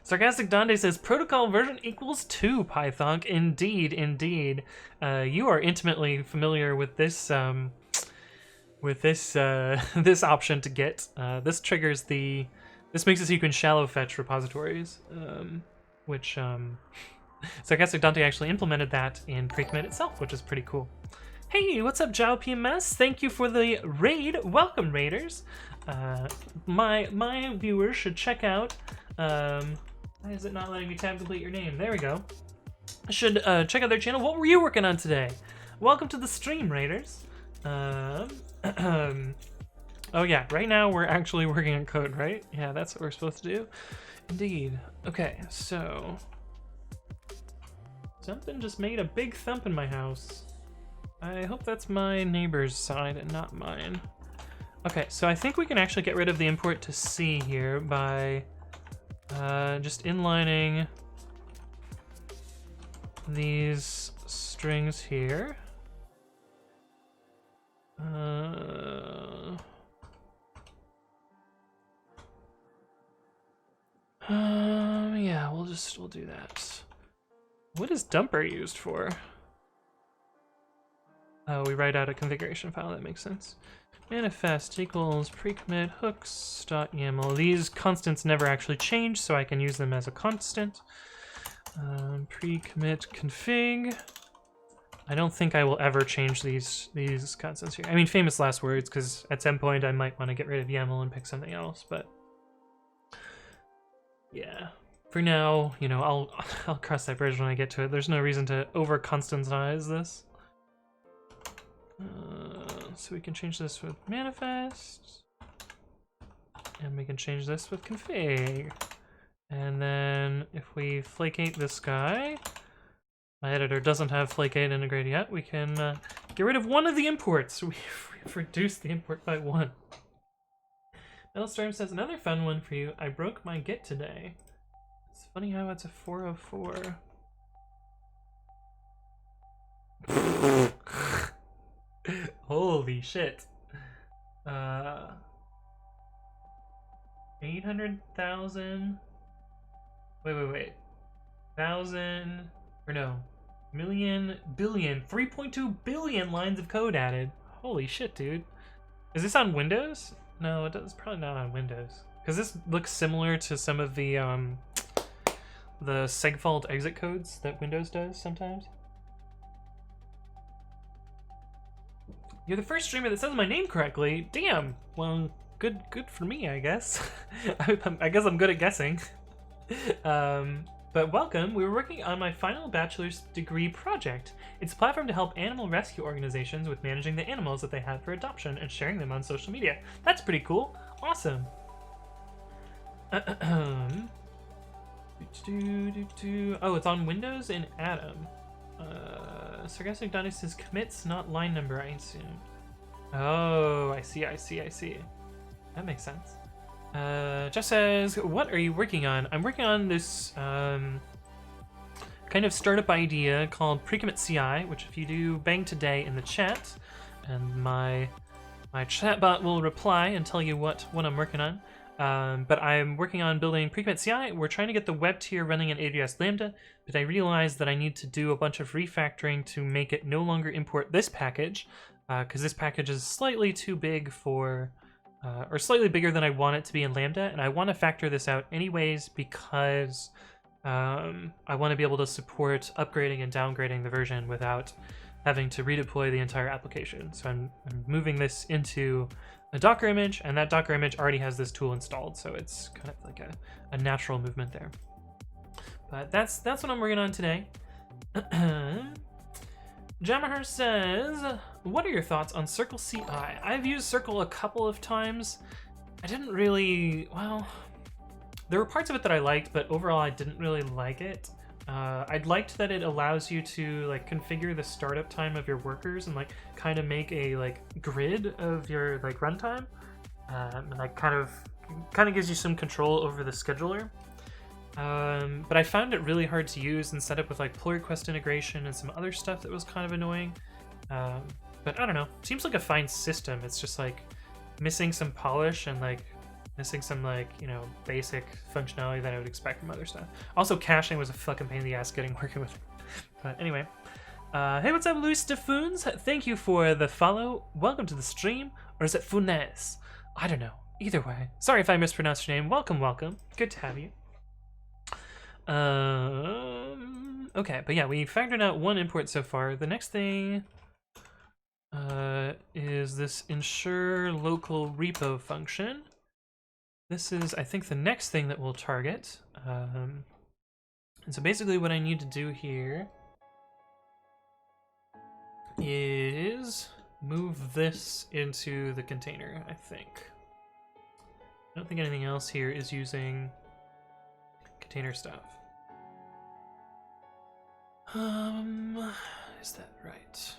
Speaker 1: Sarcastic Donde says, protocol version equals 2, Python. Indeed, indeed. You are intimately familiar with this this option to get. This triggers the... This makes it so you can shallow fetch repositories, which Sarcastic Dante actually implemented that in pre-commit itself, which is pretty cool. Hey, what's up, Jao PMS? Thank you for the raid. Welcome, raiders. My viewers should check out. Why is it not letting me tab complete your name? There we go. Should check out their channel. What were you working on today? Welcome to the stream, raiders. Oh yeah, right now we're actually working on code, right? Yeah, that's what we're supposed to do. Indeed. Okay, so... Something just made a big thump in my house. I hope that's my neighbor's side and not mine. Okay, so I think we can actually get rid of the import to C here by just inlining these strings here. Yeah, we'll do that. What is dumper used for? Oh, we write out a configuration file, that makes sense. Manifest equals pre-commit hooks.yaml. These constants never actually change, so I can use them as a constant. Pre-commit config. I don't think I will ever change these constants here. I mean, famous last words, because at some point I might want to get rid of YAML and pick something else, but yeah. For now, you know, I'll cross that bridge when I get to it. There's no reason to over-constantize this. So we can change this with manifest, and we can change this with config. And then if we flakate this guy, my editor doesn't have flakate integrated yet, we can get rid of one of the imports. We've reduced the import by 1. Metalstorm says, another fun one for you. I broke my Git today. It's funny how it's a 404. Holy shit. 800,000. Wait. 1,000, or no, million, billion, 3.2 billion lines of code added. Holy shit, dude. Is this on Windows? No, it's probably not on Windows. Because this looks similar to some of the segfault exit codes that Windows does sometimes. You're the first streamer that says my name correctly. Damn. Well, good for me, I guess. I guess I'm good at guessing. But welcome. We were working on my final bachelor's degree project. It's a platform to help animal rescue organizations with managing the animals that they have for adoption and sharing them on social media. That's pretty cool. Awesome. Oh, it's on Windows and Atom. Sarcastic Donnie says commits, not line number, I assume. Oh, I see. That makes sense. Jeff says, what are you working on? I'm working on this kind of startup idea called pre-commit.ci, which if you do bang today in the chat, and my chatbot will reply and tell you what I'm working on. But I'm working on building pre-commit.ci. We're trying to get the web tier running in AWS Lambda, but I realized that I need to do a bunch of refactoring to make it no longer import this package, because this package is slightly too big for... or slightly bigger than I want it to be in Lambda, and I want to factor this out anyways because I want to be able to support upgrading and downgrading the version without having to redeploy the entire application. So I'm moving this into a Docker image, and that Docker image already has this tool installed, so it's kind of like a natural movement there. But that's what I'm working on today. Jamahar says, what are your thoughts on Circle CI? I've used Circle a couple of times. I didn't really, well, there were parts of it that I liked, but overall I didn't really like it. I'd liked that it allows you to like configure the startup time of your workers and like kind of make a like grid of your like runtime, and like kind of gives you some control over the scheduler. But I found it really hard to use and set up with like pull request integration and some other stuff that was kind of annoying. But I don't know, seems like a fine system. It's just like missing some polish and like missing some like, you know, basic functionality that I would expect from other stuff. Also, caching was a fucking pain in the ass working with it. But anyway, hey, what's up, Luis Defunes? Thank you for the follow. Welcome to the stream, or is it Funes? I don't know. Either way, sorry if I mispronounced your name. Welcome. Good to have you. Okay, but yeah, we factored out one import so far. The next thing is this ensure local repo function. This is, I think, the next thing that we'll target. And so basically what I need to do here is move this into the container, I think. I don't think anything else here is using container stuff. Is that right?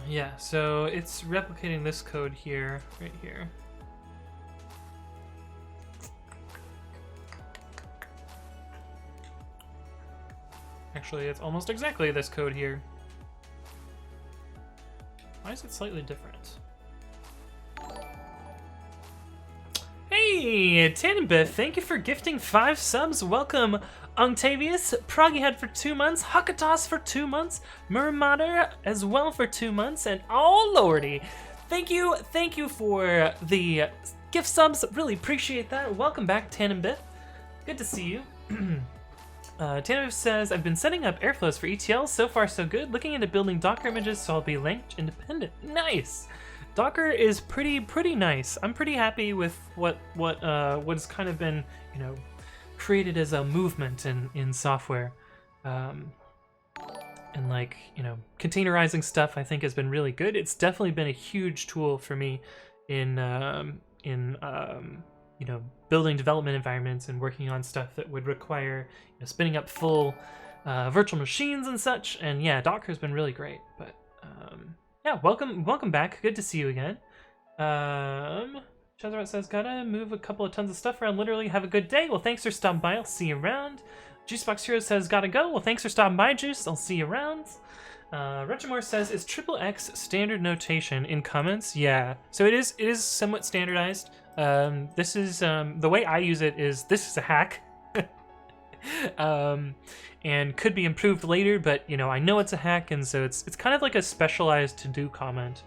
Speaker 1: Yeah, so it's replicating this code here, right here. Actually, it's almost exactly this code here. Why is it slightly different? Hey, Tannenbiff, thank you for gifting 5 subs. Welcome, Octavius, Proggyhead for 2 months, Hakatos for 2 months, Murmader as well for 2 months, and oh lordy, thank you for the gift subs. Really appreciate that. Welcome back, Tannenbiff. Good to see you. Tannenbiff says, I've been setting up airflows for ETL. So far, so good. Looking into building Docker images, so I'll be language independent. Nice. Docker is pretty nice. I'm pretty happy with what has kind of been, you know, created as a movement in software, and like, you know, containerizing stuff I think has been really good. It's definitely been a huge tool for me in you know, building development environments and working on stuff that would require, you know, spinning up full virtual machines and such. And yeah, Docker has been really great. But Yeah, welcome back. Good to see you again. Chazarot says, gotta move a couple of tons of stuff around. Literally, have a good day. Well, thanks for stopping by. I'll see you around. Juicebox Hero says, gotta go. Well, thanks for stopping by, Juice. I'll see you around. Retrimore says, is XXX standard notation in comments? Yeah. So it is somewhat standardized. This is the way I use it is this is a hack. And could be improved later, but you know, I know it's a hack, and so it's kind of like a specialized to-do comment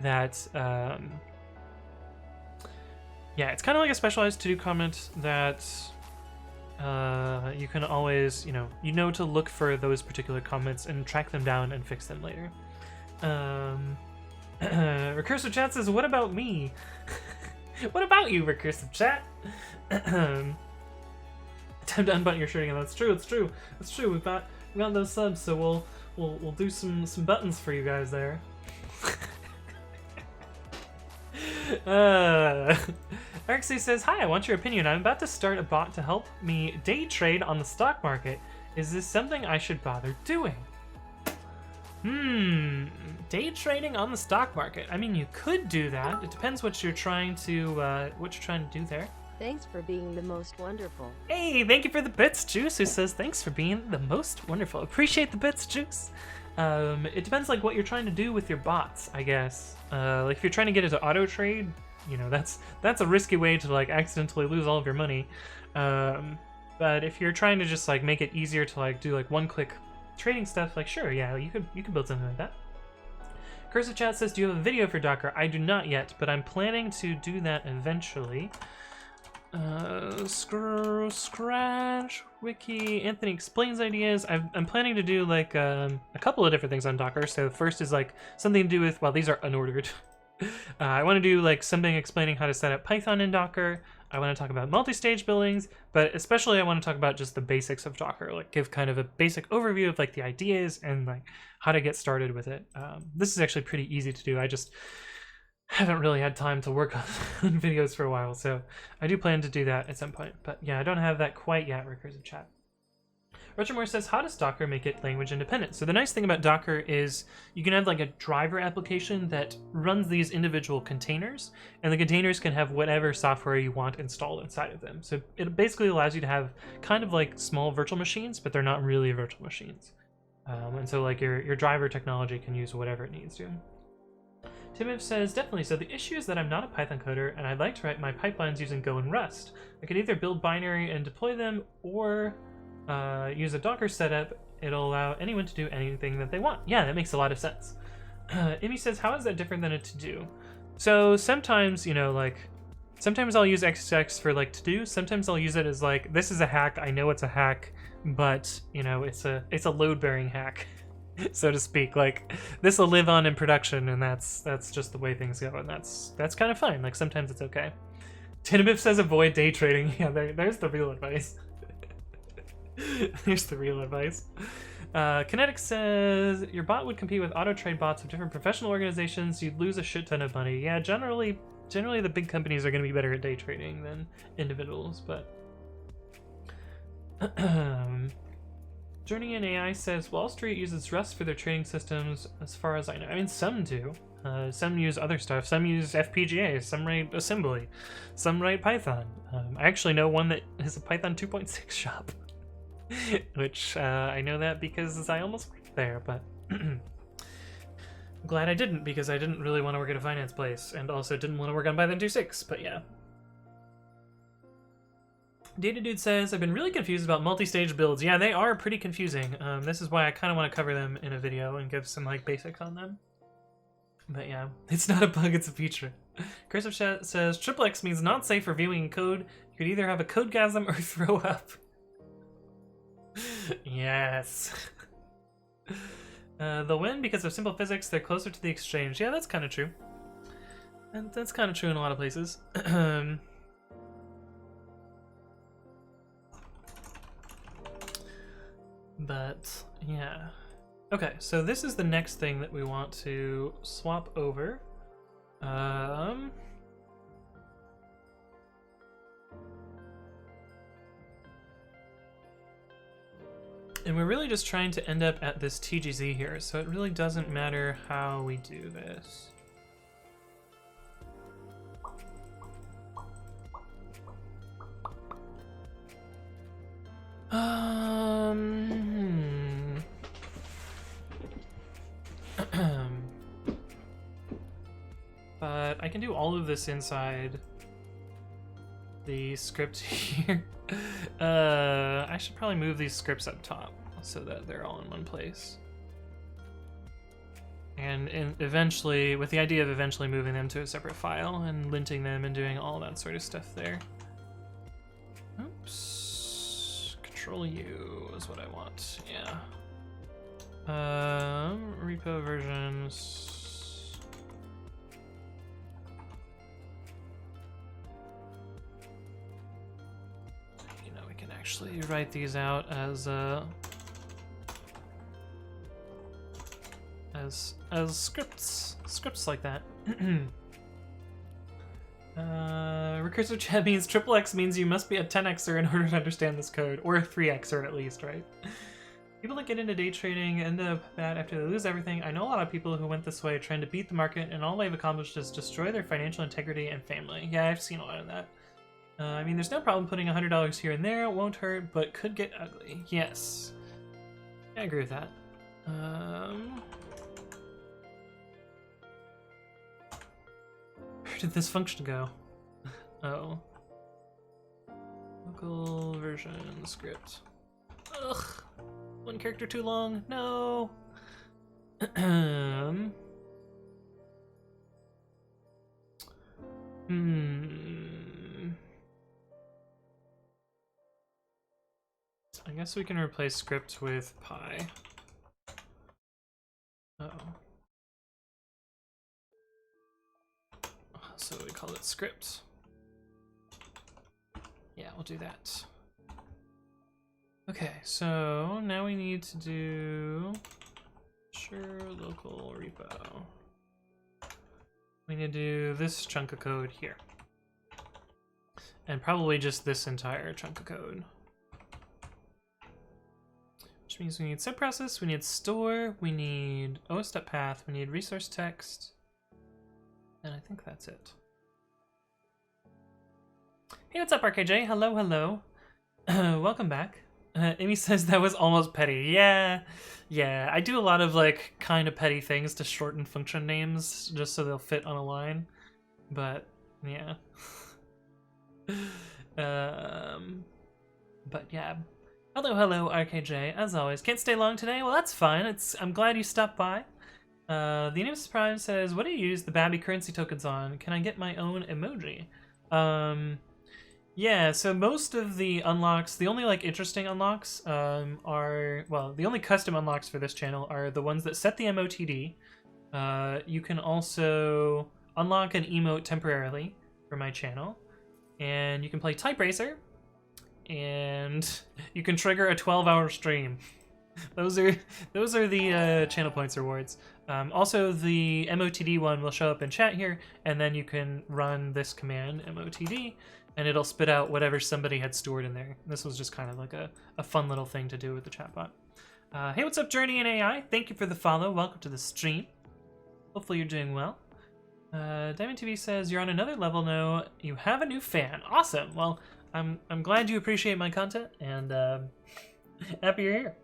Speaker 1: that yeah, it's kind of like a specialized to-do comment that you can always, you know to look for those particular comments and track them down and fix them later. Recursive Chat says, what about me? What about you, Recursive Chat? Time to unbutton your shirt again. That's true. It's true. It's true. We got those subs, so we'll do some buttons for you guys there. Arxie says, hi, I want your opinion. I'm about to start a bot to help me day trade on the stock market. Is this something I should bother doing? Day trading on the stock market. I mean, you could do that. It depends what you're trying to do there.
Speaker 2: Thanks for being the most wonderful.
Speaker 1: Hey, thank you for the bits, Juice, who says, thanks for being the most wonderful. Appreciate the bits, Juice. It depends, like, what you're trying to do with your bots, I guess. Like, if you're trying to get into auto trade, you know, that's a risky way to, like, accidentally lose all of your money. But if you're trying to just, like, make it easier to, like, do, like, one-click trading stuff, like, sure, yeah, you could build something like that. Cursive Chat says, do you have a video for Docker? I do not yet, but I'm planning to do that eventually. Scratch, Wiki, Anthony explains ideas. I'm planning to do like a couple of different things on Docker. So first is like something to do with, well, these are unordered. I want to do like something explaining how to set up Python in Docker. I want to talk about multi-stage buildings, but especially I want to talk about just the basics of Docker, like give kind of a basic overview of like the ideas and like how to get started with it. This is actually pretty easy to do. I just haven't really had time to work on videos for a while, so I do plan to do that at some point. But yeah, I don't have that quite yet, Recursive Chat. Retrimore says, how does Docker make it language independent? So the nice thing about Docker is you can have like a driver application that runs these individual containers, and the containers can have whatever software you want installed inside of them. So it basically allows you to have kind of like small virtual machines, but they're not really virtual machines. And so like your driver technology can use whatever it needs to. Timiv says, definitely. So the issue is that I'm not a Python coder, and I'd like to write my pipelines using Go and Rust. I could either build binary and deploy them, or use a Docker setup. It'll allow anyone to do anything that they want. Yeah, that makes a lot of sense. Imi says, how is that different than a to-do? So sometimes, you know, like, sometimes I'll use XXX for, like, to-do. Sometimes I'll use it as, like, this is a hack. I know it's a hack, but, you know, it's a load-bearing hack. So to speak, like this will live on in production, and that's just the way things go, and that's kind of fine. Like sometimes it's okay. Tinabif says avoid day trading. Yeah, there's the real advice. There's the real advice. Kinetic says your bot would compete with auto trade bots of different professional organizations. You'd lose a shit ton of money. Yeah, generally the big companies are going to be better at day trading than individuals, but. Journey in AI says Wall Street uses Rust for their trading systems, as far as I know. I mean, some do. Some use other stuff. Some use FPGA. Some write assembly. Some write Python. I actually know one that is a Python 2.6 shop, which I know that because I almost worked there, but I'm glad I didn't, because I didn't really want to work at a finance place, and also didn't want to work on Python 2.6, but yeah. Data Dude says, I've been really confused about multi-stage builds. Yeah, they are pretty confusing. This is why I kind of want to cover them in a video and give some like basics on them. But yeah, it's not a bug, it's a feature. Cursive Chat says, XXX means not safe for viewing code. You could either have a codegasm or throw up. Yes. They'll win because of simple physics. They're closer to the exchange. Yeah, that's kind of true. And that's kind of true in a lot of places. But yeah. Okay, so this is the next thing that we want to swap over. And we're really just trying to end up at this TGZ here, so it really doesn't matter how we do this. But I can do all of this inside the script here. I should probably move these scripts up top so that they're all in one place. And eventually, with the idea of eventually moving them to a separate file and linting them and doing all that sort of stuff there. Oops. Control U is what I want, yeah. Repo versions. You know, we can actually write these out as scripts like that. Recursive chat means triple X means you must be a 10xer in order to understand this code, or a 3xer at least, right? People that get into day trading end up bad after they lose everything. I know a lot of people who went this way trying to beat the market, and all they've accomplished is destroy their financial integrity and family. Yeah, I've seen a lot of that. I mean, there's no problem putting $100 here and there. It won't hurt, but could get ugly. Yes. I agree with that. Where did this function go? Oh. Local version script. Ugh. One character too long. No. I guess we can replace script with pi. Uh-oh. So we call it script. Yeah, we'll do that. Okay, so now we need to do sure local repo. We need to do this chunk of code here. And probably just this entire chunk of code. Which means we need subprocess, we need store, we need os.path, we need resource text. And I think that's it. Hey, what's up, RKJ? Hello, hello. Welcome back. Amy says that was almost petty. Yeah, I do a lot of like kind of petty things to shorten function names just so they'll fit on a line. But yeah. But yeah. Hello, RKJ. As always, can't stay long today. Well, that's fine. I'm glad you stopped by. The Animus Prime says, "What do you use the Babby currency tokens on? Can I get my own emoji?" Yeah, so most of the unlocks, the only like interesting unlocks are, well, the only custom unlocks for this channel are the ones that set the MOTD. You can also unlock an emote temporarily for my channel, and you can play Type Racer, and you can trigger a 12-hour stream. Those are the channel points rewards. Also, the MOTD one will show up in chat here, and then you can run this command, MOTD, and it'll spit out whatever somebody had stored in there. This was just kind of like a fun little thing to do with the chatbot. Hey, what's up, Journey and AI? Thank you for the follow. Welcome to the stream. Hopefully you're doing well. Diamond TV says, "You're on another level now. You have a new fan. Awesome. Well, I'm glad you appreciate my content, and happy you're here."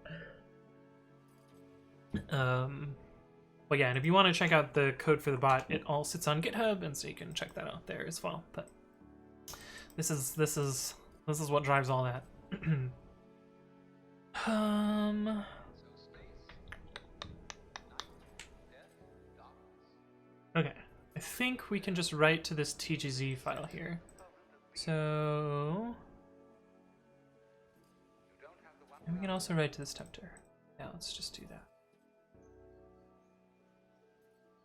Speaker 1: Well, yeah, and if you want to check out the code for the bot, it all sits on GitHub, and so you can check that out there as well. But this is what drives all that. Okay, I think we can just write to this TGZ file here. So, and we can also write to this tempter. Yeah, let's just do that.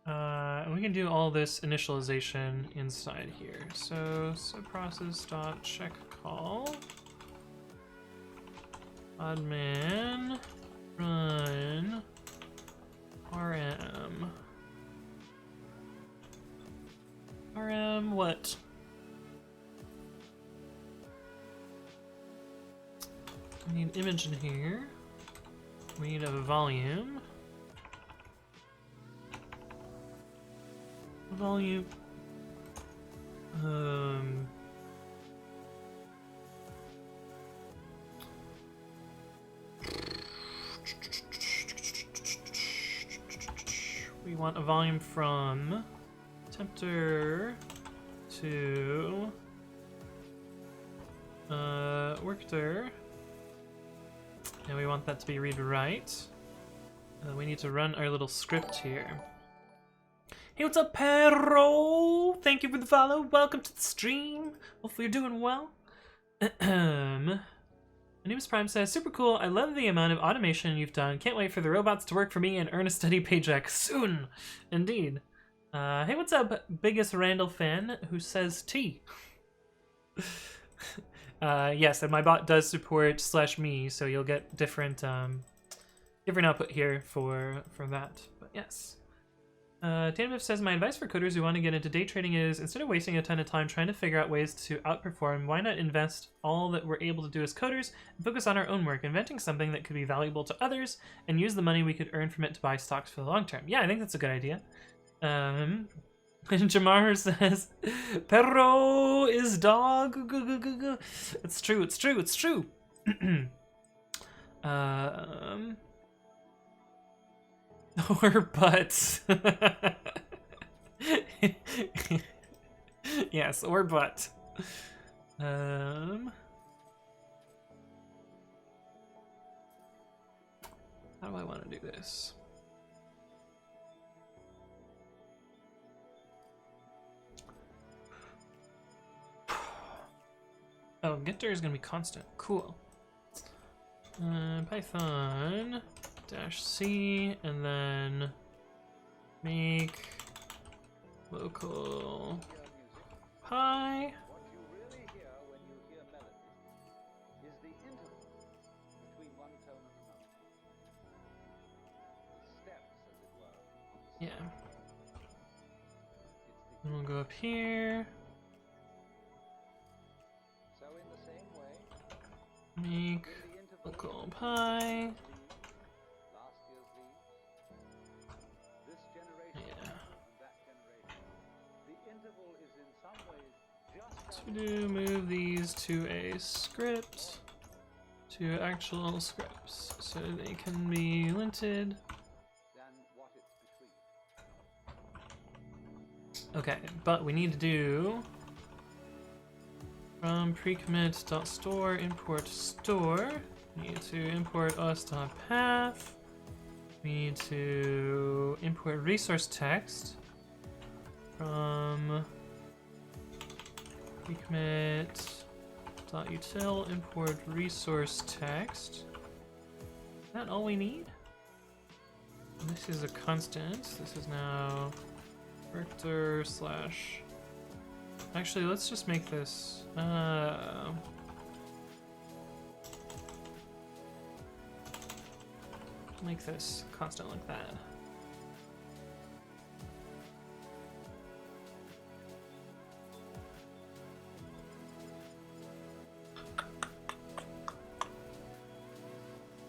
Speaker 1: And we can do all this initialization inside here. So subprocess.check call admin run rm what? I need image in here. We need a volume. Volume. We want a volume from tempter to workter, and we want that to be read-write. We need to run our little script here. Hey, what's up, Perro? Thank you for the follow. Welcome to the stream. Hopefully you're doing well. Anubis Prime says, super cool. I love the amount of automation you've done. Can't wait for the robots to work for me and earn a steady paycheck soon. Indeed. Hey, what's up, biggest Randall fan who says T? Yes, and my bot does support /me, so you'll get different different output here for that. But yes. Danbiff says, my advice for coders who want to get into day trading is, instead of wasting a ton of time trying to figure out ways to outperform, why not invest all that we're able to do as coders and focus on our own work, inventing something that could be valuable to others, and use the money we could earn from it to buy stocks for the long term. Yeah, I think that's a good idea. Jamar says, Perro is dog. It's true, it's true, it's true. Or butt. Yes, or butt. How do I want to do this? Oh, getter is going to be constant. Cool. Python -c, and then make local pi.
Speaker 3: What you really hear when you hear melody is the interval between one tone and another. The steps, as it were.
Speaker 1: Yeah. And we'll go up here.
Speaker 3: So in the same way,
Speaker 1: Make local pi.
Speaker 3: last year's leaves, this generation
Speaker 1: Yeah.
Speaker 3: and that generation, the interval is in some ways just
Speaker 1: So do move these to a script, to actual scripts, so they can be linted.
Speaker 3: than what it's between.
Speaker 1: Okay, but we need to do from pre-commit.store import store. We need to import us.path. We need to import resource text from pre-commit.util import resource text. Is that all we need? And this is a constant. This is now vector slash. Actually, let's just make this. Make this constant like that.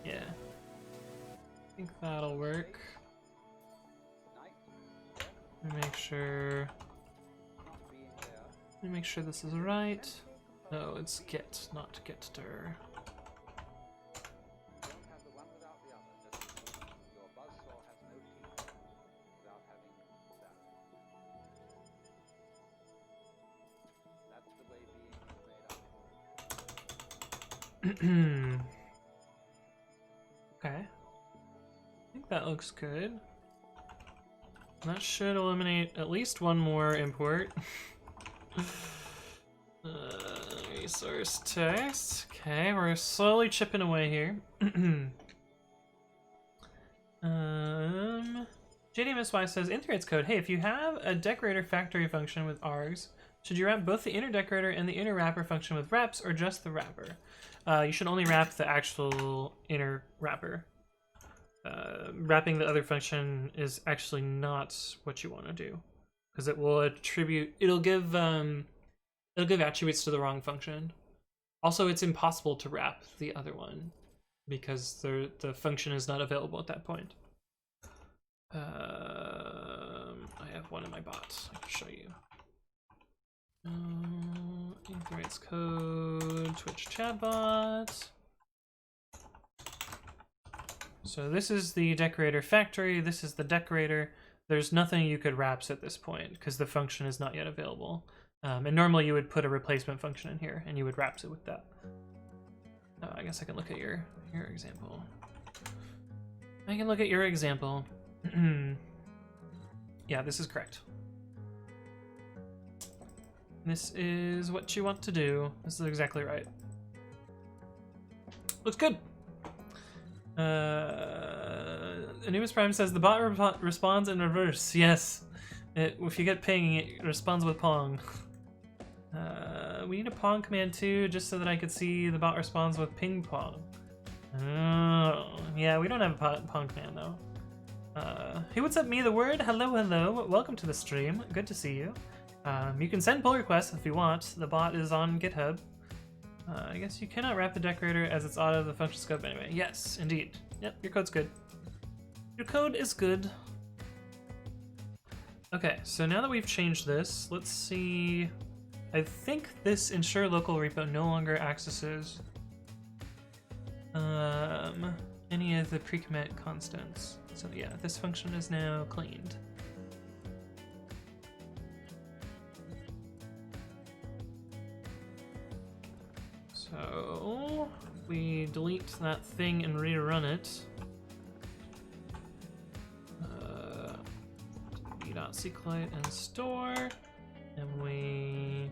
Speaker 1: Yeah. I think that'll work.
Speaker 3: Night,
Speaker 1: Let me make sure.
Speaker 3: not being there,
Speaker 1: Let me make sure this is right. No, it's get, not getter.
Speaker 3: don't have the one without the other. Your buzzsaw has no teeth without having that. That's the way being is made up.
Speaker 1: Okay. I think that looks good. That should eliminate at least one more import. Resource text. Okay, we're slowly chipping away here. JDMSY says, integrates code. Hey, if you have a decorator factory function with args, should you wrap both the inner decorator and the inner wrapper function with reps, or just the wrapper? You should only wrap the actual inner wrapper. Wrapping the other function is actually not what you want to do, because it will attribute. It'll give attributes to the wrong function. Also, it's impossible to wrap the other one, because the function is not available at that point. I have one in my bot. I can show you. Writes code, Twitch chatbot. So this is the Decorator factory. This is the Decorator. There's nothing you could wraps at this point because the function is not yet available. And normally you would put a replacement function in here and you would wraps it with that. I guess I can look at your example. I can look at your example. Yeah, this is correct. This is what you want to do. This is exactly right. Looks good. Anubis Prime says the bot responds in reverse. Yes. If you get ping, it responds with Pong. We need a Pong command too, just so that I could see the bot responds with ping pong. Oh, yeah, we don't have a Pong command though. Hey, what's up, me the word? Hello, hello. Welcome to the stream. Good to see you. You can send pull requests if you want. The bot is on GitHub. I guess you cannot wrap the Decorator as it's out of the function scope anyway. Yes, indeed. Yep, your code's good. Your code is good. Okay, so now that we've changed this, let's see. I think this ensure local repo no longer accesses any of the pre-commit constants. So yeah, this function is now cleaned. So we delete that thing and rerun it. .clite and store, and we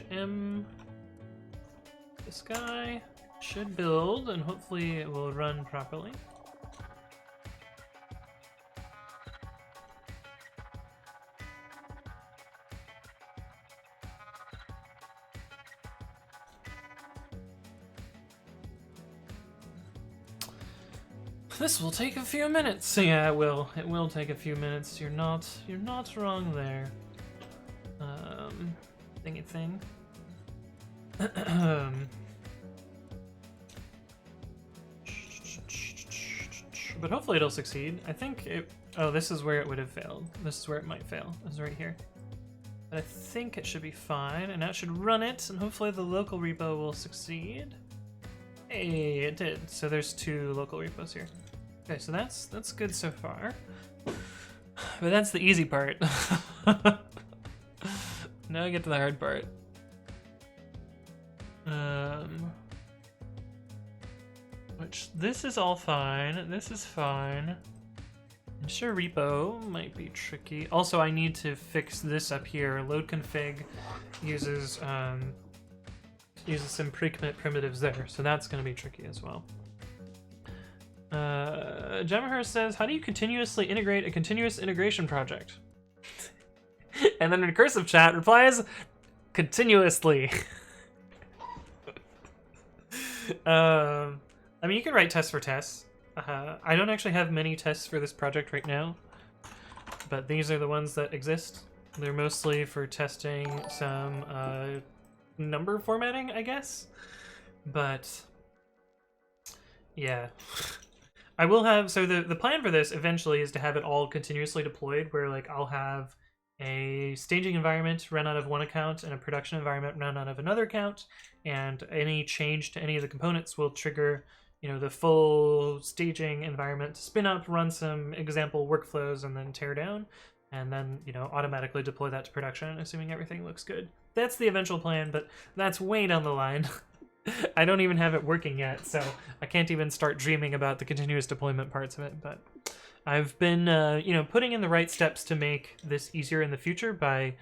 Speaker 1: -m. This guy should build, and hopefully it will run properly. This will take a few minutes. Yeah, it will. It will take a few minutes. You're not wrong there. Thingy thing. But hopefully it'll succeed. I think it. Oh, this is where it would have failed. This is where it might fail. This is right here. But I think it should be fine, and that should run it, and hopefully the local repo will succeed. Hey, it did. So there's 2 local repos here. Okay, so that's good so far. But that's the easy part. Now I get to the hard part. Which, this is all fine. This is fine. And sure, repo might be tricky. Also, I need to fix this up here. Load config uses some pre-commit primitives there, so that's going to be tricky as well. Jamahur says, how do you continuously integrate a continuous integration project? And then in cursive chat replies, continuously. I mean, you can write tests for tests. I don't actually have many tests for this project right now, but these are the ones that exist. They're mostly for testing some number formatting, I guess. But yeah. I will have, so the plan for this eventually is to have it all continuously deployed, where like I'll have a staging environment run out of one account and a production environment run out of another account, and any change to any of the components will trigger, you know, the full staging environment to spin up, run some example workflows, and then tear down, and then, you know, automatically deploy that to production, assuming everything looks good. That's the eventual plan, but that's way down the line. I don't even have it working yet, so I can't even start dreaming about the continuous deployment parts of it, but I've been, you know, putting in the right steps to make this easier in the future by,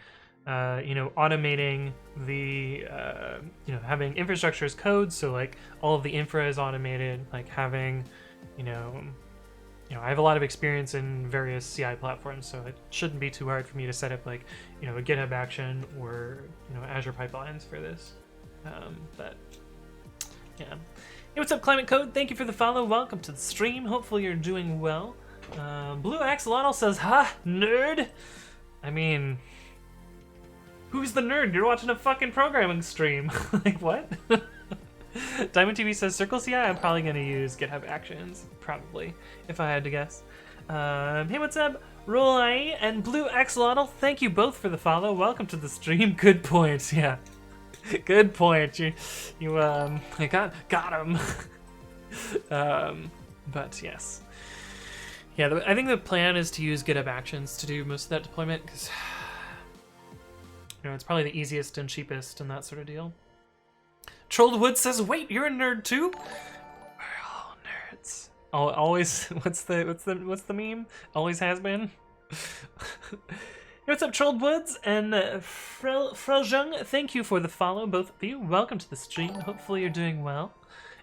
Speaker 1: you know, automating the, you know, having infrastructure as code, so like all of the infra is automated, like having, you know, I have a lot of experience in various CI platforms, so it shouldn't be too hard for me to set up like, you know, a GitHub action or, you know, Azure pipelines for this. But yeah. Hey, what's up, Climate Code? Thank you for the follow. Welcome to the stream. Hopefully you're doing well. Blue Axolotl says, ha, nerd. I mean, who's the nerd? You're watching a fucking programming stream. Like, what? Diamond TV says Circle CI. I'm probably gonna use GitHub Actions, probably, if I had to guess. Hey, what's up, Roy and Blue Axolotl? Thank you both for the follow. Welcome to the stream. Good point. Yeah, good point. You got him. But yes, yeah. I think the plan is to use GitHub Actions to do most of that deployment because it's probably the easiest and cheapest and that sort of deal. Trolled Wood says, "Wait, you're a nerd too?" We're all nerds. Always. What's the meme? Always has been. Hey, what's up, Trolled Woods and Freljung? Thank you for the follow, both of you. Welcome to the stream. Hopefully, you're doing well.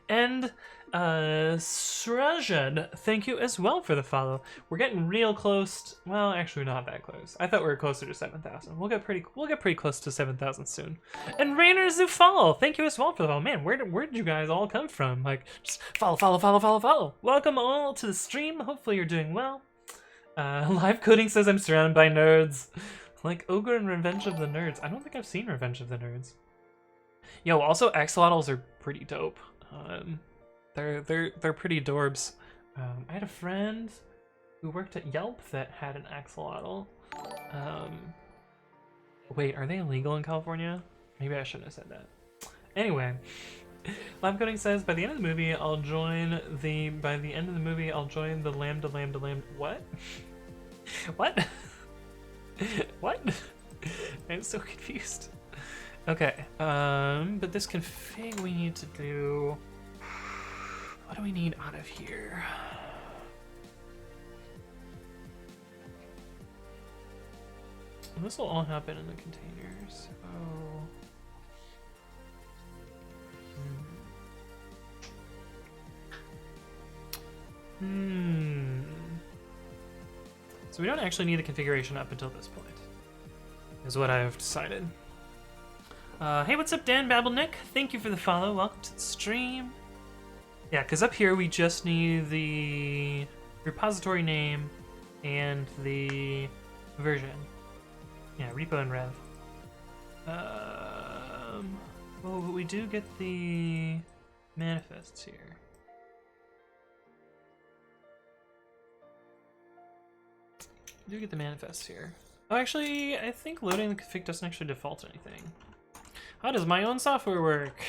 Speaker 1: And Srajan, thank you as well for the follow. We're getting real close. Well, actually, not that close. I thought we were closer to 7,000. We'll get pretty close to 7,000 soon. And Rainer Zufall, thank you as well for the follow. Man, where did you guys all come from? Like, just follow. Welcome all to the stream. Hopefully, you're doing well. Live Coding says I'm surrounded by nerds, like Ogre and Revenge of the Nerds. I don't think I've seen Revenge of the Nerds. Yo, also axolotls are pretty dope. They're pretty dorbs. I had a friend who worked at Yelp that had an axolotl. Wait, are they illegal in California? Maybe I shouldn't have said that. Anyway, Live Coding says by the end of the movie I'll join the Lambda. What? What? What? I'm so confused. Okay, but this config we need to do. What do we need out of here? Well, this will all happen in the containers. Oh. So we don't actually need the configuration up until this point, is what I have decided. Hey, what's up, Dan Babelnick? Thank you for the follow. Welcome to the stream. Yeah, because up here we just need the repository name and the version. Yeah, repo and rev. Oh, but we do get the manifests here. We do get the manifests here. Oh, actually, I think loading the config doesn't actually default anything. How does my own software work?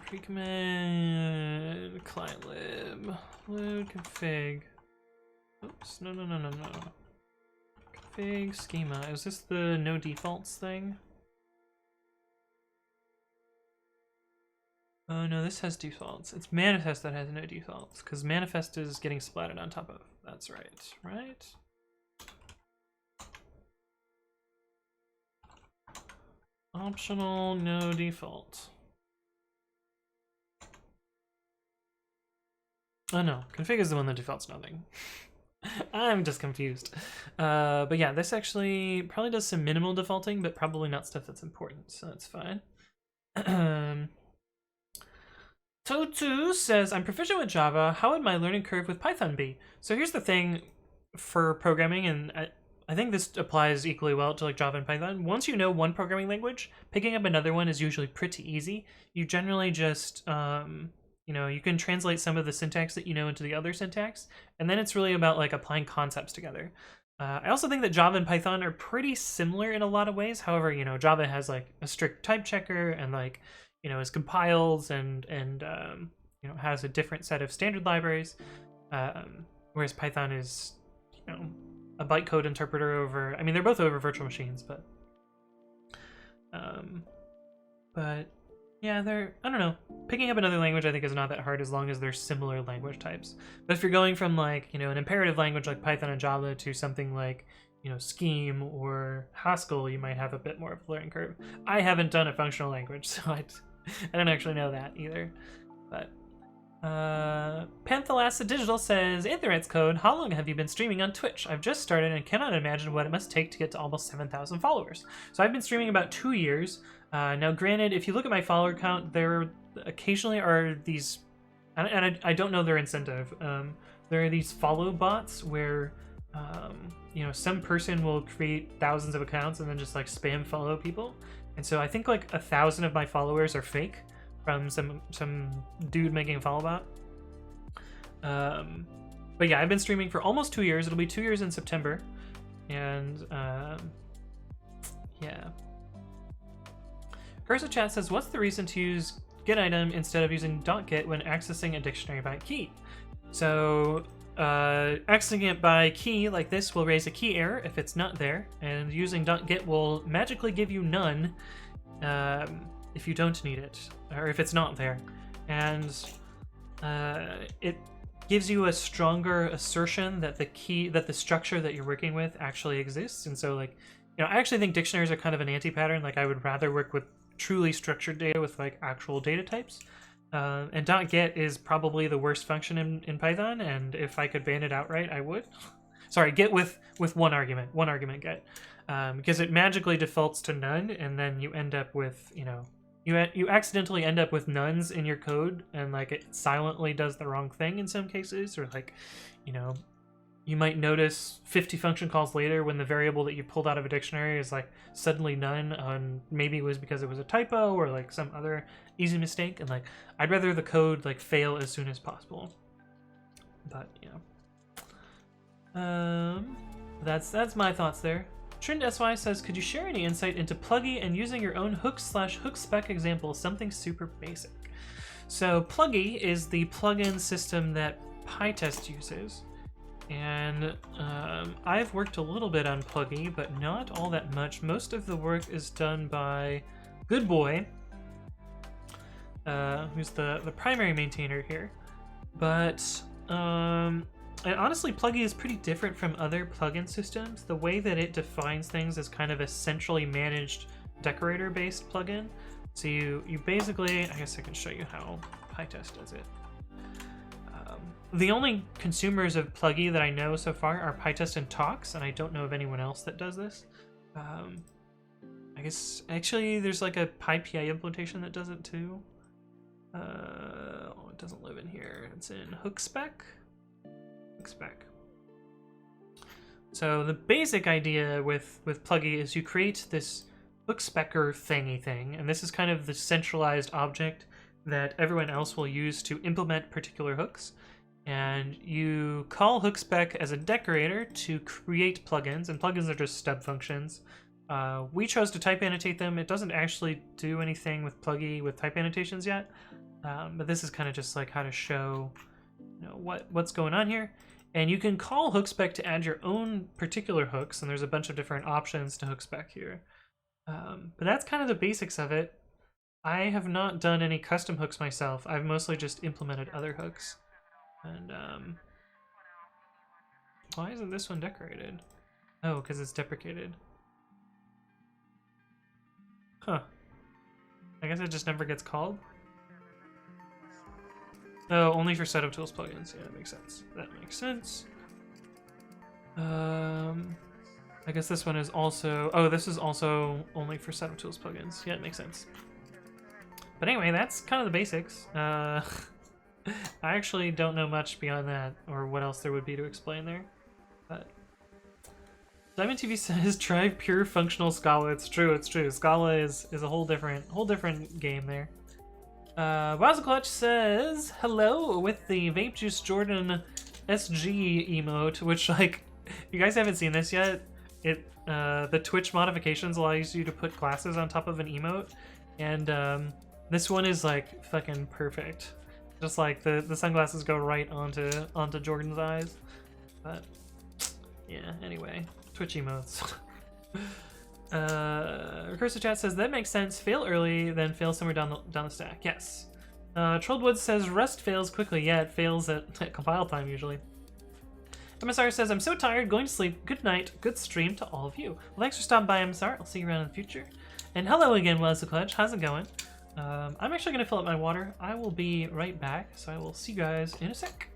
Speaker 1: Pre-commit, client lib, load config. Oops, no. Config schema. Is this the no defaults thing? Oh no, this has defaults. It's manifest that has no defaults, because manifest is getting splatted on top of. That's right? Optional, no default. Oh no, config is the one that defaults nothing. I'm just confused. But yeah, this actually probably does some minimal defaulting, but probably not stuff that's important, so that's fine. Totu says, I'm proficient with Java. How would my learning curve with Python be? So here's the thing for programming, and I think this applies equally well to like Java and Python. Once you know one programming language, picking up another one is usually pretty easy. You generally just you can translate some of the syntax that you know into the other syntax, and then it's really about like applying concepts together. I also think that Java and Python are pretty similar in a lot of ways. However, Java has like a strict type checker and like, is compiles and has a different set of standard libraries, whereas Python is, a bytecode interpreter over. I mean, they're both over virtual machines, but yeah, I don't know. Picking up another language I think is not that hard as long as they're similar language types. But if you're going from like, an imperative language like Python and Java to something like, Scheme or Haskell, you might have a bit more of a learning curve. I haven't done a functional language, so I don't actually know that either. But Panthalassa Digital says, Aetherets Code, how long have you been streaming on Twitch? I've just started and cannot imagine what it must take to get to almost 7,000 followers. So I've been streaming about 2 years. Now, granted, if you look at my follower count, there occasionally are these, and I don't know their incentive. There are these follow bots where, some person will create thousands of accounts and then just like spam follow people. And so I think like 1,000 of my followers are fake from some dude making a follow bot. But yeah, I've been streaming for almost 2 years. It'll be 2 years in September. And yeah. Cursor Chat says, what's the reason to use get item instead of using .get when accessing a dictionary by key? So accessing it by key like this will raise a key error if it's not there, and using .get will magically give you none if you don't need it, or if it's not there. And it gives you a stronger assertion that the structure that you're working with actually exists. And so, like, you know, I actually think dictionaries are kind of an anti-pattern. Like, I would rather work with truly structured data with like actual data types. And .get is probably the worst function in Python, and if I could ban it outright, I would. Sorry, get with one argument get, because it magically defaults to none, and then you end up with, you know, you accidentally end up with nuns in your code, and like it silently does the wrong thing in some cases, or like, you know, you might notice 50 function calls later when the variable that you pulled out of a dictionary is like suddenly none, on maybe it was because it was a typo or like some other easy mistake, and like I'd rather the code like fail as soon as possible. But yeah, that's my thoughts there. Trend SY says, could you share any insight into Pluggy and using your own hook/hook spec example, something super basic? So Pluggy is the plugin system that PyTest uses. And I've worked a little bit on Pluggy, but not all that much. Most of the work is done by Good Boy, who's the primary maintainer here. But and honestly, Pluggy is pretty different from other plugin systems. The way that it defines things is kind of a centrally managed Decorator-based plugin. So you basically, I guess I can show you how PyTest does it. The only consumers of Pluggy that I know so far are PyTest and Tox, and I don't know of anyone else that does this. I guess actually there's like a PyPI implementation that does it too. Oh, it doesn't live in here. It's in HookSpec. So the basic idea with Pluggy is you create this HookSpecker thingy thing, and this is kind of the centralized object that everyone else will use to implement particular hooks. And you call HookSpec as a decorator to create plugins, and plugins are just stub functions. We chose to type annotate them. It doesn't actually do anything with Pluggy with type annotations yet, but this is kind of just like how to show, you know, what's going on here. And you can call HookSpec to add your own particular hooks, and there's a bunch of different options to HookSpec here. But that's kind of the basics of it. I have not done any custom hooks myself. I've mostly just implemented other hooks. And why isn't this one decorated? Oh, because it's deprecated. Huh. I guess it just never gets called. Oh, only for setup tools plugins. Yeah, that makes sense. That makes sense. I guess this one is also... Oh, this is also only for setup tools plugins. Yeah, it makes sense. But anyway, that's kind of the basics. I actually don't know much beyond that, or what else there would be to explain there. But Diamond TV says, try pure functional Scala. It's true, it's true. Scala is a whole different game there. Wowza Clutch says, hello with the Vape Juice Jordan SG emote, which, like, you guys haven't seen this yet. The Twitch modifications allows you to put glasses on top of an emote, and this one is like fucking perfect. Just like the sunglasses go right onto Jordan's eyes. But yeah, anyway, Twitch emotes. Recursive Chat says that makes sense. Fail early, then fail somewhere down the stack. Yes. Trollwood says Rust fails quickly. Yeah, it fails at compile time usually. MSR says, I'm so tired, going to sleep. Good night, good stream to all of you. Well, thanks for stopping by, MSR. I'll see you around in the future. And hello again, Wowza Clutch. How's it going? I'm actually going to fill up my water. I will be right back, so I will see you guys in a sec.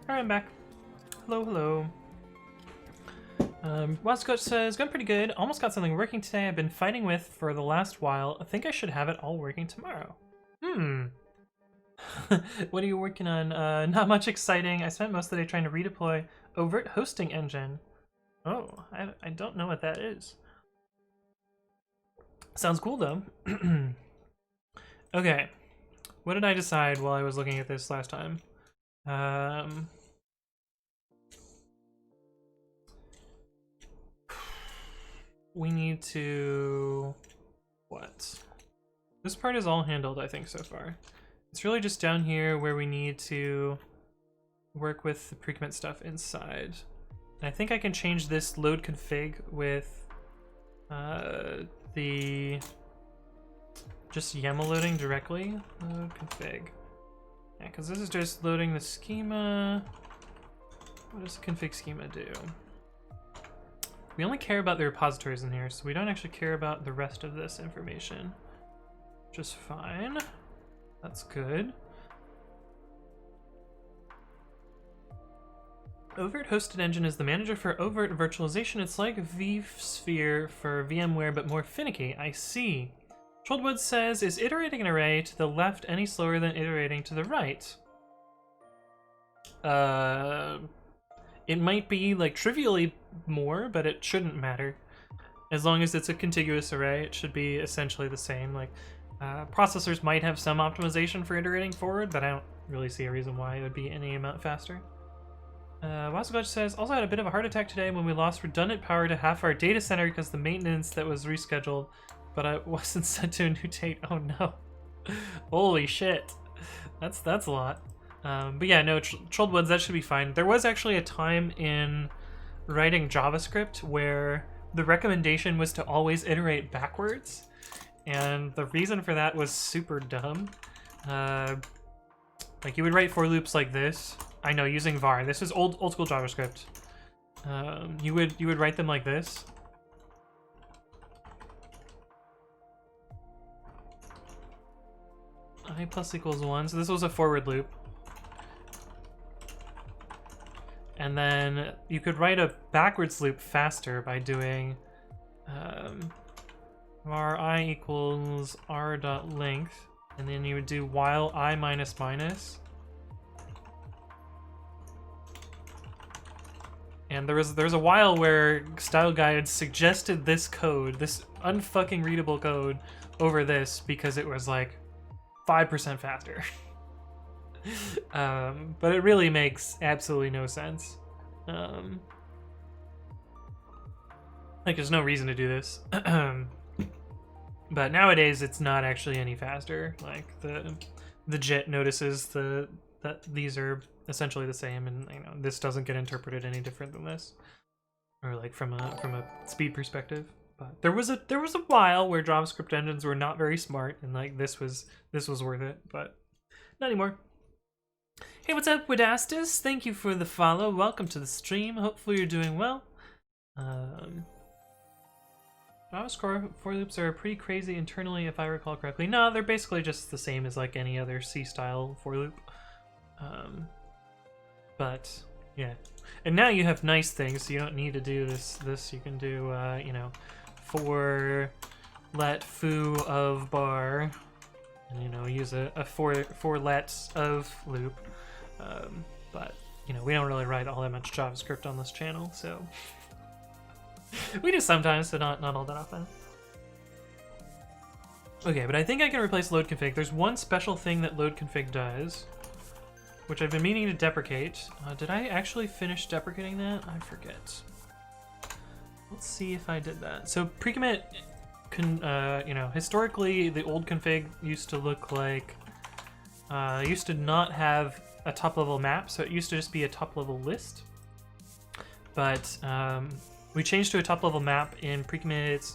Speaker 1: Alright, I'm back. Hello, hello. Wascotch says, going pretty good. Almost got something working today I've been fighting with for the last while. I think I should have it all working tomorrow. What are you working on? Not much exciting. I spent most of the day trying to redeploy overt hosting engine. Oh, I don't know what that is. Sounds cool though. Okay. What did I decide while I was looking at this last time? We need to... what? This part is all handled, I think, so far. It's really just down here where we need to work with the pre-commit stuff inside. And I think I can change this load config with the just YAML loading directly. Load config. Yeah, because this is just loading the schema. What does the config schema do? We only care about the repositories in here, so we don't actually care about the rest of this information. Just fine. That's good. Overt Hosted Engine is the manager for overt virtualization. It's like vSphere for VMware, but more finicky. I see. Trollwood says, is iterating an array to the left any slower than iterating to the right? It might be like trivially more, but it shouldn't matter. As long as it's a contiguous array, it should be essentially the same. Like processors might have some optimization for iterating forward, but I don't really see a reason why it would be any amount faster. Wasagaj says, also had a bit of a heart attack today when we lost redundant power to half our data center because the maintenance that was rescheduled, but I wasn't set to a new date. Oh no. Holy shit. That's a lot. But yeah, no, Trollwoods, that should be fine. There was actually a time in writing JavaScript where the recommendation was to always iterate backwards, and the reason for that was super dumb. Like you would write for loops like this. I know, using var. This is old school JavaScript. You would write them like this. I plus equals 1. So this was a forward loop. And then you could write a backwards loop faster by doing var I equals r dot length, and then you would do while I minus minus. And there was a while where Style Guide suggested this code, this unfucking readable code, over this because it was like 5% faster. But it really makes absolutely no sense. Like there's no reason to do this. But nowadays it's not actually any faster. Like the JIT notices that these are essentially the same, and you know this doesn't get interpreted any different than this, or like from a speed perspective. But there was a while where JavaScript engines were not very smart, and like this was worth it, but not anymore. Hey, what's up, Widastus? Thank you for the follow. Welcome to the stream. Hopefully you're doing well. JavaScript for loops are pretty crazy internally, if I recall correctly. No, they're basically just the same as like any other C-style for loop. But yeah, and now you have nice things, so you don't need to do this. You can do you know, for let foo of bar, and you know, use a for let of loop. But you know, we don't really write all that much JavaScript on this channel, so we do sometimes, so not all that often. Okay, but I think I can replace load config. There's one special thing that load config does, which I've been meaning to deprecate. Did I actually finish deprecating that? I forget. Let's see if I did that. So pre-commit, you know, historically the old config used to look like, used to not have a top-level map, so it used to just be a top-level list. But we changed to a top-level map in pre-commit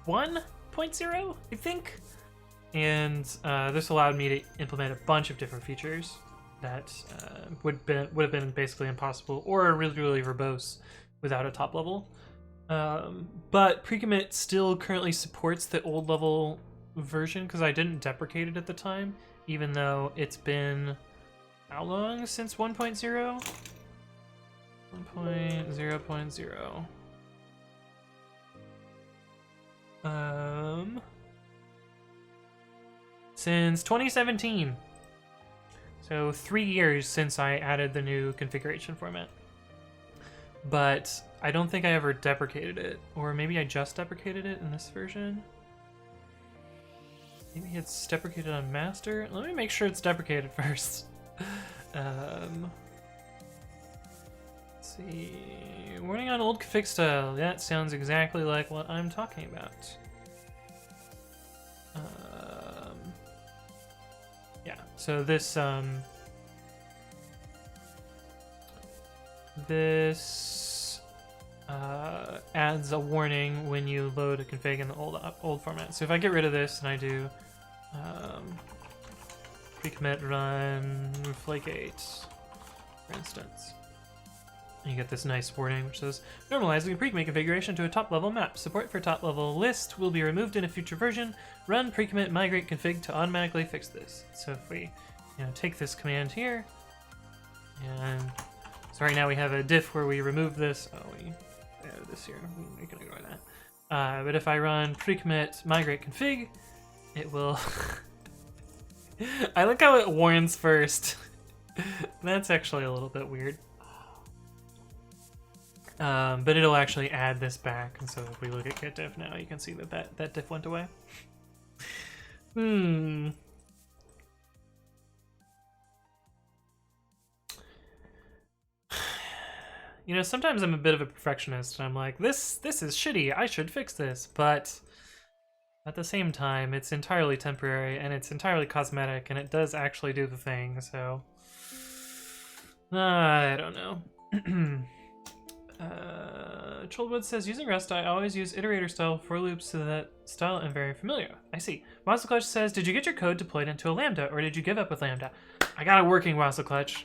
Speaker 1: 1.0, I think, and this allowed me to implement a bunch of different features that would have been basically impossible or really verbose without a top level. But pre-commit still currently supports the old level version because I didn't deprecate it at the time, even though it's been how long since 1.0? 1.0.0. Since 2017. So 3 years since I added the new configuration format. But I don't think I ever deprecated it. Or maybe I just deprecated it in this version. Maybe it's deprecated on master. Let me make sure it's deprecated first. Let's see. Warning on old config style. That sounds exactly like what I'm talking about. Yeah, so this adds a warning when you load a config in the old format. So if I get rid of this and I do pre-commit run flake8, for instance, and you get this nice warning which says normalizing pre-commit configuration to a top-level map. Support for top-level list will be removed in a future version. Run pre-commit migrate config to automatically fix this. So if we take this command here, and so right now we have a diff where we remove this. Oh, we added this here. We can ignore that. But if I run pre-commit migrate config, it will. I like how it warns first. That's actually a little bit weird. But it'll actually add this back, and so if we look at git diff now, you can see that diff went away. Sometimes I'm a bit of a perfectionist, and I'm like, this is shitty, I should fix this, but at the same time, it's entirely temporary, and it's entirely cosmetic, and it does actually do the thing, so I don't know. Trollwood says, using Rust, I always use iterator style for loops, so that style I'm very familiar with. I see. Wassleclutch says, did you get your code deployed into a Lambda, or did you give up with Lambda? I got a working Wassleclutch.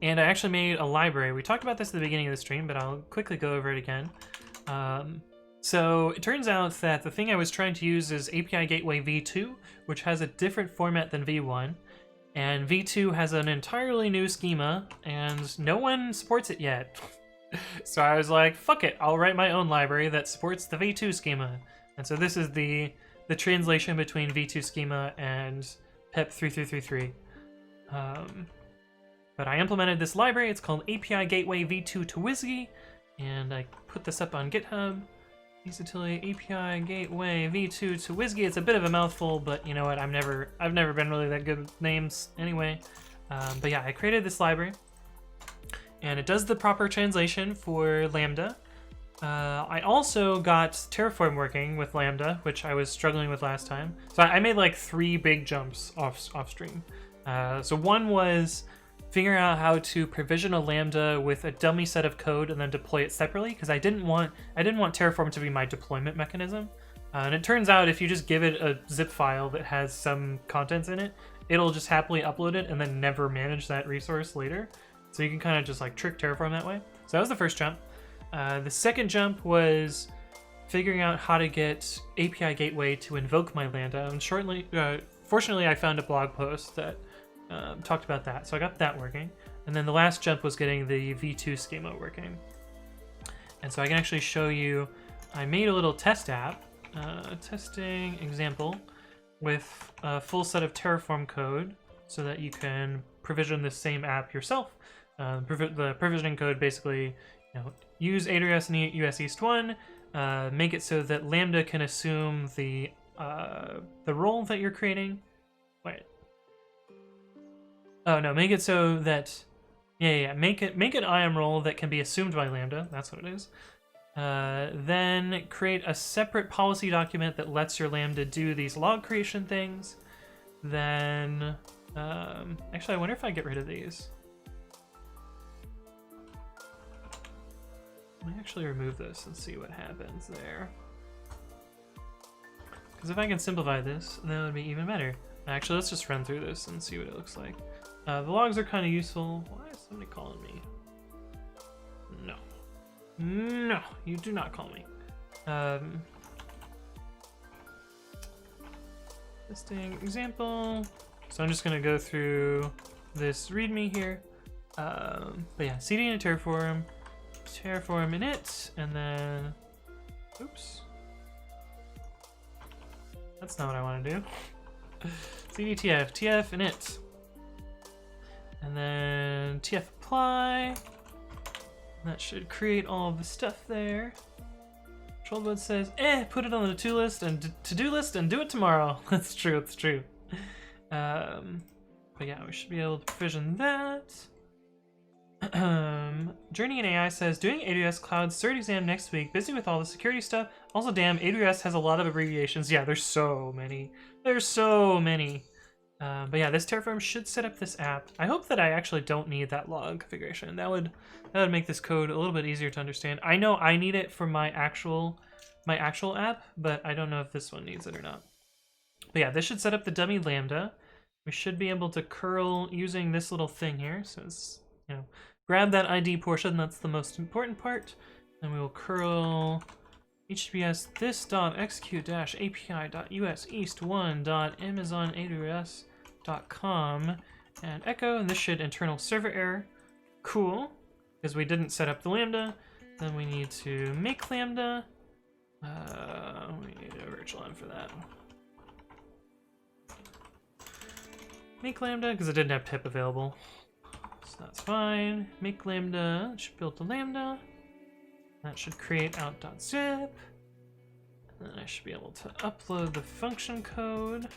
Speaker 1: And I actually made a library. We talked about this at the beginning of the stream, but I'll quickly go over it again. So it turns out that the thing I was trying to use is API Gateway v2, which has a different format than v1. And v2 has an entirely new schema, and no one supports it yet. So I was like, fuck it, I'll write my own library that supports the v2 schema. And so this is the translation between v2 schema and PEP 3333. But I implemented this library. It's called API Gateway v2 to WSGI, and I put this up on GitHub. Utility API Gateway v2 to WSGI. It's a bit of a mouthful, but you know what? I've never been really that good with names anyway. But yeah, I created this library, and it does the proper translation for Lambda. I also got Terraform working with Lambda, which I was struggling with last time. So I made like 3 big jumps off stream. So one was figuring out how to provision a Lambda with a dummy set of code and then deploy it separately, because I didn't want Terraform to be my deployment mechanism. And it turns out if you just give it a zip file that has some contents in it, it'll just happily upload it and then never manage that resource later. So you can kind of just like trick Terraform that way. So that was the first jump. The second jump was figuring out how to get API Gateway to invoke my Lambda. And fortunately, I found a blog post that talked about that, so I got that working. And then the last jump was getting the v2 schema working. And so I can actually show you, I made a little test app, testing example, with a full set of Terraform code so that you can provision the same app yourself. The provisioning code basically, use AWS and US East 1, make it so that Lambda can assume the role that you're creating. Wait. Oh no, make it so that, make an IAM role that can be assumed by Lambda. That's what it is. Then create a separate policy document that lets your Lambda do these log creation things. Then, actually, I wonder if I get rid of these. Let me actually remove this and see what happens there. Because if I can simplify this, that would be even better. Actually, let's just run through this and see what it looks like. The logs are kind of useful. Why is somebody calling me? No. No, you do not call me. Testing example. So I'm just gonna go through this README here. But yeah, cd and Terraform init, and then, oops. That's not what I want to do. cd tf init. And then tf apply. That should create all of the stuff there. Control mode says, put it on the to-do list and do it tomorrow. That's true, it's true. But yeah, we should be able to provision that. Journey and AI says, doing AWS Cloud Cert exam next week, busy with all the security stuff. Also, damn, AWS has a lot of abbreviations. Yeah, there's so many. There's so many. But yeah, this Terraform should set up this app. I hope that I actually don't need that log configuration. That would make this code a little bit easier to understand. I know I need it for my actual app, but I don't know if this one needs it or not. But yeah, this should set up the dummy Lambda. We should be able to curl using this little thing here. So it's, you know, grab that ID portion, that's the most important part. And we will curl https this.execute-api.us east1.amazonaws.com and echo, and this should internal server error. Cool, because we didn't set up the Lambda. Then we need to make Lambda. We need a virtual env for that. Make Lambda, because it didn't have pip available. So that's fine. Make Lambda, should build the Lambda. That should create out.zip. And then I should be able to upload the function code.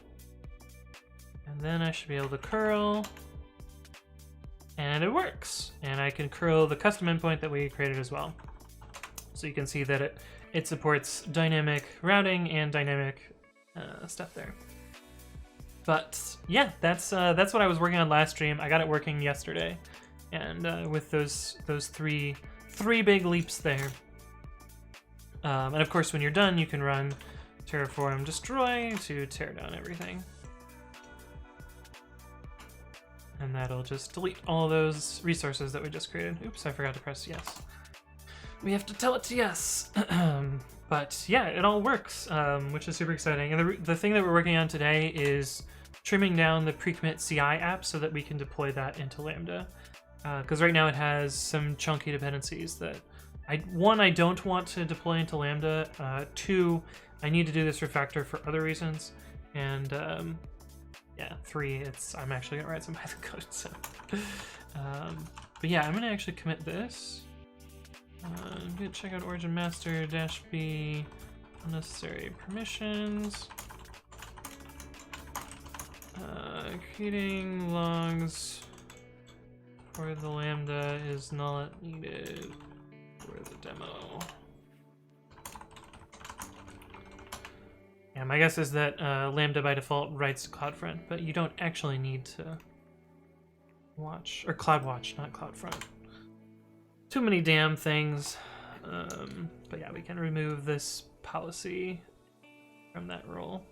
Speaker 1: And then I should be able to curl. And it works. And I can curl the custom endpoint that we created as well. So you can see that it supports dynamic routing and dynamic stuff there. But yeah, that's what I was working on last stream. I got it working yesterday, and with those three big leaps there. And of course, when you're done, you can run terraform destroy to tear down everything, and that'll just delete all those resources that we just created. Oops, I forgot to press yes. We have to tell it to yes. But yeah, it all works, which is super exciting. And the thing that we're working on today is trimming down the pre-commit.ci app so that we can deploy that into Lambda. Because right now it has some chunky dependencies that I don't want to deploy into Lambda. 2, I need to do this refactor for other reasons. And yeah, 3, I'm actually gonna write some Python code. So, but yeah, I'm gonna actually commit this. I'm gonna check out origin master -b unnecessary permissions. Creating logs for the Lambda is not needed for the demo. Yeah, my guess is that Lambda by default writes to CloudFront, but you don't actually need to watch, or CloudWatch, not CloudFront. Too many damn things. But yeah, we can remove this policy from that role,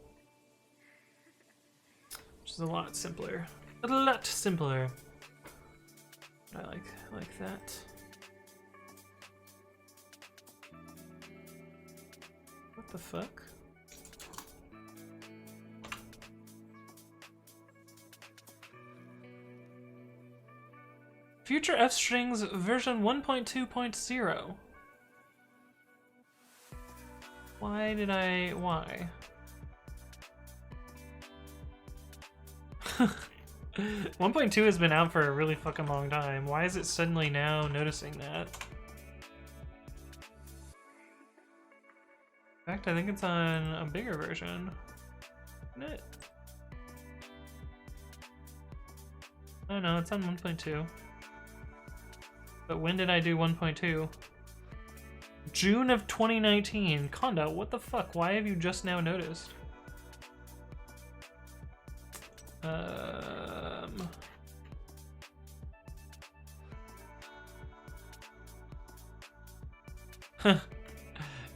Speaker 1: which is a lot simpler. A lot simpler. I like that. What the fuck? Future F strings version 1.2.0. Why? 1.2 has been out for a really fucking long time. Why is it suddenly now noticing that? In fact, I think it's on a bigger version. Isn't it? Oh no, it's on 1.2. But when did I do 1.2? June of 2019. Conda, what the fuck? Why have you just now noticed?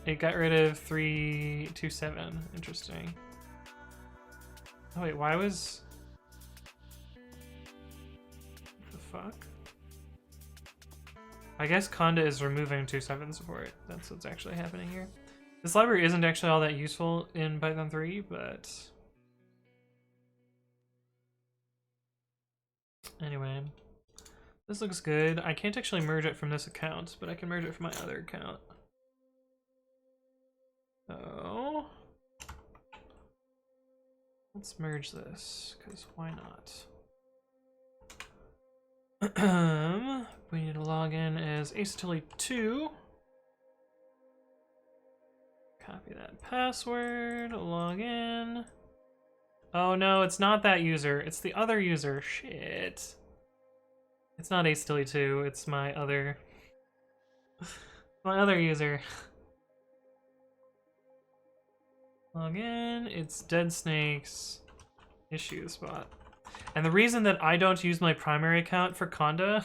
Speaker 1: It got rid of 327. Interesting. Oh wait, why was... What the fuck? I guess Conda is removing 2.7 support. That's what's actually happening here. This library isn't actually all that useful in Python 3, but Anyway, this looks good. I can't actually merge it from this account, but I can merge it from my other account. So let's merge this, because why not? We need to log in as Acetilly2. Copy that password, log in. Oh no, it's not that user, it's the other user. Shit. It's not Acetilly2, it's my other user. Log in, it's Dead Snake's issue spot. And the reason that I don't use my primary account for Conda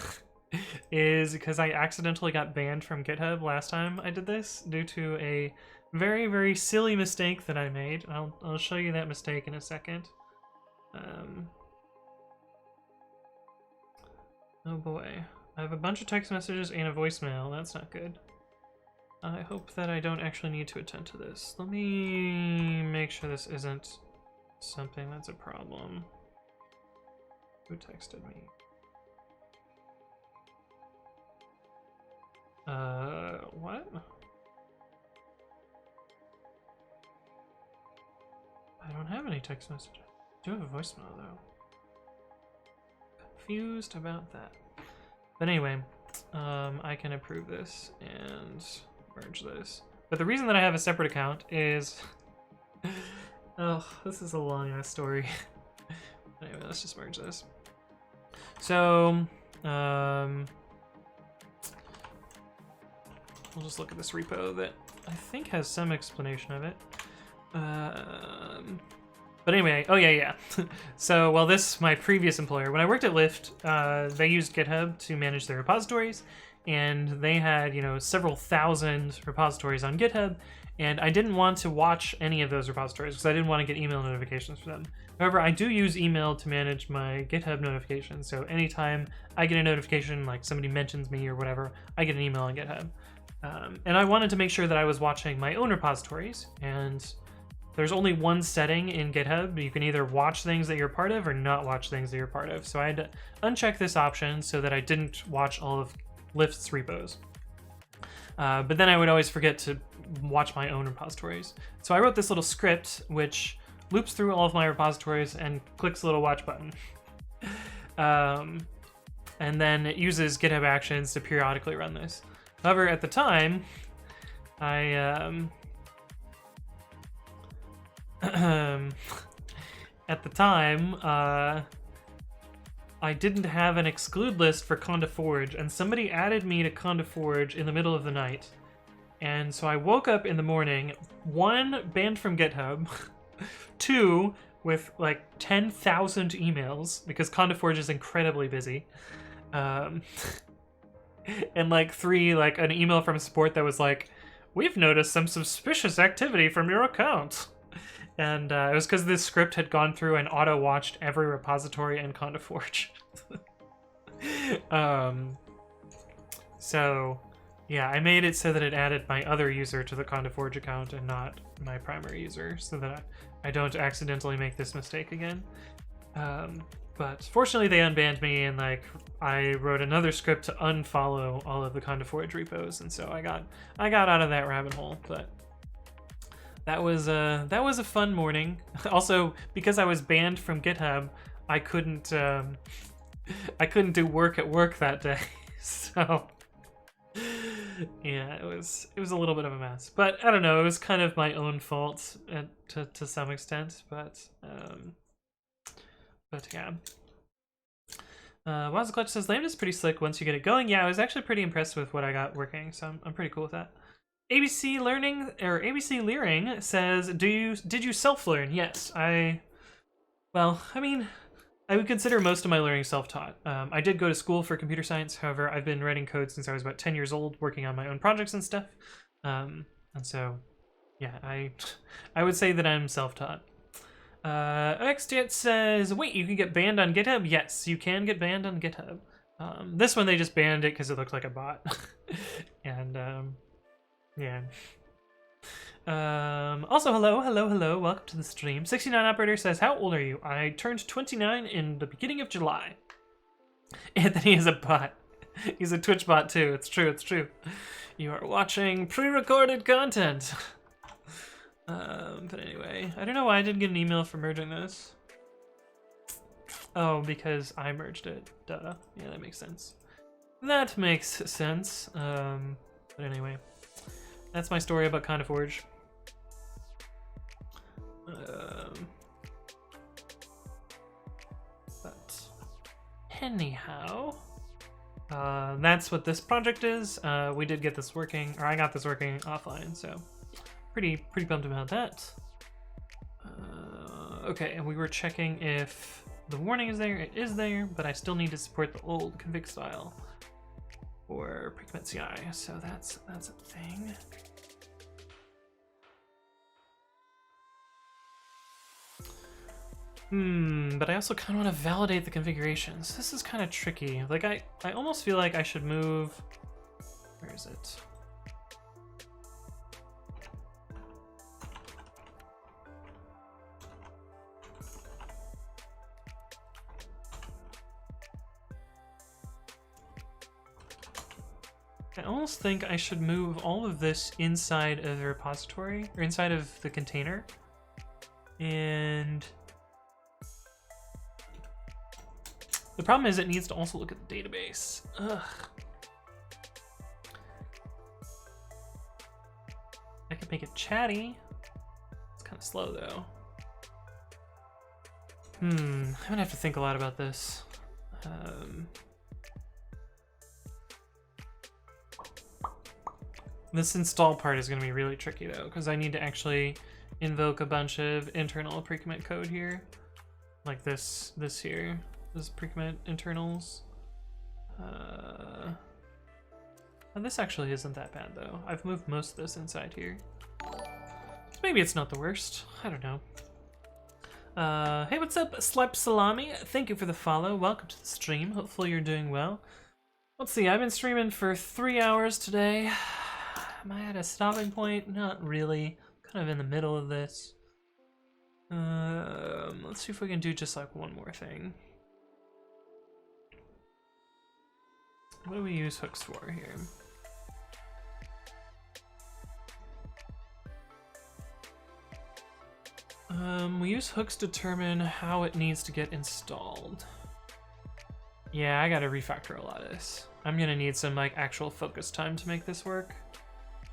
Speaker 1: is because I accidentally got banned from GitHub last time I did this due to a very, very silly mistake that I made. I'll show you that mistake in a second. Oh boy. I have a bunch of text messages and a voicemail. That's not good. I hope that I don't actually need to attend to this. Let me make sure this isn't something that's a problem. Who texted me? What? I don't have any text messages. I do have a voicemail though. Confused about that. But anyway, I can approve this and merge this. But the reason that I have a separate account is... oh, this is a long ass story. Anyway, let's just merge this. So, we'll just look at this repo that I think has some explanation of it. But anyway, oh yeah. So, well, my previous employer, when I worked at Lyft, they used GitHub to manage their repositories, and they had, several thousand repositories on GitHub, and I didn't want to watch any of those repositories because I didn't want to get email notifications for them. However, I do use email to manage my GitHub notifications, so anytime I get a notification, like somebody mentions me or whatever, I get an email on GitHub. And I wanted to make sure that I was watching my own repositories, and there's only one setting in GitHub. You can either watch things that you're part of or not watch things that you're part of. So I had to uncheck this option so that I didn't watch all of Lyft's repos. But then I would always forget to watch my own repositories. So I wrote this little script which loops through all of my repositories and clicks the little watch button. And then it uses GitHub Actions to periodically run this. However, at the time, I didn't have an exclude list for Conda Forge, and somebody added me to Conda Forge in the middle of the night. And so I woke up in the morning, 1, banned from GitHub, 2, with like 10,000 emails, because Conda Forge is incredibly busy. And like 3, like an email from support that was like, "We've noticed some suspicious activity from your account." And it was because this script had gone through and auto-watched every repository in Conda Forge. So, yeah, I made it so that it added my other user to the Conda Forge account and not my primary user, so that I don't accidentally make this mistake again. But fortunately, they unbanned me, and like I wrote another script to unfollow all of the Conda Forge repos, and so I got out of that rabbit hole. But that was a fun morning. Also, because I was banned from GitHub, I couldn't do work at work that day. So yeah, it was a little bit of a mess. But I don't know, it was kind of my own fault to some extent. But yeah. Wazza Clutch says Lambda's pretty slick once you get it going. Yeah, I was actually pretty impressed with what I got working, so I'm pretty cool with that. ABC Leering says, did you self-learn? Yes, I would consider most of my learning self-taught. I did go to school for computer science. However, I've been writing code since I was about 10 years old, working on my own projects and stuff. And so, yeah, I would say that I'm self-taught. XJet says, wait, you can get banned on GitHub? Yes, you can get banned on GitHub. This one, they just banned it because it looked like a bot. And, yeah. Also, hello, welcome to the stream. 69 Operator says, how old are you? I turned 29 in the beginning of July. Anthony is a bot. He's a Twitch bot too. It's true, it's true. You are watching pre-recorded content. But anyway, I don't know why I didn't get an email for merging this. Oh, because I merged it. Duh. Yeah, that makes sense. That makes sense. But anyway, that's my story about Conda Forge. But anyhow, that's what this project is. We did get this working, or I got this working offline, so pretty bummed about that. Okay, and we were checking if the warning is there. It is there, but I still need to support the old config style for pre-commit.ci, so that's a thing. But I also kind of want to validate the configurations. This is kind of tricky. Like, I almost feel like I should move... Where is it? I almost think I should move all of this inside of the repository, or inside of the container. And the problem is it needs to also look at the database. Ugh. I could make it chatty. It's kind of slow though. I'm gonna have to think a lot about this. This install part is going to be really tricky though, because I need to actually invoke a bunch of internal pre-commit code here, like this here. This pre-commit internals. And this actually isn't that bad though. I've moved most of this inside here, so maybe it's not the worst. I don't know. Hey, what's up, Slap Salami? Thank you for the follow. Welcome to the stream. Hopefully you're doing well. Let's see. I've been streaming for 3 hours today. Am I at a stopping point? Not really. Kind of in the middle of this. Let's see if we can do just like one more thing. What do we use hooks for here? We use hooks to determine how it needs to get installed. Yeah, I gotta refactor a lot of this. I'm gonna need some like actual focus time to make this work.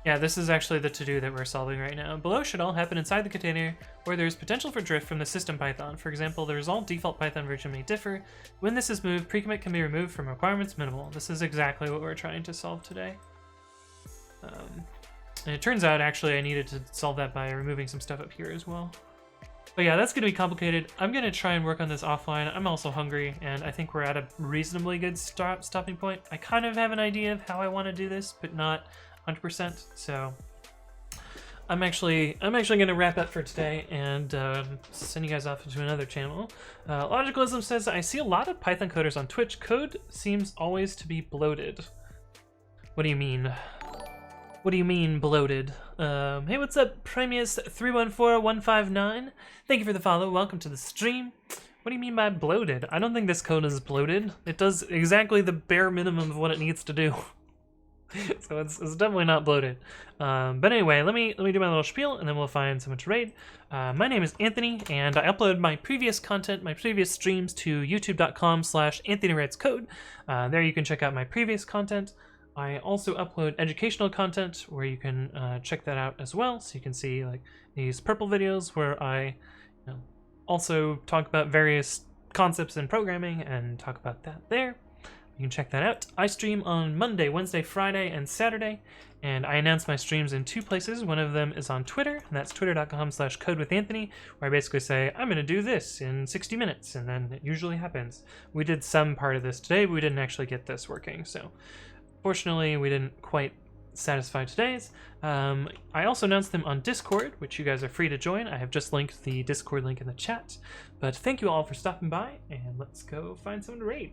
Speaker 1: Yeah, this is actually the to-do that we're solving right now. Below should all happen inside the container where there's potential for drift from the system Python. For example, the result default Python version may differ. When this is moved, pre-commit can be removed from requirements minimal. This is exactly what we're trying to solve today. And it turns out actually I needed to solve that by removing some stuff up here as well. But yeah, that's gonna be complicated. I'm gonna try and work on this offline. I'm also hungry, and I think we're at a reasonably good stopping point. I kind of have an idea of how I want to do this, but not 100%. So I'm actually gonna wrap up for today and send you guys off into another channel. Logicalism says, I see a lot of Python coders on Twitch. Code seems always to be bloated. What do you mean? What do you mean bloated? Hey, what's up, Premius314159? Thank you for the follow. Welcome to the stream. What do you mean by bloated? I don't think this code is bloated. It does exactly the bare minimum of what it needs to do. So it's definitely not bloated. But anyway, let me do my little spiel, and then we'll find someone to raid. My name is Anthony, and I upload my previous content, my previous streams to youtube.com/AnthonyWritesCode. There you can check out my previous content. I also upload educational content where you can check that out as well. So you can see like these purple videos where I also talk about various concepts in programming and talk about that there. You can check that out. I stream on Monday, Wednesday, Friday, and Saturday, and I announce my streams in 2 places. One of them is on Twitter, and that's twitter.com/codewithanthony, where I basically say, I'm gonna do this in 60 minutes, and then it usually happens. We did some part of this today, but we didn't actually get this working, so fortunately we didn't quite satisfy today's. I also announced them on Discord, which you guys are free to join. I have just linked the Discord link in the chat, but thank you all for stopping by, and let's go find someone to raid.